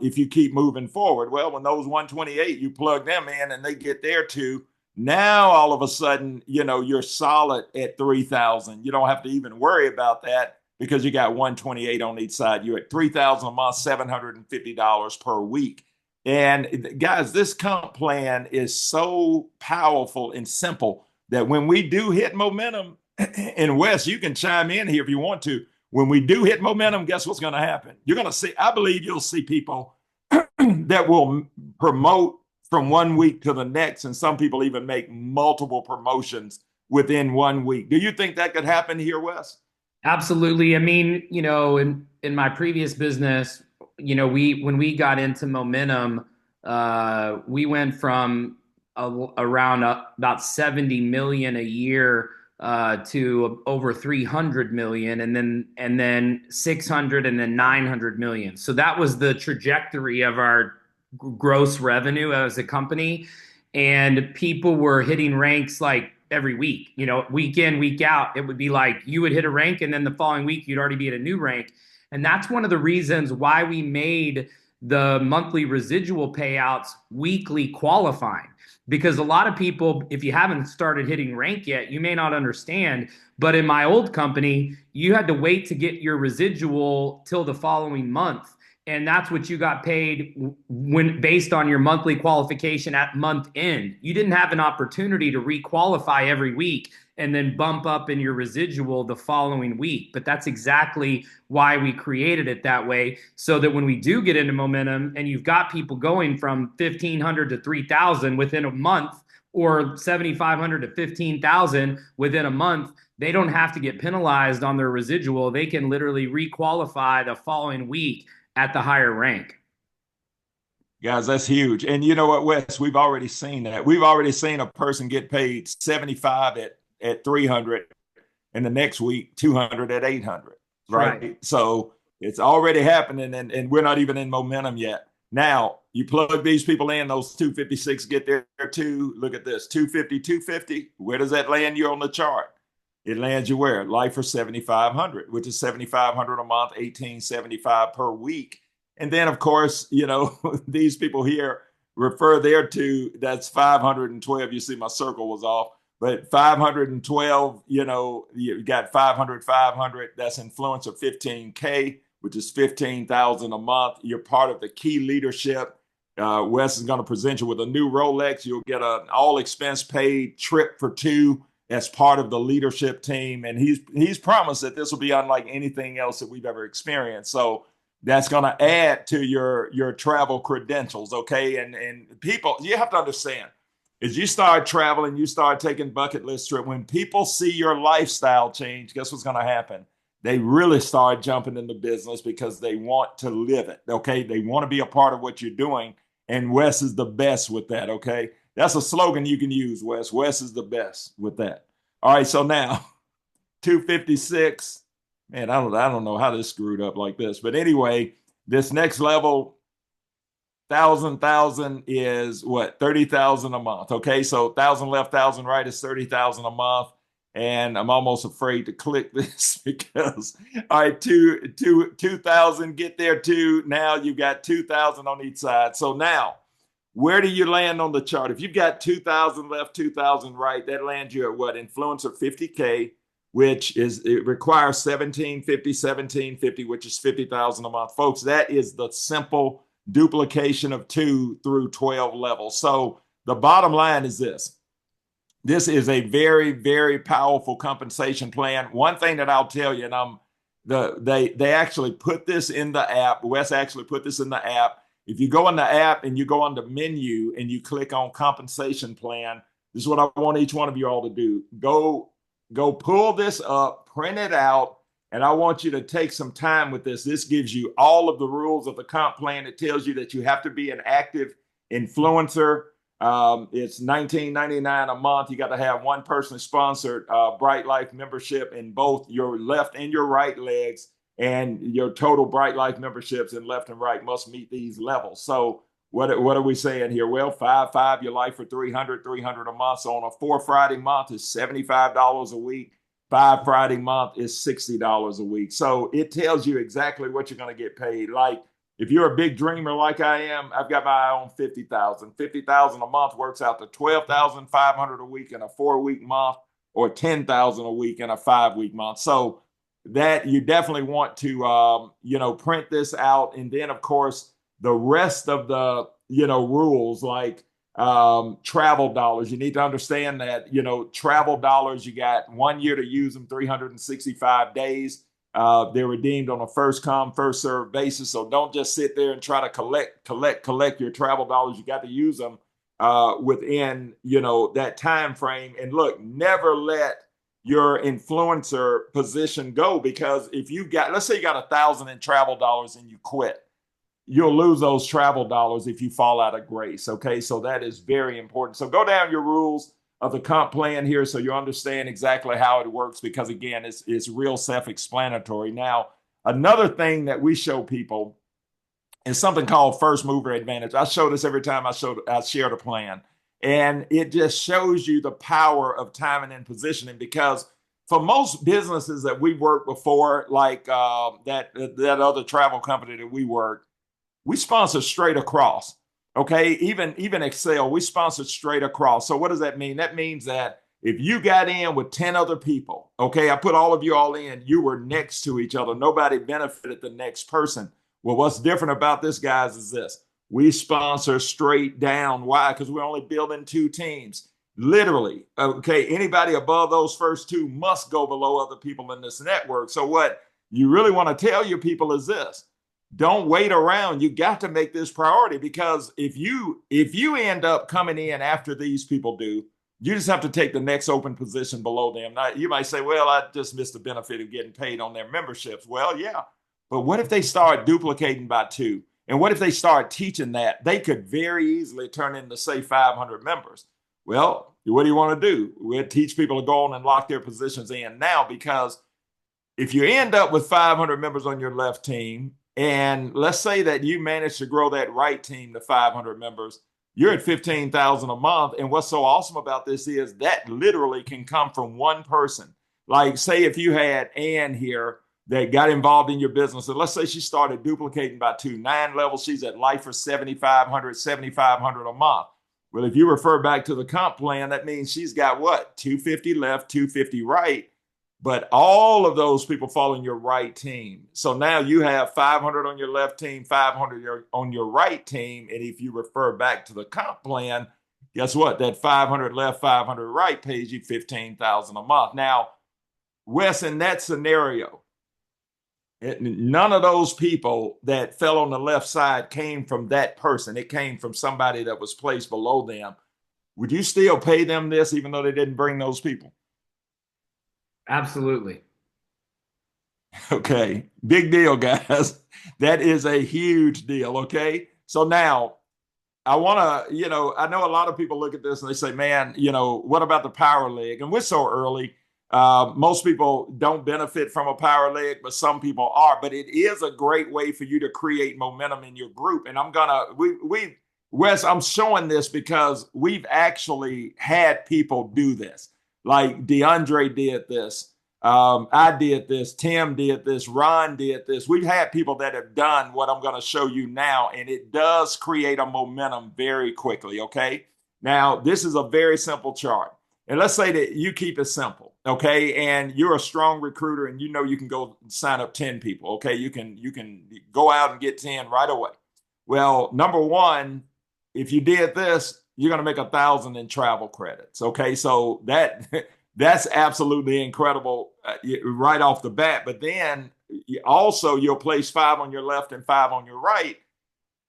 [SPEAKER 6] if you keep moving forward. Well, when those 128, you plug them in and they get there too. Now, all of a sudden, you're solid at 3,000. You don't have to even worry about that because you got 128 on each side. You're at 3,000 a month, $750 per week. And guys, this comp plan is so powerful and simple that when we do hit momentum, and Wes, you can chime in here if you want to. When we do hit momentum, guess what's going to happen? You're going to see, I believe you'll see people that will promote from one week to the next. And some people even make multiple promotions within 1 week. Do you think that could happen here, Wes?
[SPEAKER 1] Absolutely. I mean, in my previous business, when we got into momentum, we went from around about 70 million a year to over 300 million, and then 600, and then 900 million. So that was the trajectory of our gross revenue as a company. And people were hitting ranks like every week, week in, week out. It would be like you would hit a rank, and then the following week you'd already be at a new rank. And that's one of the reasons why we made the monthly residual payouts weekly qualifying. Because a lot of people, if you haven't started hitting rank yet, you may not understand. But in my old company, you had to wait to get your residual till the following month. And that's what you got paid when based on your monthly qualification at month end. You didn't have an opportunity to requalify every week and then bump up in your residual the following week. But that's exactly why we created it that way, so that when we do get into momentum and you've got people going from 1,500 to 3,000 within a month, or 7,500 to 15,000 within a month, they don't have to get penalized on their residual. They can literally requalify the following week at the higher rank.
[SPEAKER 6] Guys, that's huge. And you know what, Wes, we've already seen that. We've already seen a person get paid 75 at 300 and the next week 200 at 800, right? So it's already happening, and we're not even in momentum yet. Now, you plug these people in, those 256 get there too. Look at this, 250, 250. Where does that land you on the chart? It lands you where? Lifer 7,500, which is 7,500 a month, 1,875 per week. And then, of course, you know, these people here refer there to, that's 512. You see my circle was off, but 512, you know, you got 500, 500. That's influencer 15K, which is 15,000 a month. You're part of the key leadership. Wes is going to present you with a new Rolex. You'll get an all expense paid trip for two as part of the leadership team. And he's promised that this will be unlike anything else that we've ever experienced. So that's going to add to your travel credentials. Okay. And people, you have to understand, as you start traveling, you start taking bucket list trip, when people see your lifestyle change, guess what's going to happen? They really start jumping into business because they want to live it. Okay. They want to be a part of what you're doing. And Wes is the best with that. Okay. That's a slogan you can use, Wes. Wes is the best with that. All right. So now 256. Man, I don't know how this screwed up like this. But anyway, this next level, 1,000 is what? 30,000 a month. Okay, so 1,000 left, 1,000 right is 30,000 a month. And I'm almost afraid to click this because, all right, 2,000 get there too. Now you've got 2,000 on each side. So now, where do you land on the chart? If you've got 2,000 left, 2,000 right, that lands you at what? Influencer 50K, which is, it requires 1,750, which is 50,000 a month. Folks, that is the simple duplication of 2 through 12 levels. So the bottom line is this. This is a very, very powerful compensation plan. One thing that I'll tell you, and they actually put this in the app. Wes actually put this in the app. If you go in the app and you go on the menu and you click on compensation plan, this is what I want each one of you all to do. Go pull this up, print it out, and I want you to take some time with this. This gives you all of the rules of the comp plan. It tells you that you have to be an active influencer. It's $19.99 a month. You got to have one personally sponsored Bryte Lyfe membership in both your left and your right legs, and your total Bryte Lyfe memberships in left and right must meet these levels. So what are we saying here? Well, 5 your life for 300 a month. So on a 4 Friday month is $75 a week. 5 Friday month is $60 a week. So it tells you exactly what you're going to get paid. Like if you're a big dreamer like I am, I've got my eye on 50,000. 50,000 a month works out to 12,500 a week in a 4-week month, or 10,000 a week in a 5-week month. So that you definitely want to print this out. And then of course the rest of the rules, like travel dollars, you need to understand that travel dollars, you got 1 year to use them, 365 days. They're redeemed on a first come, first served basis. So don't just sit there and try to collect your travel dollars. You got to use them within that time frame. And look, never let your influencer position go, because if you got, let's say you got 1,000 in travel dollars and you quit, you'll lose those travel dollars if you fall out of grace. Okay, so that is very important. So go down your rules of the comp plan here so you understand exactly how it works, because again, it's real self-explanatory. Now, another thing that we show people is something called first mover advantage. I show this every time I share the plan, and it just shows you the power of timing and positioning, because for most businesses that we worked before, like that other travel company that we worked, we sponsor straight across. Okay, even Excel, we sponsor straight across. So what does that mean? That means that if you got in with 10 other people, okay, I put all of you all in, you were next to each other. Nobody benefited the next person. Well, what's different about this, guys, is this. We sponsor straight down. Why? Because we're only building 2 teams. Literally, okay, anybody above those first 2 must go below other people in this network. So what you really want to tell your people is this. Don't wait around. You got to make this priority, because if you end up coming in after these people do, you just have to take the next open position below them. Now, you might say, well, I just missed the benefit of getting paid on their memberships. Well, yeah, but what if they start duplicating by 2? And what if they start teaching that? They could very easily turn into, say, 500 members. Well, what do you want to do? We'll teach people to go on and lock their positions in now, because if you end up with 500 members on your left team, and let's say that you manage to grow that right team to 500 members, you're at 15,000 a month. And what's so awesome about this is that literally can come from one person. Like, say if you had Ann here that got involved in your business, and let's say she started duplicating by 2, 9 levels, she's at Life for 7,500 a month. Well, if you refer back to the comp plan, that means she's got what? 250 left, 250 right. But all of those people fall in your right team. So now you have 500 on your left team, 500 on your right team. And if you refer back to the comp plan, guess what? That 500 left, 500 right pays you 15,000 a month. Now, Wes, in that scenario, none of those people that fell on the left side came from that person. It came from somebody that was placed below them. Would you still pay them this even though they didn't bring those people?
[SPEAKER 1] Absolutely.
[SPEAKER 6] Okay. Big deal, guys. That is a huge deal. Okay. So now I want to, I know a lot of people look at this and they say, man, what about the power leg? And we're so early. Most people don't benefit from a power leg, but some people are. But it is a great way for you to create momentum in your group. And Wes, I'm showing this because we've actually had people do this. Like DeAndre did this. I did this. Tim did this. Ron did this. We've had people that have done what I'm going to show you now, and it does create a momentum very quickly. Okay. Now, this is a very simple chart. And let's say that you keep it simple. Okay. And you're a strong recruiter and you can go sign up 10 people. Okay. You can go out and get 10 right away. Well, number one, if you did this, you're going to make 1,000 in travel credits. Okay. So that's absolutely incredible right off the bat. But then also you'll place 5 on your left and 5 on your right.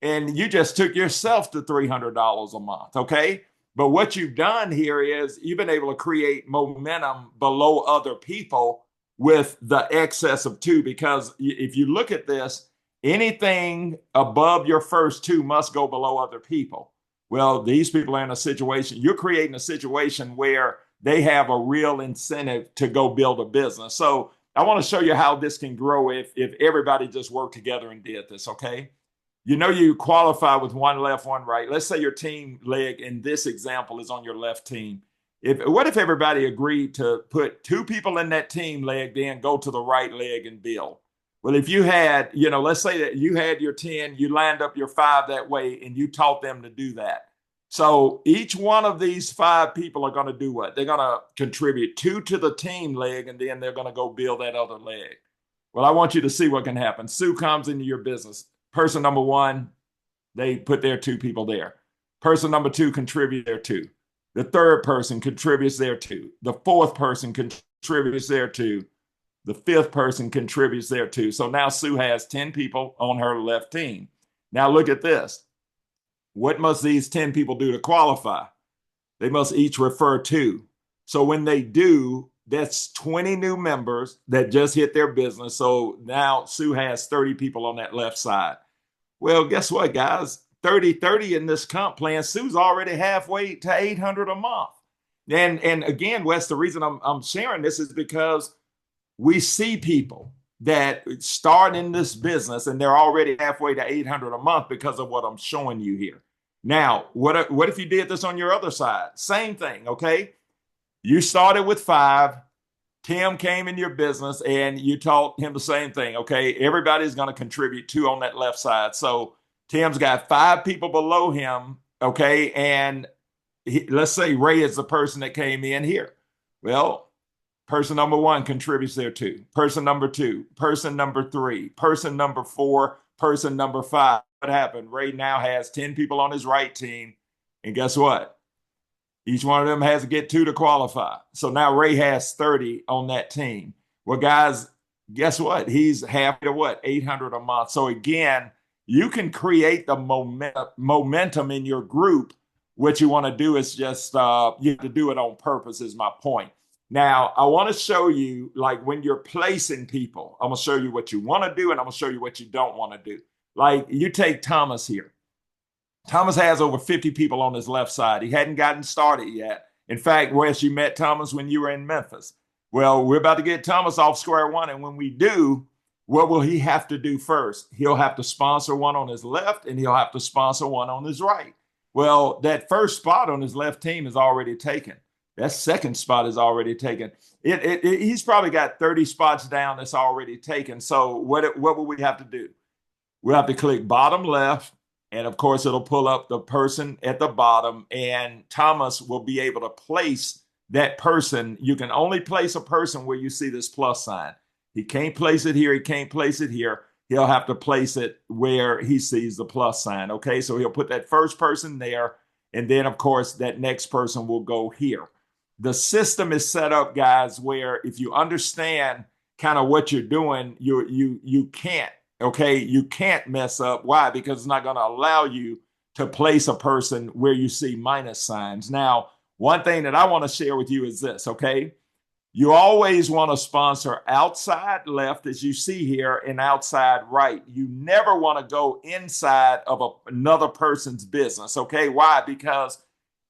[SPEAKER 6] And you just took yourself to $300 a month. Okay. But what you've done here is you've been able to create momentum below other people with the excess of 2, because if you look at this, anything above your first 2 must go below other people. Well, these people are in a situation, you're creating a situation where they have a real incentive to go build a business. So I want to show you how this can grow if everybody just worked together and did this, okay? You qualify with 1 left, 1 right. Let's say your team leg in this example is on your left team. What if everybody agreed to put 2 people in that team leg, then go to the right leg and build? Well, if you had, let's say that you had your 10, you lined up your 5 that way, and you taught them to do that. So each one of these 5 people are going to do what? They're going to contribute 2 to the team leg, and then they're going to go build that other leg. Well, I want you to see what can happen. Sue comes into your business. Person number 1, they put their 2 people there. Person number 2 contribute their 2. The third person contributes their 2. The fourth person contributes their 2. The fifth person contributes their 2. So now Sue has 10 people on her left team. Now look at this. What must these 10 people do to qualify? They must each refer 2. So when they do, that's 20 new members that just hit their business. So now Sue has 30 people on that left side. Well, guess what, guys? 30 in this comp plan, Sue's already halfway to 800 a month. And again, Wes, the reason I'm sharing this is because we see people that start in this business and they're already halfway to 800 a month because of what I'm showing you here. Now, what if you did this on your other side? Same thing, okay? You started with 5, Tim came in your business and you taught him the same thing. Okay, everybody's going to contribute 2 on that left side. So Tim's got 5 people below him. Okay, and let's say Ray is the person that came in here. Well, person number 1 contributes there too. Person number 2, person number 3, person number 4, person number 5. What happened? Ray now has 10 people on his right team. And guess what? Each one of them has to get 2 to qualify. So now Ray has 30 on that team. Well, guys, guess what? He's happy to what? 800 a month. So again, you can create the momentum in your group. What you want to do is just, you have to do it on purpose is my point. Now, I want to show you, like when you're placing people, I'm going to show you what you want to do and I'm going to show you what you don't want to do. Like you take Thomas here. Thomas has over 50 people on his left side. He hadn't gotten started yet. In fact, Wes, you met Thomas when you were in Memphis. Well, we're about to get Thomas off square one. And when we do, what will he have to do first? He'll have to sponsor one on his left and he'll have to sponsor one on his right. Well, that first spot on his left team is already taken. That second spot is already taken. He's probably got 30 spots down that's already taken. So what will we have to do? We'll have to click bottom left. And of course, it'll pull up the person at the bottom and Thomas will be able to place that person. You can only place a person where you see this plus sign. He can't place it here. He can't place it here. He'll have to place it where he sees the plus sign. Okay, so he'll put that first person there. And then, of course, that next person will go here. The system is set up, guys, where if you understand kind of what you're doing, you can't. Okay, you can't mess up. Why? Because it's not going to allow you to place a person where you see minus signs. Now, one thing that I want to share with you is this, okay? You always want to sponsor outside left, as you see here, and outside right. You never want to go inside of another person's business, okay? Why? Because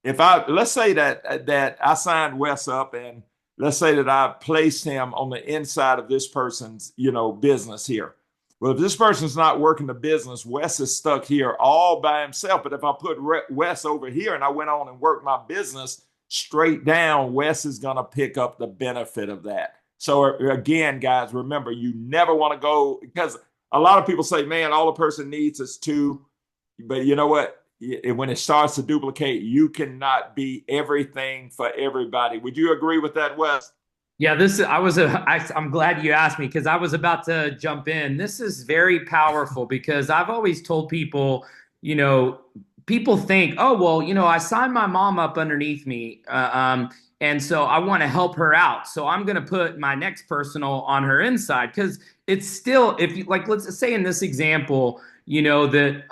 [SPEAKER 6] let's say that I signed Wes up and let's say that I placed him on the inside of this person's, business here. Well, if this person's not working the business, Wes is stuck here all by himself. But if I put Wes over here and I went on and worked my business straight down, Wes is going to pick up the benefit of that. So again, guys, remember, you never want to go, because a lot of people say, man, all a person needs is 2. But you know what? When it starts to duplicate, you cannot be everything for everybody. Would you agree with that, Wes?
[SPEAKER 1] Yeah, I'm glad you asked me because I was about to jump in. This is very powerful because I've always told people, people think, oh, well, I signed my mom up underneath me. And so I want to help her out. So I'm going to put my next personal on her inside because it's still, if you like, let's say in this example, that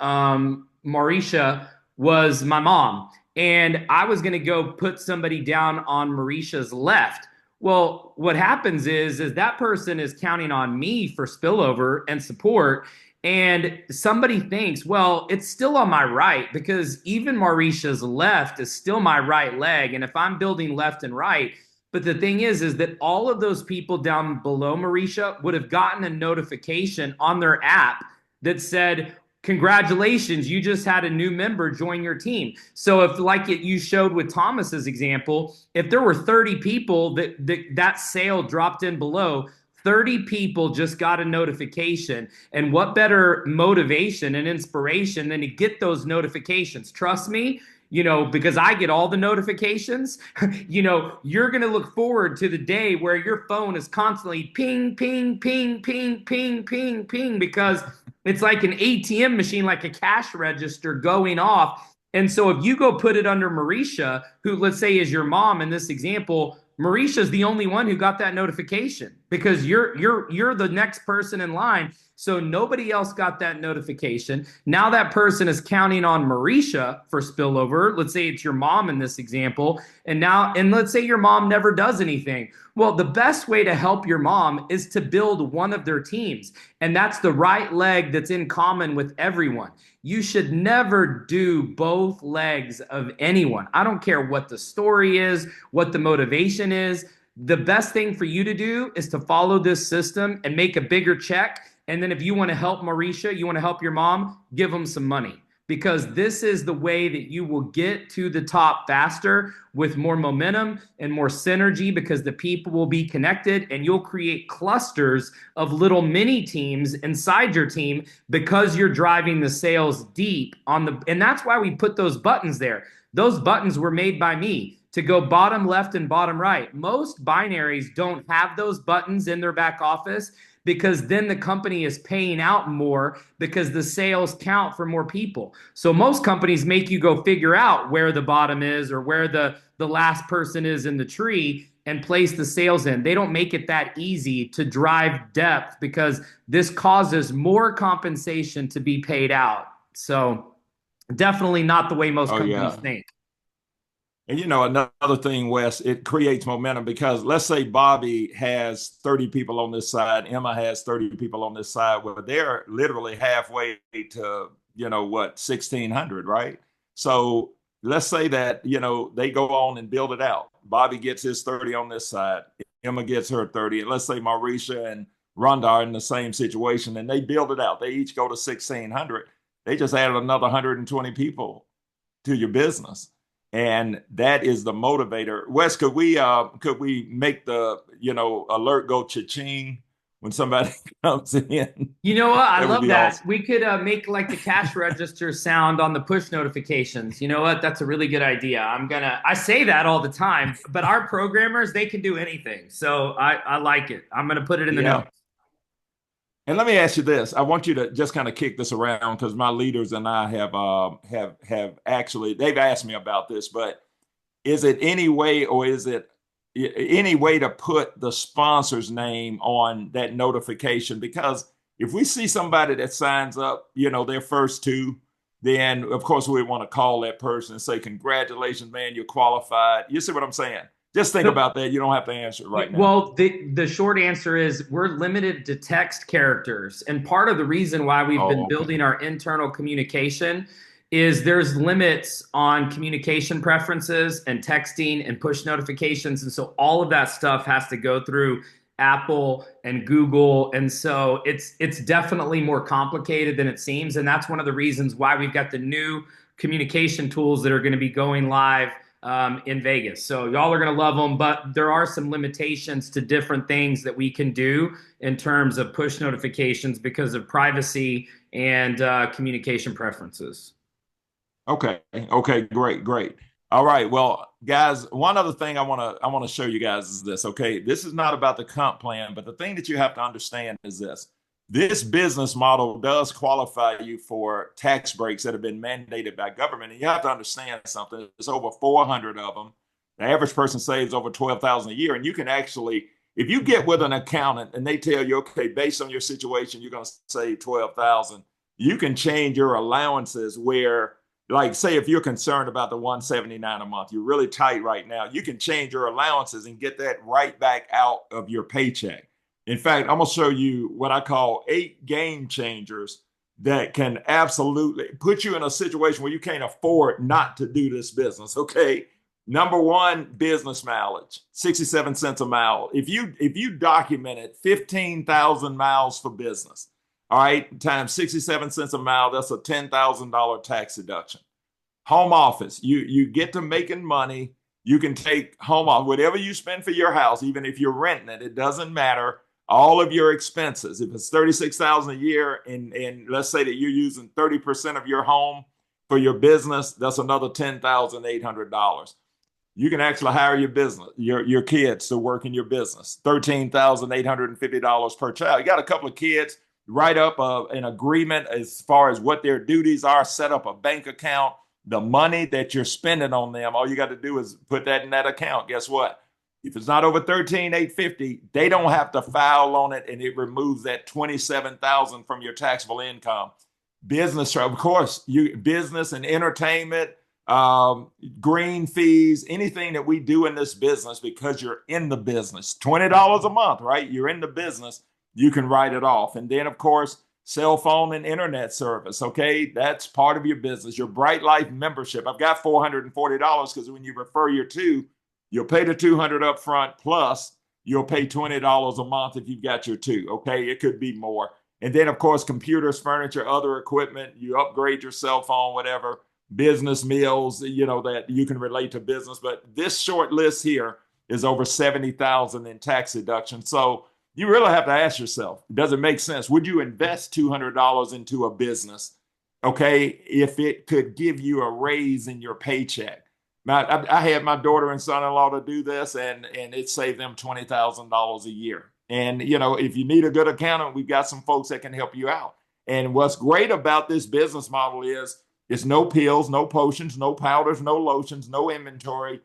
[SPEAKER 1] Mauricia was my mom and I was going to go put somebody down on Mauricia's left. Well, what happens is that person is counting on me for spillover and support. And somebody thinks, well, it's still on my right because even Mauricia's left is still my right leg. And if I'm building left and right, but the thing is that all of those people down below Mauricia would have gotten a notification on their app that said, congratulations, you just had a new member join your team. So if you showed with Thomas's example, if there were 30 people that sale dropped in below, 30 people just got a notification. And what better motivation and inspiration than to get those notifications? Trust me, because I get all the notifications, you're going to look forward to the day where your phone is constantly ping, ping, ping, ping, ping, ping, ping, because it's like an ATM machine, like a cash register going off. And so if you go put it under Mauricia, who let's say is your mom in this example, Mauricia's the only one who got that notification because you're the next person in line. So nobody else got that notification. Now that person is counting on Mauricia for spillover. Let's say it's your mom in this example. And let's say your mom never does anything. Well, the best way to help your mom is to build one of their teams. And that's the right leg that's in common with everyone. You should never do both legs of anyone. I don't care what the story is, what the motivation is. The best thing for you to do is to follow this system and make a bigger check. And then if you want to help Mauricia, you want to help your mom, give them some money. because this is the way that you will get to the top faster with more momentum and more synergy, because the people will be connected and you'll create clusters of little mini teams inside your team because you're driving the sales deep on the, and that's why we put those buttons there. Those buttons were made by me to go bottom left and bottom right. Most binaries don't have those buttons in their back office, because then the company is paying out more because the sales count for more people. So most companies make you go figure out where the bottom is or where the last person is in the tree and place the sales in. They don't make it that easy to drive depth, because this causes more compensation to be paid out. So definitely not the way most companies think.
[SPEAKER 6] And you know, another thing, Wes, it creates momentum, because let's say Bobby has 30 people on this side, Emma has 30 people on this side. Well, they're literally halfway to, you know, what, 1,600, right? So let's say that, you know, they go on and build it out. Bobby gets his 30 on this side, Emma gets her 30. And let's say Mauricia and Rhonda are in the same situation and they build it out. They each go to 1,600. They just added another 120 people to your business. And that is the motivator. Wes, could we make the, you know, alert go cha-ching when somebody comes in?
[SPEAKER 1] You know what? I love that.
[SPEAKER 6] Awesome.
[SPEAKER 1] We could make like the cash register sound on the push notifications. You know what? That's a really good idea. I say that all the time, but our programmers, they can do anything. So I like it. I'm going to put it in the notes.
[SPEAKER 6] And let me ask you this. I want you to just kind of kick this around, because my leaders and I have actually, they've asked me about this, but is it any way, or is it any way to put the sponsor's name on that notification? Because if we see somebody that signs up, you know, their first two, then of course we want to call that person and say, congratulations, man, you're qualified. You see what I'm saying? Just think about that. You don't have to answer it right now.
[SPEAKER 1] Well, the short answer is we're limited to text characters. And part of the reason why we've been building our internal communication is there's limits on communication preferences and texting and push notifications. And so all of that stuff has to go through Apple and Google. And so it's definitely more complicated than it seems. And that's one of the reasons why we've got the new communication tools that are going to be going live in Vegas. So y'all are going to love them, but there are some limitations to different things that we can do in terms of push notifications because of privacy and communication preferences.
[SPEAKER 6] Okay. Great. All right. Well, guys, one other thing I want to show you guys is this. Okay. This is not about the comp plan, but the thing that you have to understand is this. This business model does qualify you for tax breaks that have been mandated by government. And you have to understand something. There's over 400 of them. The average person saves over $12,000 a year. And you can actually, if you get with an accountant and they tell you, okay, based on your situation, you're going to save $12,000, you can change your allowances where, like, say, if you're concerned about the $179 a month, you're really tight right now, you can change your allowances and get that right back out of your paycheck. In fact, I'm going to show you what I call 8 game changers that can absolutely put you in a situation where you can't afford not to do this business. Okay. Number one, business mileage, 67 cents a mile. If you documented 15,000 miles for business, all right, times 67 cents a mile, that's a $10,000 tax deduction. Home office, you get to making money. You can take home office, whatever you spend for your house, even if you're renting it, it doesn't matter. All of your expenses, if it's $36,000 a year, and let's say that you're using 30% of your home for your business, that's another $10,800. You can actually hire your kids to work in your business, $13,850 per child. You got a couple of kids, write up an agreement as far as what their duties are, set up a bank account. The money that you're spending on them, all you got to do is put that in that account. Guess what? If it's not over $13,850, they don't have to file on it, and it removes that $27,000 from your taxable income. Business, of course, business and entertainment, green fees, anything that we do in this business, because you're in the business, $20 a month, right? You're in the business, you can write it off. And then, of course, cell phone and internet service. Okay, that's part of your business. Your Bryte Lyfe membership. I've got $440 because when you refer your two, you'll pay the $200 up front, plus you'll pay $20 a month if you've got your two. Okay, it could be more. And then, of course, computers, furniture, other equipment. You upgrade your cell phone, whatever, business meals, that you can relate to business. But this short list here is over 70,000 in tax deduction. So you really have to ask yourself, does it make sense? Would you invest $200 into a business, okay, if it could give you a raise in your paycheck? I had my daughter and son-in-law to do this, and it saved them $20,000 a year. And, if you need a good accountant, we've got some folks that can help you out. And what's great about this business model is it's no pills, no potions, no powders, no lotions, no inventory.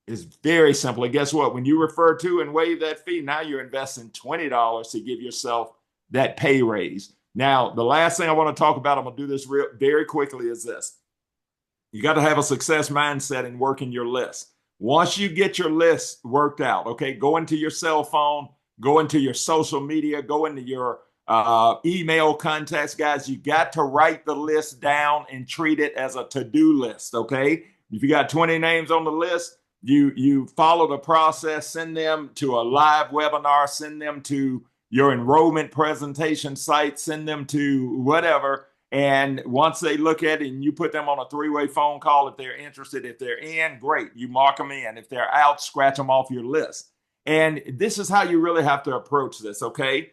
[SPEAKER 6] It's very simple. And guess what? When you refer to and waive that fee, now you're investing $20 to give yourself that pay raise. Now, the last thing I want to talk about, I'm going to do this very quickly, is this. You got to have a success mindset in working your list. Once you get your list worked out, okay, go into your cell phone, go into your social media, go into your email contacts, guys. You got to write the list down and treat it as a to-do list, okay? If you got 20 names on the list, you follow the process, send them to a live webinar, send them to your enrollment presentation site, send them to whatever. And once they look at it and you put them on a three-way phone call, if they're interested, if they're in, great, you mark them in. If they're out, scratch them off your list. And this is how you really have to approach this, okay?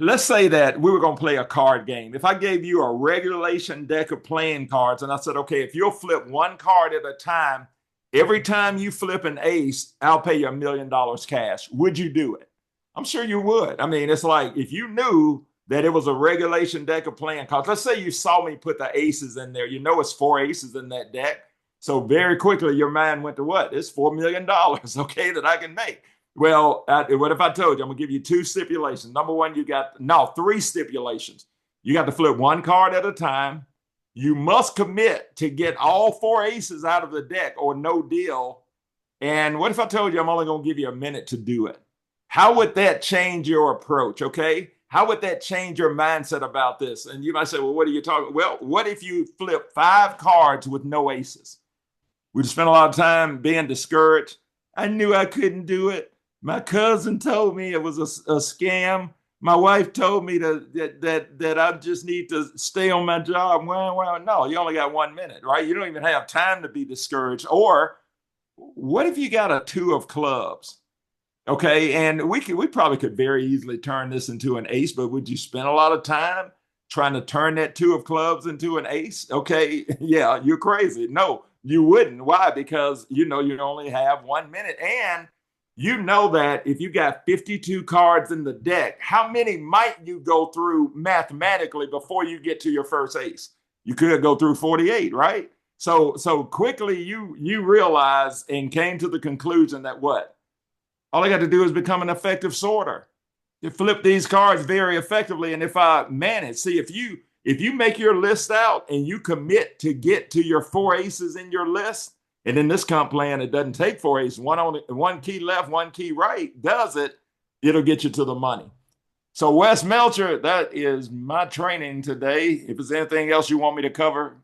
[SPEAKER 6] Let's say that we were going to play a card game. If I gave you a regulation deck of playing cards and I said, okay, if you'll flip one card at a time, every time you flip an ace, I'll pay you $1 million cash. Would you do it? I'm sure you would. I mean, it's like if you knew that it was a regulation deck of playing cards. Let's say you saw me put the aces in there. It's 4 aces in that deck. So very quickly, your mind went to what? It's $4 million, okay, that I can make. Well, what if I told you? I'm going to give you 2 stipulations. Number one, 3 stipulations. You got to flip one card at a time. You must commit to get all 4 aces out of the deck or no deal. And what if I told you I'm only going to give you a minute to do it? How would that change your approach, okay? How would that change your mindset about this? And you might say, well, what are you talking? Well, what if you flip 5 cards with no aces? We'd spend a lot of time being discouraged. I knew I couldn't do it. My cousin told me it was a scam. My wife told me that I just need to stay on my job. Well, no, you only got 1 minute, right? You don't even have time to be discouraged. Or what if you got a 2 of clubs? Okay, and we probably could very easily turn this into an ace, but would you spend a lot of time trying to turn that 2 of clubs into an ace? Okay, yeah, you're crazy. No, you wouldn't. Why? Because you only have 1 minute, and you know that if you got 52 cards in the deck, how many might you go through mathematically before you get to your first ace? You could go through 48, right? So quickly you realize and came to the conclusion that what? All I got to do is become an effective sorter. You flip these cards very effectively. And if I manage, see, if you make your list out and you commit to get to your 4 aces in your list, and in this comp plan, it doesn't take 4 aces, one key left, 1 key right, does it, it'll get you to the money. So Wes Melcher, that is my training today. If there's anything else you want me to cover,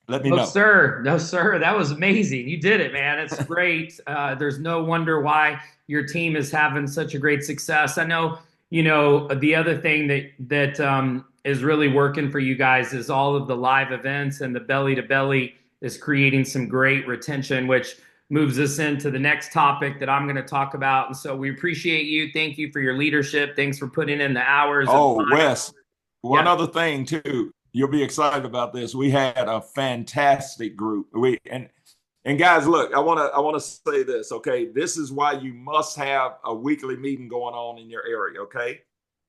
[SPEAKER 6] let me know.
[SPEAKER 1] No, sir. No, sir. That was amazing. You did it, man. It's great. There's no wonder why your team is having such a great success. I know, the other thing that is really working for you guys is all of the live events, and the belly to belly is creating some great retention, which moves us into the next topic that I'm going to talk about. And so we appreciate you. Thank you for your leadership. Thanks for putting in the hours.
[SPEAKER 6] Oh, Wes, one other thing too. You'll be excited about this. We had a fantastic group. And guys, look, I want to say this, okay? This is why you must have a weekly meeting going on in your area, okay?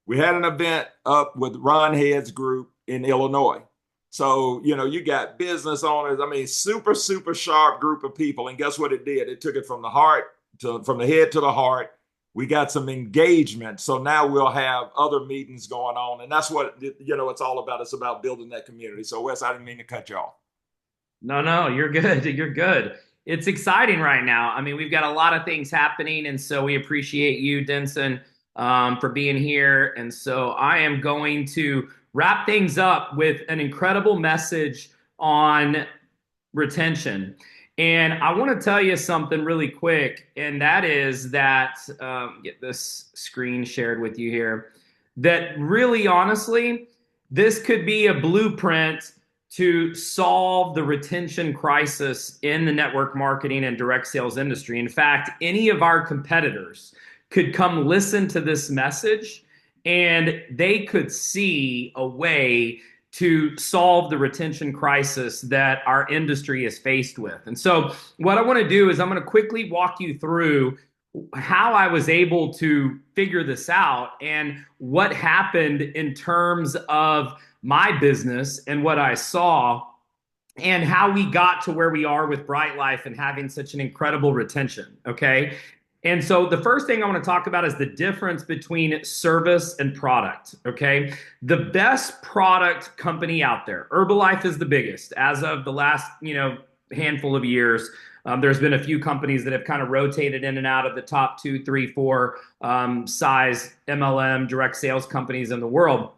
[SPEAKER 6] We had an event up with Ron Head's group in Illinois. So, you got business owners. I mean, super, super sharp group of people. And guess what it did? It took it from the head to the heart. We got some engagement. So now we'll have other meetings going on. And that's what, it's all about. It's about building that community. So Wes, I didn't mean to cut you off.
[SPEAKER 1] No, you're good. You're good. It's exciting right now. I mean, we've got a lot of things happening. And so we appreciate you, Denson, for being here. And so I am going to wrap things up with an incredible message on retention. And I want to tell you something really quick, and that is that, get this screen shared with you here. that really honestly, this could be a blueprint to solve the retention crisis in the network marketing and direct sales industry. In fact, any of our competitors could come listen to this message and they could see a way to solve the retention crisis that our industry is faced with. And so what I want to do is I'm going to quickly walk you through how I was able to figure this out and what happened in terms of my business and what I saw and how we got to where we are with Bryte Lyfe and having such an incredible retention. Okay. And so the first thing I want to talk about is the difference between service and product. Okay. The best product company out there, Herbalife is the biggest as of the last, handful of years. There's been a few companies that have kind of rotated in and out of the top 2, 3, 4 size MLM direct sales companies in the world.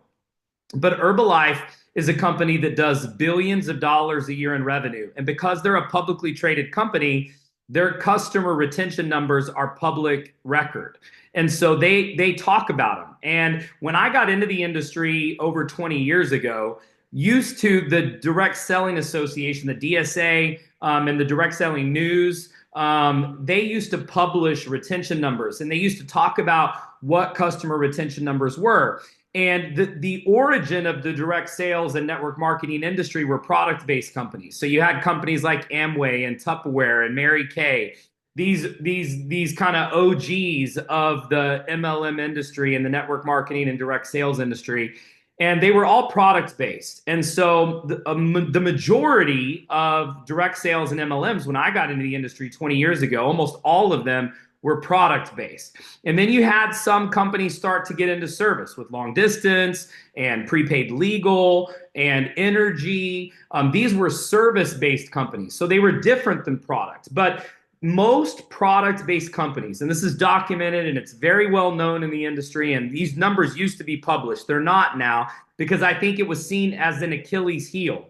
[SPEAKER 1] But Herbalife is a company that does billions of dollars a year in revenue. And because they're a publicly traded company, their customer retention numbers are public record. And so they talk about them. And when I got into the industry over 20 years ago, used to the Direct Selling Association, the DSA, and the Direct Selling News, they used to publish retention numbers, and they used to talk about what customer retention numbers were. And the origin of the direct sales and network marketing industry were product-based companies. So you had companies like Amway and Tupperware and Mary Kay, these kind of OGs of the MLM industry and the network marketing and direct sales industry. And they were all product-based. And so the majority of direct sales and MLMs, when I got into the industry 20 years ago, almost all of them were product-based. And then you had some companies start to get into service with long distance and prepaid legal and energy. These were service-based companies. So they were different than product. But most product-based companies, and this is documented and it's very well known in the industry, and these numbers used to be published. They're not now because I think it was seen as an Achilles heel.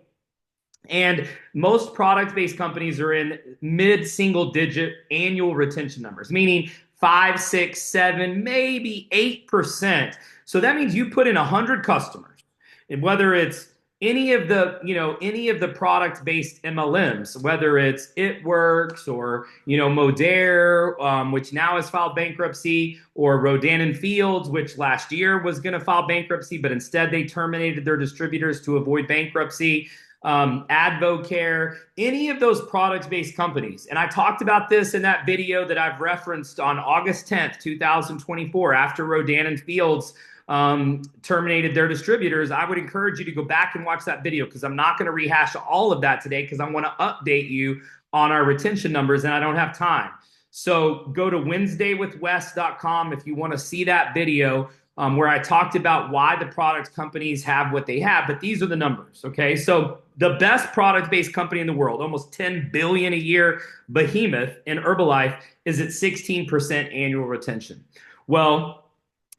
[SPEAKER 1] And most product-based companies are in mid-single-digit annual retention numbers, meaning 5, 6, 7, maybe 8%. So that means you put in 100 customers, and whether it's any of the product-based MLMs, whether it's It Works or Modere, which now has filed bankruptcy, or Rodan and Fields, which last year was going to file bankruptcy, but instead they terminated their distributors to avoid bankruptcy. Advocare, any of those product-based companies. And I talked about this in that video that I've referenced on August 10th, 2024, after Rodan and Fields terminated their distributors. I would encourage you to go back and watch that video because I'm not going to rehash all of that today because I want to update you on our retention numbers and I don't have time. So go to WednesdayWithWes.com if you want to see that video where I talked about why the product companies have what they have, but these are the numbers, okay? So the best product-based company in the world, almost $10 billion a year behemoth in Herbalife, is at 16% annual retention. Well,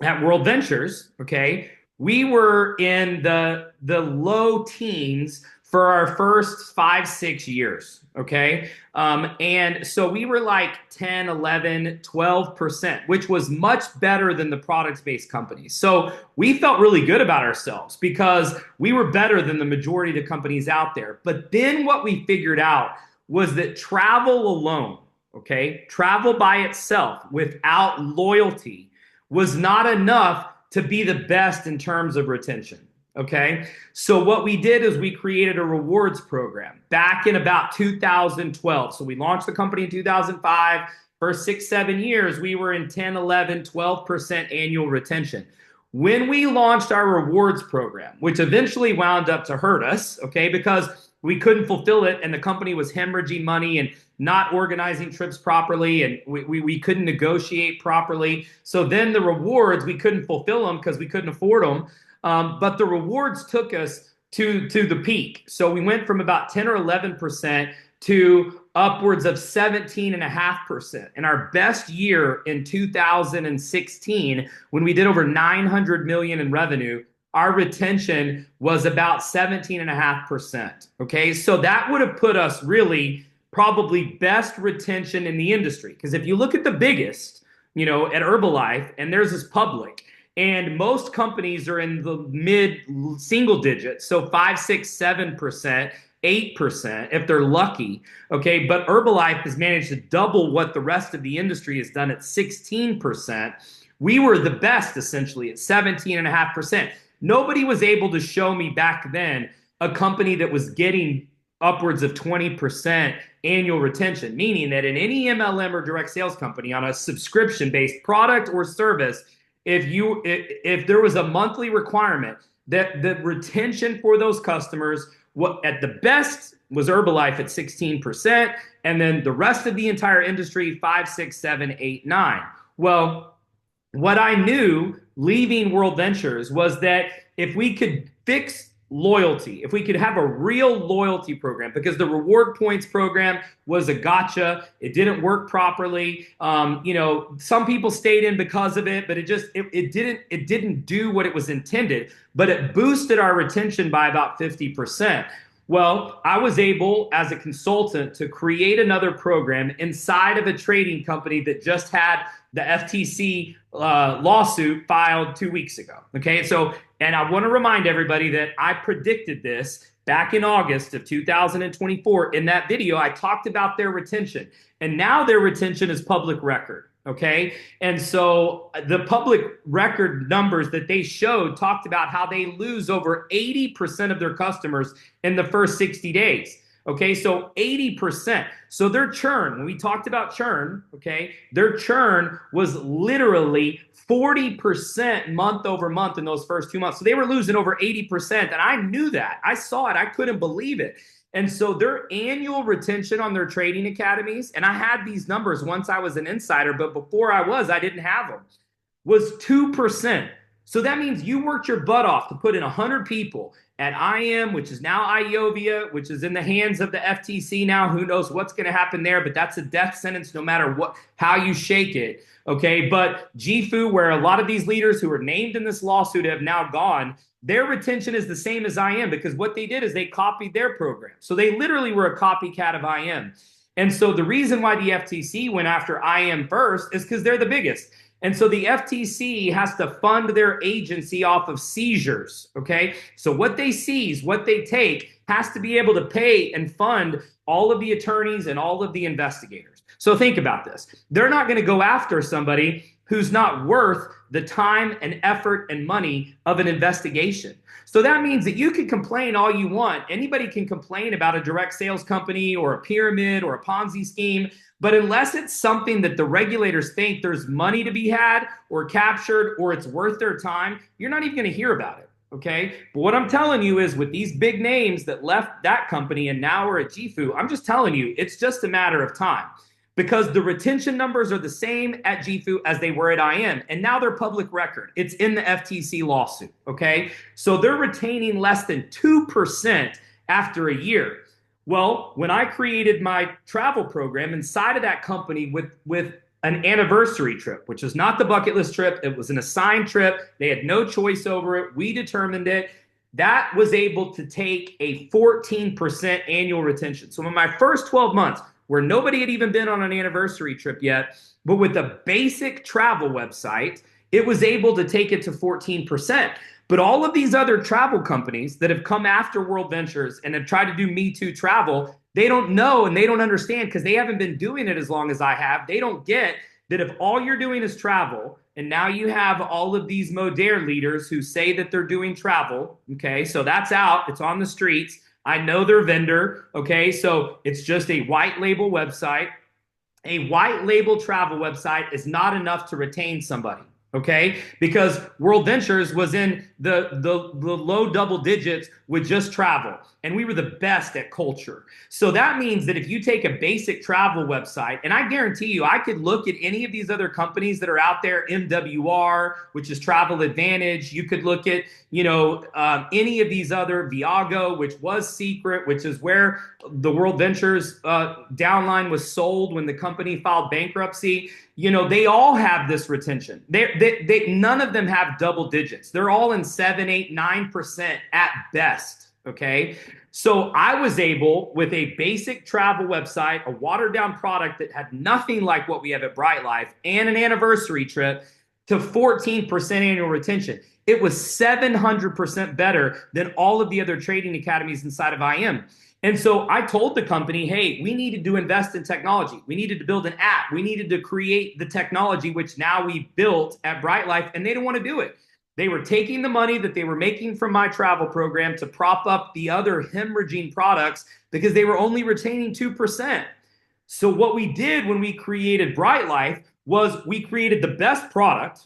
[SPEAKER 1] at World Ventures, okay, we were in the low teens for our first 5, 6 years, okay? And so we were like 10, 11, 12%, which was much better than the product-based companies. So we felt really good about ourselves because we were better than the majority of the companies out there. But then what we figured out was that travel alone, okay, travel by itself without loyalty was not enough to be the best in terms of retention. Okay, so what we did is we created a rewards program back in about 2012. So we launched the company in 2005. For 6, 7 years, we were in 10, 11, 12% annual retention. When we launched our rewards program, which eventually wound up to hurt us, okay, because we couldn't fulfill it and the company was hemorrhaging money and not organizing trips properly, and we couldn't negotiate properly. So then the rewards, we couldn't fulfill them because we couldn't afford them. But the rewards took us to the peak. So we went from about 10 or 11% to upwards of 17.5%. And our best year in 2016, when we did over 900 million in revenue, our retention was about 17.5%. Okay, so that would have put us really probably best retention in the industry. Because if you look at the biggest, at Herbalife, and theirs is public, And most companies are in the mid single digits, so 5, 6, 7%, 8% if they're lucky. Okay, but Herbalife has managed to double what the rest of the industry has done at 16%. We were the best essentially at 17.5%. Nobody was able to show me back then a company that was getting upwards of 20% annual retention, meaning that in any MLM or direct sales company on a subscription-based product or service, if there was a monthly requirement that the retention for those customers, what at the best was Herbalife at 16%, and then the rest of the entire industry 5, 6, 7, 8, 9. Well, what I knew leaving World Ventures was that if we could fix loyalty, if we could have a real loyalty program, because the reward points program was a gotcha. It didn't work properly. Some people stayed in because of it, but it didn't do what it was intended, but it boosted our retention by about 50%. Well, I was able as a consultant to create another program inside of a trading company that just had the FTC lawsuit filed 2 weeks ago. Okay, and I want to remind everybody that I predicted this back in August of 2024. In that video, I talked about their retention, and now their retention is public record. Okay, and so the public record numbers that they showed talked about how they lose over 80% of their customers in the first 60 days. Okay, so 80%. So their churn, when we talked about churn, okay, their churn was literally 40% month over month in those first 2 months. So they were losing over 80%. And I knew that. I saw it. I couldn't believe it. And so their annual retention on their trading academies, and I had these numbers once I was an insider, but before I didn't have them, was 2%. So that means you worked your butt off to put in 100 people at IM, which is now IOVIA, which is in the hands of the FTC now. Who knows what's going to happen there, but that's a death sentence no matter how you shake it. Okay, but GFU, where a lot of these leaders who are named in this lawsuit have now gone, their retention is the same as IM, because what they did is they copied their program. So they literally were a copycat of IM. And so the reason why the FTC went after IM first is because they're the biggest. And so the FTC has to fund their agency off of seizures, okay? So what they seize, what they take, has to be able to pay and fund all of the attorneys and all of the investigators. So think about this. They're not going to go after somebody who's not worth the time and effort and money of an investigation. So that means that you can complain all you want. Anybody can complain about a direct sales company or a pyramid or a Ponzi scheme, but unless it's something that the regulators think there's money to be had or captured or it's worth their time, you're not even going to hear about it, okay? But what I'm telling you is with these big names that left that company and now are at GFU, I'm just telling you, it's just a matter of time. Because the retention numbers are the same at GFU as they were at IM. And now they're public record. It's in the FTC lawsuit, okay? So they're retaining less than 2% after a year. Well, when I created my travel program inside of that company with an anniversary trip, which is not the bucket list trip, it was an assigned trip. They had no choice over it. We determined it. That was able to take a 14% annual retention. So in my first 12 months, where nobody had even been on an anniversary trip yet, but with a basic travel website, it was able to take it to 14%. But all of these other travel companies that have come after World Ventures and have tried to do Me Too travel, they don't know and they don't understand because they haven't been doing it as long as I have. They don't get that if all you're doing is travel, and now you have all of these Modere leaders who say that they're doing travel, okay, so that's out, it's on the streets. I know their vendor, okay? So it's just a white label website. A white label travel website is not enough to retain somebody, okay? Because World Ventures was in the low double digits with just travel, and we were the best at culture. So that means that if you take a basic travel website, and I guarantee you, I could look at any of these other companies that are out there, MWR, which is Travel Advantage. You could look at, any of these other, Viago, which was secret, which is where the World Ventures downline was sold when the company filed bankruptcy. They all have this retention. None of them have double digits. They're all in 7, 8, 9% at best, okay? So I was able, with a basic travel website, a watered down product that had nothing like what we have at Bryte Lyfe, and an anniversary trip, to 14% annual retention. It was 700% better than all of the other trading academies inside of IM. And so I told the company, hey, we needed to invest in technology. We needed to build an app. We needed to create the technology, which now we built at Bryte Lyfe, and they didn't want to do it. They were taking the money that they were making from my travel program to prop up the other hemorrhaging products because they were only retaining 2%. So what we did when we created Bryte Lyfe was we created the best product,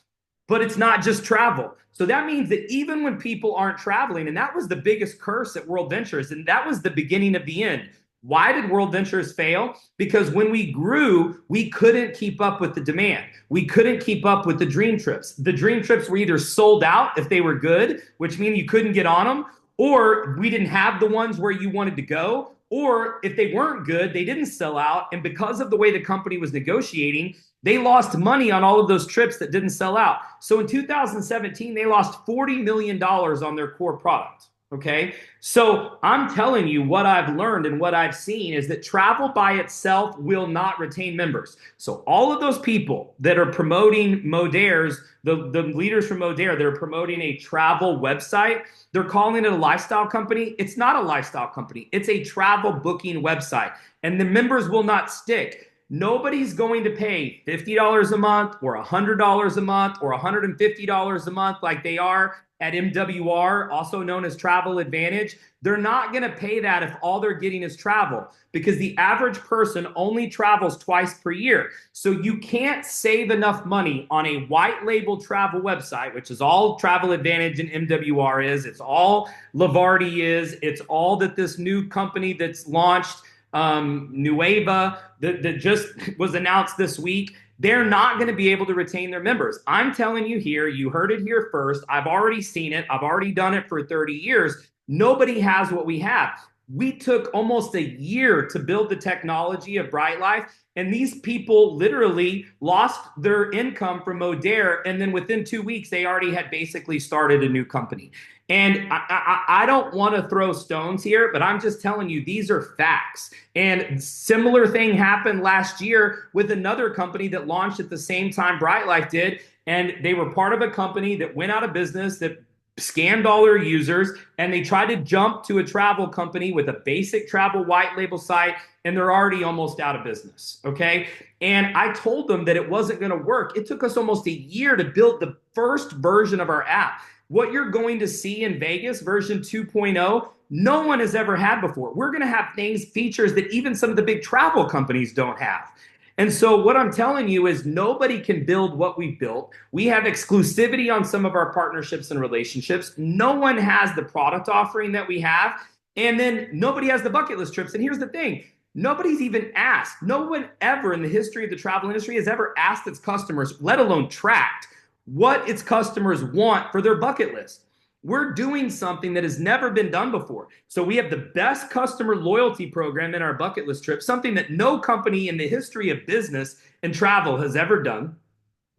[SPEAKER 1] but it's not just travel. So that means that even when people aren't traveling, and that was the biggest curse at World Ventures, and that was the beginning of the end. Why did World Ventures fail? Because when we grew, we couldn't keep up with the demand. We couldn't keep up with the dream trips. The dream trips were either sold out if they were good, which means you couldn't get on them, or we didn't have the ones where you wanted to go, or if they weren't good, they didn't sell out. And because of the way the company was negotiating, they lost money on all of those trips that didn't sell out. So in 2017, they lost $40 million on their core product. Okay. So I'm telling you what I've learned and what I've seen is that travel by itself will not retain members. So all of those people that are promoting Modaire's, the leaders from Modaire, they're promoting a travel website. They're calling it a lifestyle company. It's not a lifestyle company. It's a travel booking website, and the members will not stick. Nobody's going to pay $50 a month or $100 a month or $150 a month like they are at MWR, also known as Travel Advantage. They're not going to pay that if all they're getting is travel, because the average person only travels twice per year. So you can't save enough money on a white label travel website, which is all Travel Advantage and MWR is. It's all Lavardi is. It's all that this new company that's launched, Nueva, that just was announced this week. They're not going to be able to retain their members. I'm telling you here, you heard it here first. I've already seen it. I've already done it for 30 years. Nobody has what we have. We took almost a year to build the technology of Bryte Lyfe, and these people literally lost their income from Modaire, and then within 2 weeks, they already had basically started a new company. And I don't want to throw stones here, but I'm just telling you, these are facts. And similar thing happened last year with another company that launched at the same time Bryte Lyfe did. And they were part of a company that went out of business, that scammed all their users, and they tried to jump to a travel company with a basic travel white label site, and they're already almost out of business, okay? And I told them that it wasn't going to work. It took us almost a year to build the first version of our app. What you're going to see in Vegas, version 2.0, no one has ever had before. We're going to have features that even some of the big travel companies don't have. And so what I'm telling you is nobody can build what we built. We have exclusivity on some of our partnerships and relationships. No one has the product offering that we have. And then nobody has the bucket list trips. And here's the thing. Nobody's even asked. No one ever in the history of the travel industry has ever asked its customers, let alone tracked, what its customers want for their bucket list. We're doing something that has never been done before. So we have the best customer loyalty program in our bucket list trip, something that no company in the history of business and travel has ever done.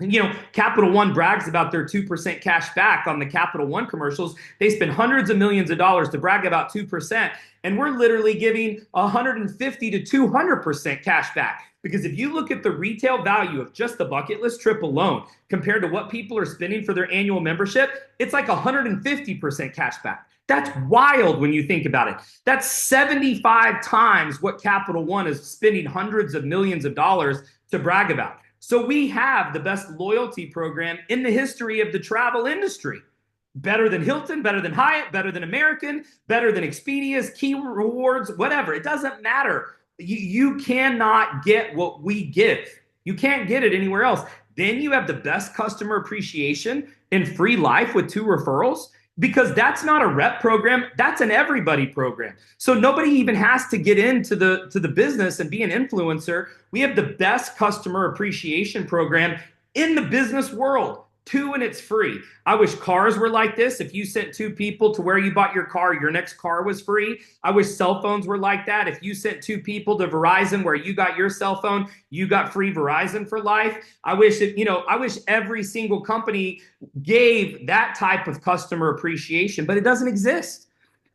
[SPEAKER 1] And, you know, Capital One brags about their 2% cash back on the Capital One commercials. They spend hundreds of millions of dollars to brag about 2%. And we're literally giving 150 to 200% cash back. Because if you look at the retail value of just the bucket list trip alone, compared to what people are spending for their annual membership, it's like 150% cash back. That's wild when you think about it. That's 75 times what Capital One is spending hundreds of millions of dollars to brag about. So we have the best loyalty program in the history of the travel industry. Better than Hilton, better than Hyatt, better than American, better than Expedia's, Key Rewards, whatever. It doesn't matter. You cannot get what we give. You can't get it anywhere else. Then you have the best customer appreciation in free life with 2 referrals, because that's not a rep program. That's an everybody program. So nobody even has to get into the business and be an influencer. We have the best customer appreciation program in the business world. 2, and it's free. I wish cars were like this. If you sent 2 people to where you bought your car, your next car was free. I wish cell phones were like that. If you sent 2 people to Verizon where you got your cell phone, you got free Verizon for life. I wish every single company gave that type of customer appreciation, but it doesn't exist.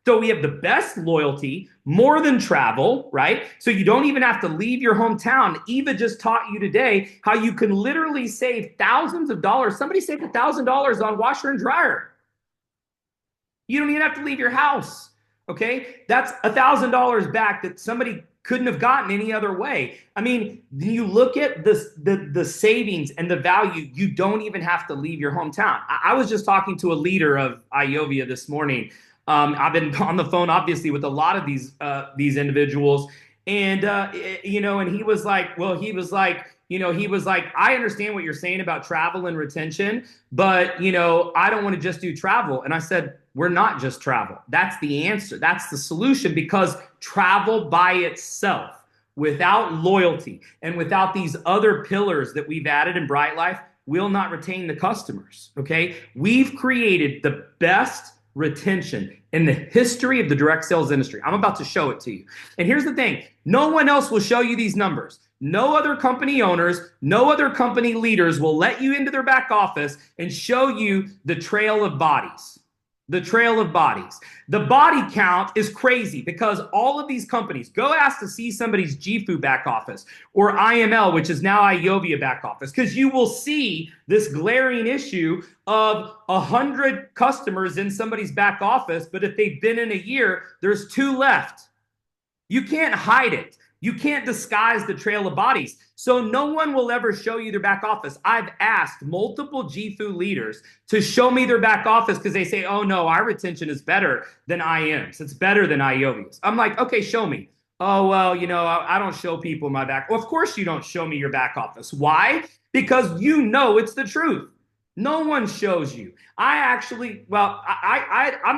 [SPEAKER 1] So we have the best loyalty, more than travel, right? So you don't even have to leave your hometown. Eva just taught you today how you can literally save thousands of dollars. Somebody saved $1,000 on washer and dryer. You don't even have to leave your house, okay? That's $1,000 back that somebody couldn't have gotten any other way. I mean, you look at the savings and the value, you don't even have to leave your hometown. I was just talking to a leader of IOVIA this morning. I've been on the phone, obviously, with a lot of these individuals, and and he was like, I understand what you're saying about travel and retention, but I don't want to just do travel. And I said, we're not just travel. That's the answer. That's the solution, because travel by itself, without loyalty and without these other pillars that we've added in Bryte Lyfe, will not retain the customers. Okay, we've created the best retention in the history of the direct sales industry. I'm about to show it to you. And here's the thing. No one else will show you these numbers. No other company owners, no other company leaders will let you into their back office and show you the trail of bodies. The trail of bodies. The body count is crazy, because all of these companies, go ask to see somebody's GFU back office or IML, which is now IOVIA back office, because you will see this glaring issue of 100 customers in somebody's back office, but if they've been in a year, there's 2 left. You can't hide it. You can't disguise the trail of bodies. So no one will ever show you their back office. I've asked multiple GFU leaders to show me their back office, because they say, oh no, our retention is better than IM's. It's better than IOVIA's. I'm like, okay, show me. Oh, well, I don't show people my back. Well, of course you don't show me your back office. Why? Because it's the truth. No one shows you. I'm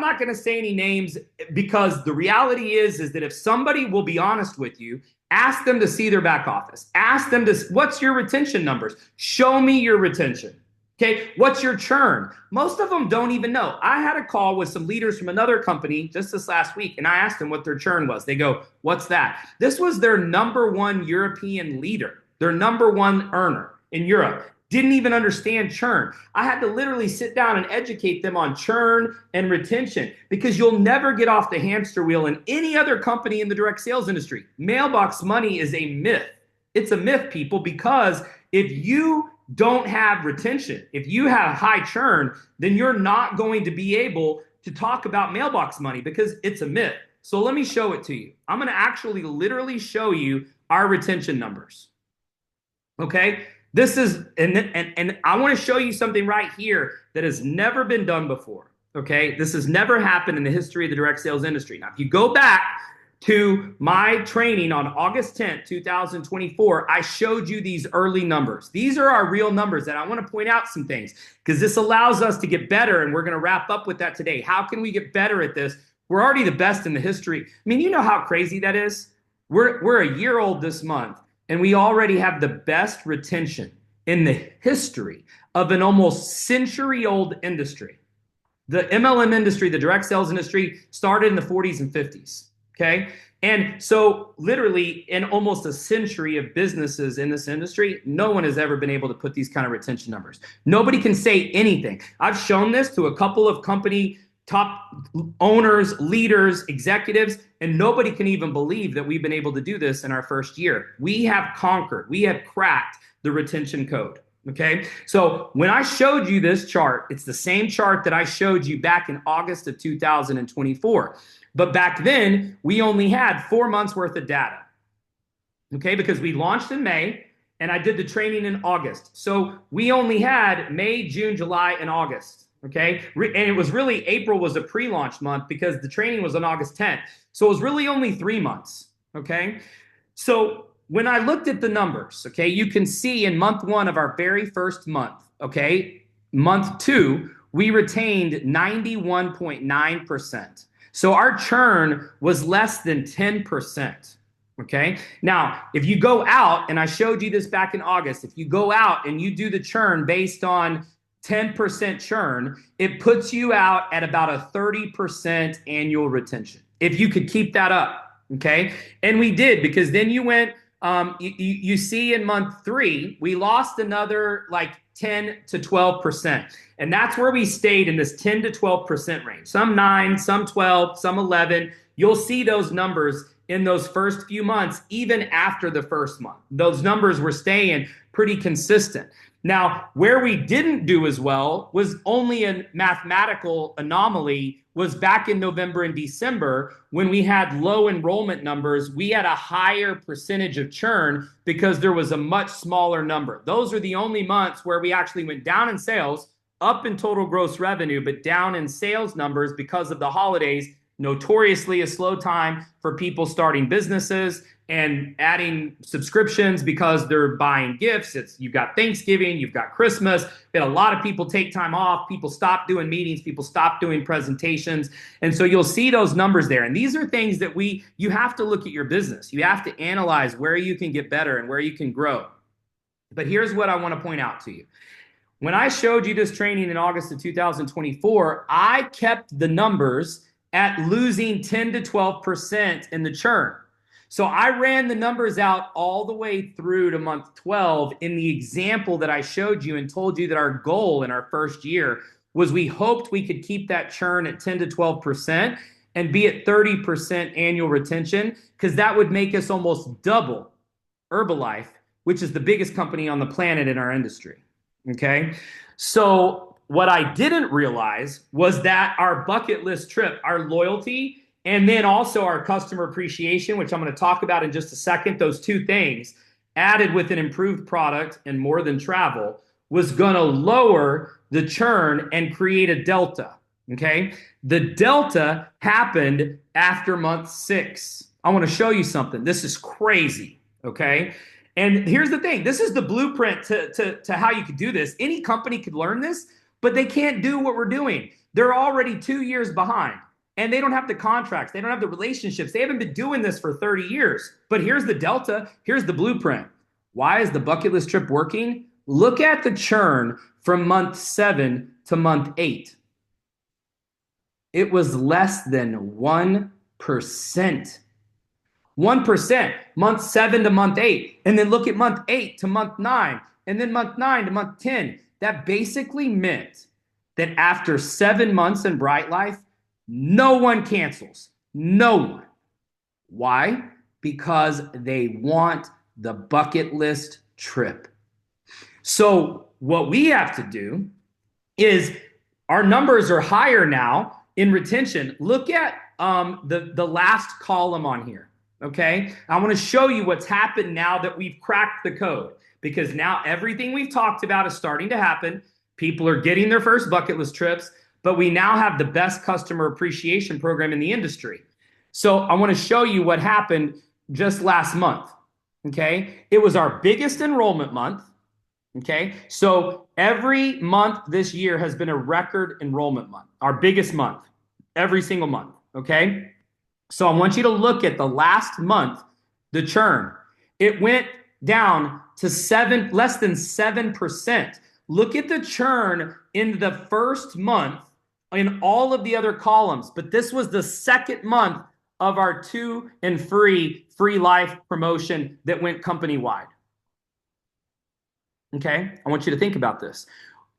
[SPEAKER 1] not going to say any names, because the reality is that if somebody will be honest with you, ask them to see their back office. Ask them what's your retention numbers? Show me your retention. Okay, what's your churn? Most of them don't even know. I had a call with some leaders from another company just this last week, and I asked them what their churn was. They go, what's that? This was their #1 European leader, their #1 earner in Europe. Didn't even understand churn. I had to literally sit down and educate them on churn and retention, because you'll never get off the hamster wheel in any other company in the direct sales industry. Mailbox money is a myth. It's a myth, people, because if you don't have retention, if you have high churn, then you're not going to be able to talk about mailbox money, because it's a myth. So let me show it to you. I'm going to actually literally show you our retention numbers. Okay? This is, and I want to show you something right here that has never been done before, okay? This has never happened in the history of the direct sales industry. Now, if you go back to my training on August 10th, 2024, I showed you these early numbers. These are our real numbers, and I want to point out some things, because this allows us to get better, and we're going to wrap up with that today. How can we get better at this? We're already the best in the history. I mean, you know how crazy that is? We're a year old this month, and we already have the best retention in the history of an almost century-old industry. The MLM industry, the direct sales industry, started in the 40s and 50s, okay? And so literally in almost a century of businesses in this industry, no one has ever been able to put these kind of retention numbers. Nobody can say anything. I've shown this to a couple of company top owners, leaders, executives, and nobody can even believe that we've been able to do this in our first year. We have conquered, we have cracked the retention code, okay? So when I showed you this chart, it's the same chart that I showed you back in August of 2024. But back then, we only had 4 months worth of data, okay? Because we launched in May, and I did the training in August. So we only had May, June, July, and August. Okay. And it was really, April was a pre-launch month, because the training was on August 10th. So it was really only 3 months. Okay. So when I looked at the numbers, okay, you can see in month 1 of our very first month, okay, month 2, we retained 91.9%. So our churn was less than 10%. Okay. Now, if you go out, and I showed you this back in August, if you go out and you do the churn based on 10% churn, it puts you out at about a 30% annual retention. If you could keep that up, okay? And we did, because then you went you see in month 3, we lost another like 10 to 12%. And that's where we stayed in this 10 to 12% range. Some 9, some 12, some 11. You'll see those numbers in those first few months, even after the first month. Those numbers were staying pretty consistent. Now, where we didn't do as well was only a mathematical anomaly, was back in November and December when we had low enrollment numbers. We had a higher percentage of churn because there was a much smaller number. Those are the only months where we actually went down in sales, up in total gross revenue, but down in sales numbers because of the holidays, notoriously a slow time for people starting businesses and adding subscriptions because they're buying gifts. You've got Thanksgiving, you've got Christmas. We had a lot of people take time off. People stopped doing meetings. People stopped doing presentations. And so you'll see those numbers there. And these are things that you have to look at your business. You have to analyze where you can get better and where you can grow. But here's what I want to point out to you. When I showed you this training in August of 2024, I kept the numbers at losing 10 to 12% in the churn. So I ran the numbers out all the way through to month 12 in the example that I showed you and told you that our goal in our first year was we hoped we could keep that churn at 10 to 12% and be at 30% annual retention, because that would make us almost double Herbalife, which is the biggest company on the planet in our industry. Okay. So what I didn't realize was that our bucket list trip, our loyalty, and then also our customer appreciation, which I'm going to talk about in just a second, those two things added with an improved product and more than travel was going to lower the churn and create a delta. Okay. The delta happened after month 6. I want to show you something. This is crazy. Okay. And here's the thing. This is the blueprint to how you could do this. Any company could learn this, but they can't do what we're doing. They're already 2 years behind, and they don't have the contracts. They don't have the relationships. They haven't been doing this for 30 years. But here's the delta. Here's the blueprint. Why is the bucket list trip working? Look at the churn from month 7 to month 8. It was less than 1%. 1%, month 7 to month 8. And then look at month 8 to month 9, and then month 9 to month 10. That basically meant that after 7 months in Bryte Lyfe, no one cancels. No one. Why? Because they want the bucket list trip. So what we have to do is, our numbers are higher now in retention. Look at the last column on here. Okay, I want to show you what's happened now that we've cracked the code, because now everything we've talked about is starting to happen. People are getting their first bucket list trips, but we now have the best customer appreciation program in the industry. So I want to show you what happened just last month. Okay, it was our biggest enrollment month. Okay, so every month this year has been a record enrollment month, our biggest month, every single month. Okay. So I want you to look at the last month, the churn. It went down to less than 7%. Look at the churn in the first month in all of the other columns, but this was the second month of our 2 and free life promotion that went company-wide. Okay, I want you to think about this.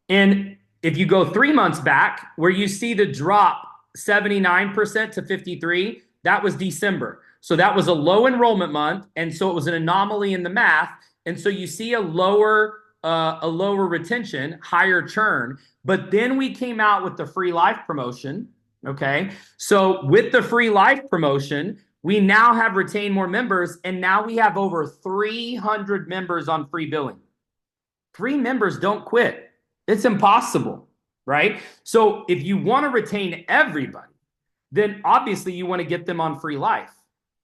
[SPEAKER 1] And if you go 3 months back, where you see the drop 79% to 53%, that was December. So that was a low enrollment month. And so it was an anomaly in the math. And so you see a lower retention, higher churn. But then we came out with the free life promotion. Okay. So with the free life promotion, we now have retained more members. And now we have over 300 members on free billing. Free members don't quit. It's impossible. Right. So if you want to retain everybody, then obviously you want to get them on free life.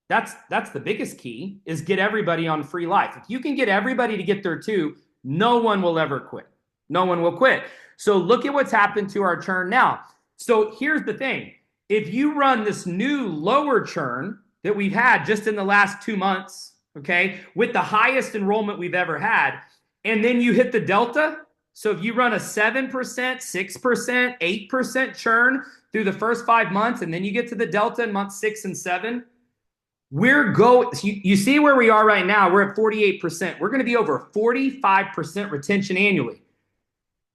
[SPEAKER 1] That's the biggest key, is get everybody on free life. If you can get everybody to get there too, no one will ever quit. No one will quit. So look at what's happened to our churn now. So here's the thing. If you run this new lower churn that we've had just in the last 2 months, okay, with the highest enrollment we've ever had, and then you hit the delta. So if you run a 7%, 6%, 8% churn through the first 5 months, and then you get to the delta in month 6 and 7, You see where we are right now. We're at 48%. We're going to be over 45% retention annually.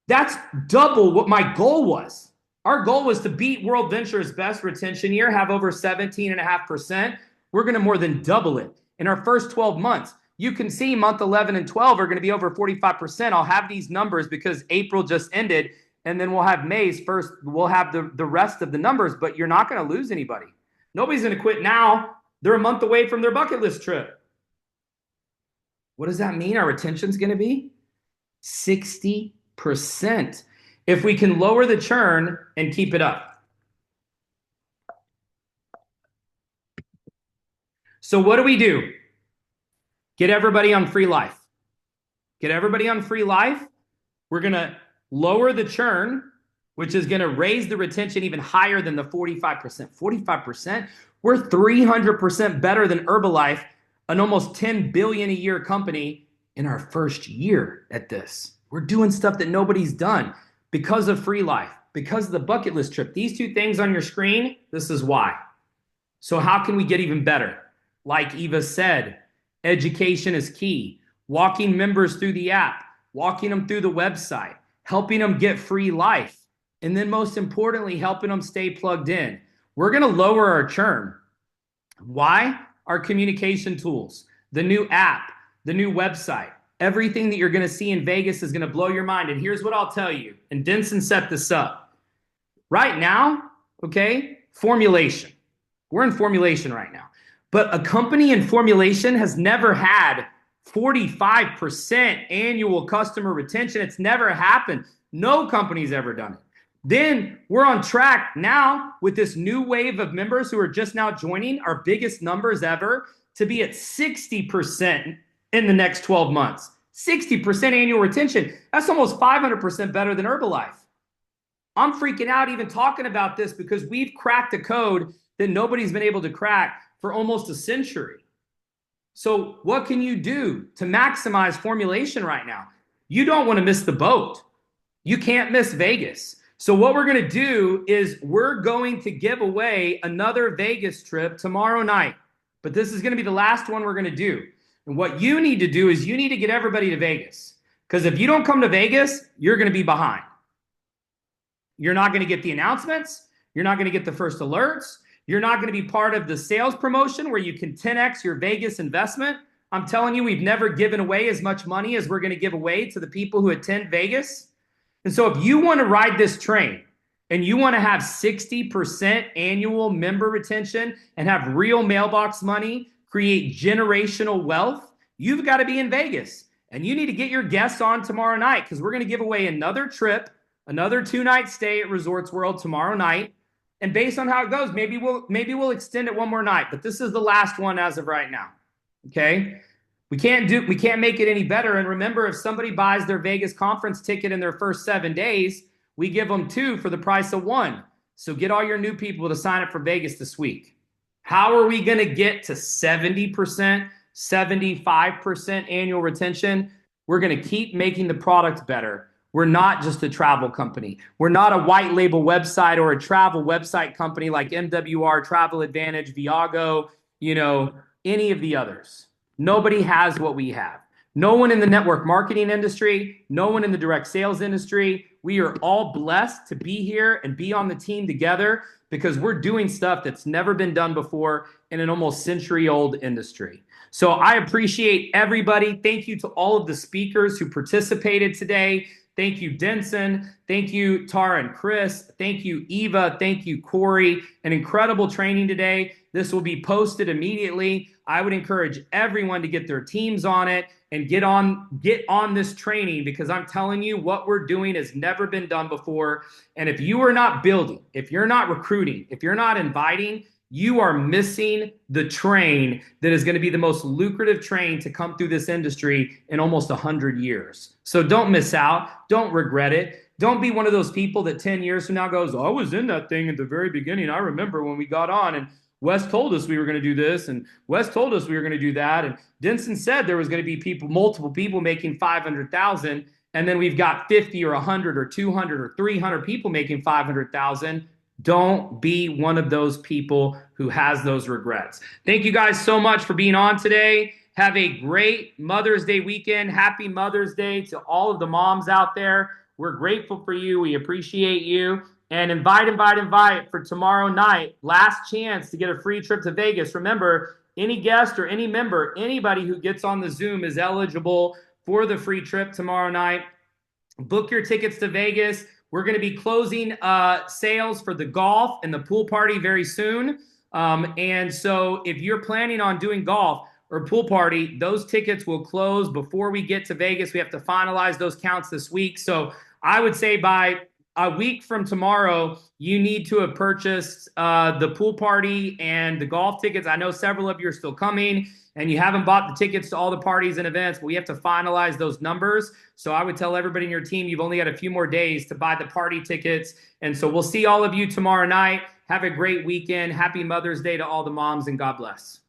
[SPEAKER 1] That's double what my goal was. Our goal was to beat World Venture's best retention year, have over 17.5%. We're going to more than double it in our first 12 months. You can see month 11 and 12 are going to be over 45%. I'll have these numbers because April just ended, and then we'll have May's first. We'll have the rest of the numbers, but you're not going to lose anybody. Nobody's going to quit now. They're a month away from their bucket list trip. What does that mean? Our retention's going to be 60%. If we can lower the churn and keep it up. So what do? Get everybody on Free Life. Get everybody on Free Life. We're going to lower the churn, which is going to raise the retention even higher than the 45%. 45%? We're 300% better than Herbalife, an almost $10 billion a year company, in our first year at this. We're doing stuff that nobody's done because of Free Life, because of the bucket list trip. These two things on your screen, this is why. So how can we get even better? Like Eva said, education is key. Walking members through the app, walking them through the website, helping them get Free Life, and then most importantly, helping them stay plugged in. We're going to lower our churn. Why? Our communication tools, the new app, the new website, everything that you're going to see in Vegas is going to blow your mind. And here's what I'll tell you. And Denson set this up. Right now, okay, formulation. We're in formulation right now. But a company in formulation has never had 45% annual customer retention. It's never happened. No company's ever done it. Then we're on track now with this new wave of members who are just now joining, our biggest numbers ever, to be at 60% in the next 12 months. 60% annual retention. That's almost 500% better than Herbalife. I'm freaking out even talking about this because we've cracked a code that nobody's been able to crack for almost a century. So what can you do to maximize formulation right now? You don't want to miss the boat. You can't miss Vegas. So what we're going to do is we're going to give away another Vegas trip tomorrow night. But this is going to be the last one we're going to do. And what you need to do is you need to get everybody to Vegas. Because if you don't come to Vegas, you're going to be behind. You're not going to get the announcements. You're not going to get the first alerts. You're not going to be part of the sales promotion where you can 10x your Vegas investment. I'm telling you, we've never given away as much money as we're going to give away to the people who attend Vegas. And so if you want to ride this train and you want to have 60% annual member retention and have real mailbox money, create generational wealth, you've got to be in Vegas. And you need to get your guests on tomorrow night because we're going to give away another trip, another 2-night stay at Resorts World tomorrow night. And based on how it goes, maybe we'll extend it one more night, but this is the last one as of right now. Okay? We can't make it any better. And remember, if somebody buys their Vegas conference ticket in their first 7 days, we give them 2 for the price of 1. So get all your new people to sign up for Vegas this week. How are we going to get to 70%, 75% annual retention? We're going to keep making the product better. We're not just a travel company. We're not a white label website or a travel website company like MWR, Travel Advantage, Viago, any of the others. Nobody has what we have. No one in the network marketing industry, no one in the direct sales industry. We are all blessed to be here and be on the team together because we're doing stuff that's never been done before in an almost century-old industry. So I appreciate everybody. Thank you to all of the speakers who participated today. Thank you, Denson. Thank you, Tara and Chris. Thank you, Eva. Thank you, Corey. An incredible training today. This will be posted immediately. I would encourage everyone to get their teams on it and get on this training because I'm telling you what we're doing has never been done before. And if you are not building, if you're not recruiting, if you're not inviting, you are missing the train that is going to be the most lucrative train to come through this industry in almost 100 years. So don't miss out. Don't regret it. Don't be one of those people that 10 years from now goes, I was in that thing at the very beginning. I remember when we got on and Wes told us we were going to do this and Wes told us we were going to do that. And Denson said there was going to be multiple people making 500,000. And then we've got 50 or 100 or 200 or 300 people making 500,000. Don't be one of those people who has those regrets. Thank you guys so much for being on today. Have a great Mother's Day weekend. Happy Mother's Day to all of the moms out there. We're grateful for you. We appreciate you. And invite for tomorrow night. Last chance to get a free trip to Vegas. Remember, any guest or any member, anybody who gets on the Zoom is eligible for the free trip tomorrow night. Book your tickets to Vegas. We're going to be closing sales for the golf and the pool party very soon. And so if you're planning on doing golf or pool party, those tickets will close before we get to Vegas. We have to finalize those counts this week. So I would say by a week from tomorrow, you need to have purchased the pool party and the golf tickets. I know several of you are still coming and you haven't bought the tickets to all the parties and events, but we have to finalize those numbers. So I would tell everybody in your team, you've only got a few more days to buy the party tickets. And so we'll see all of you tomorrow night. Have a great weekend. Happy Mother's Day to all the moms, and God bless.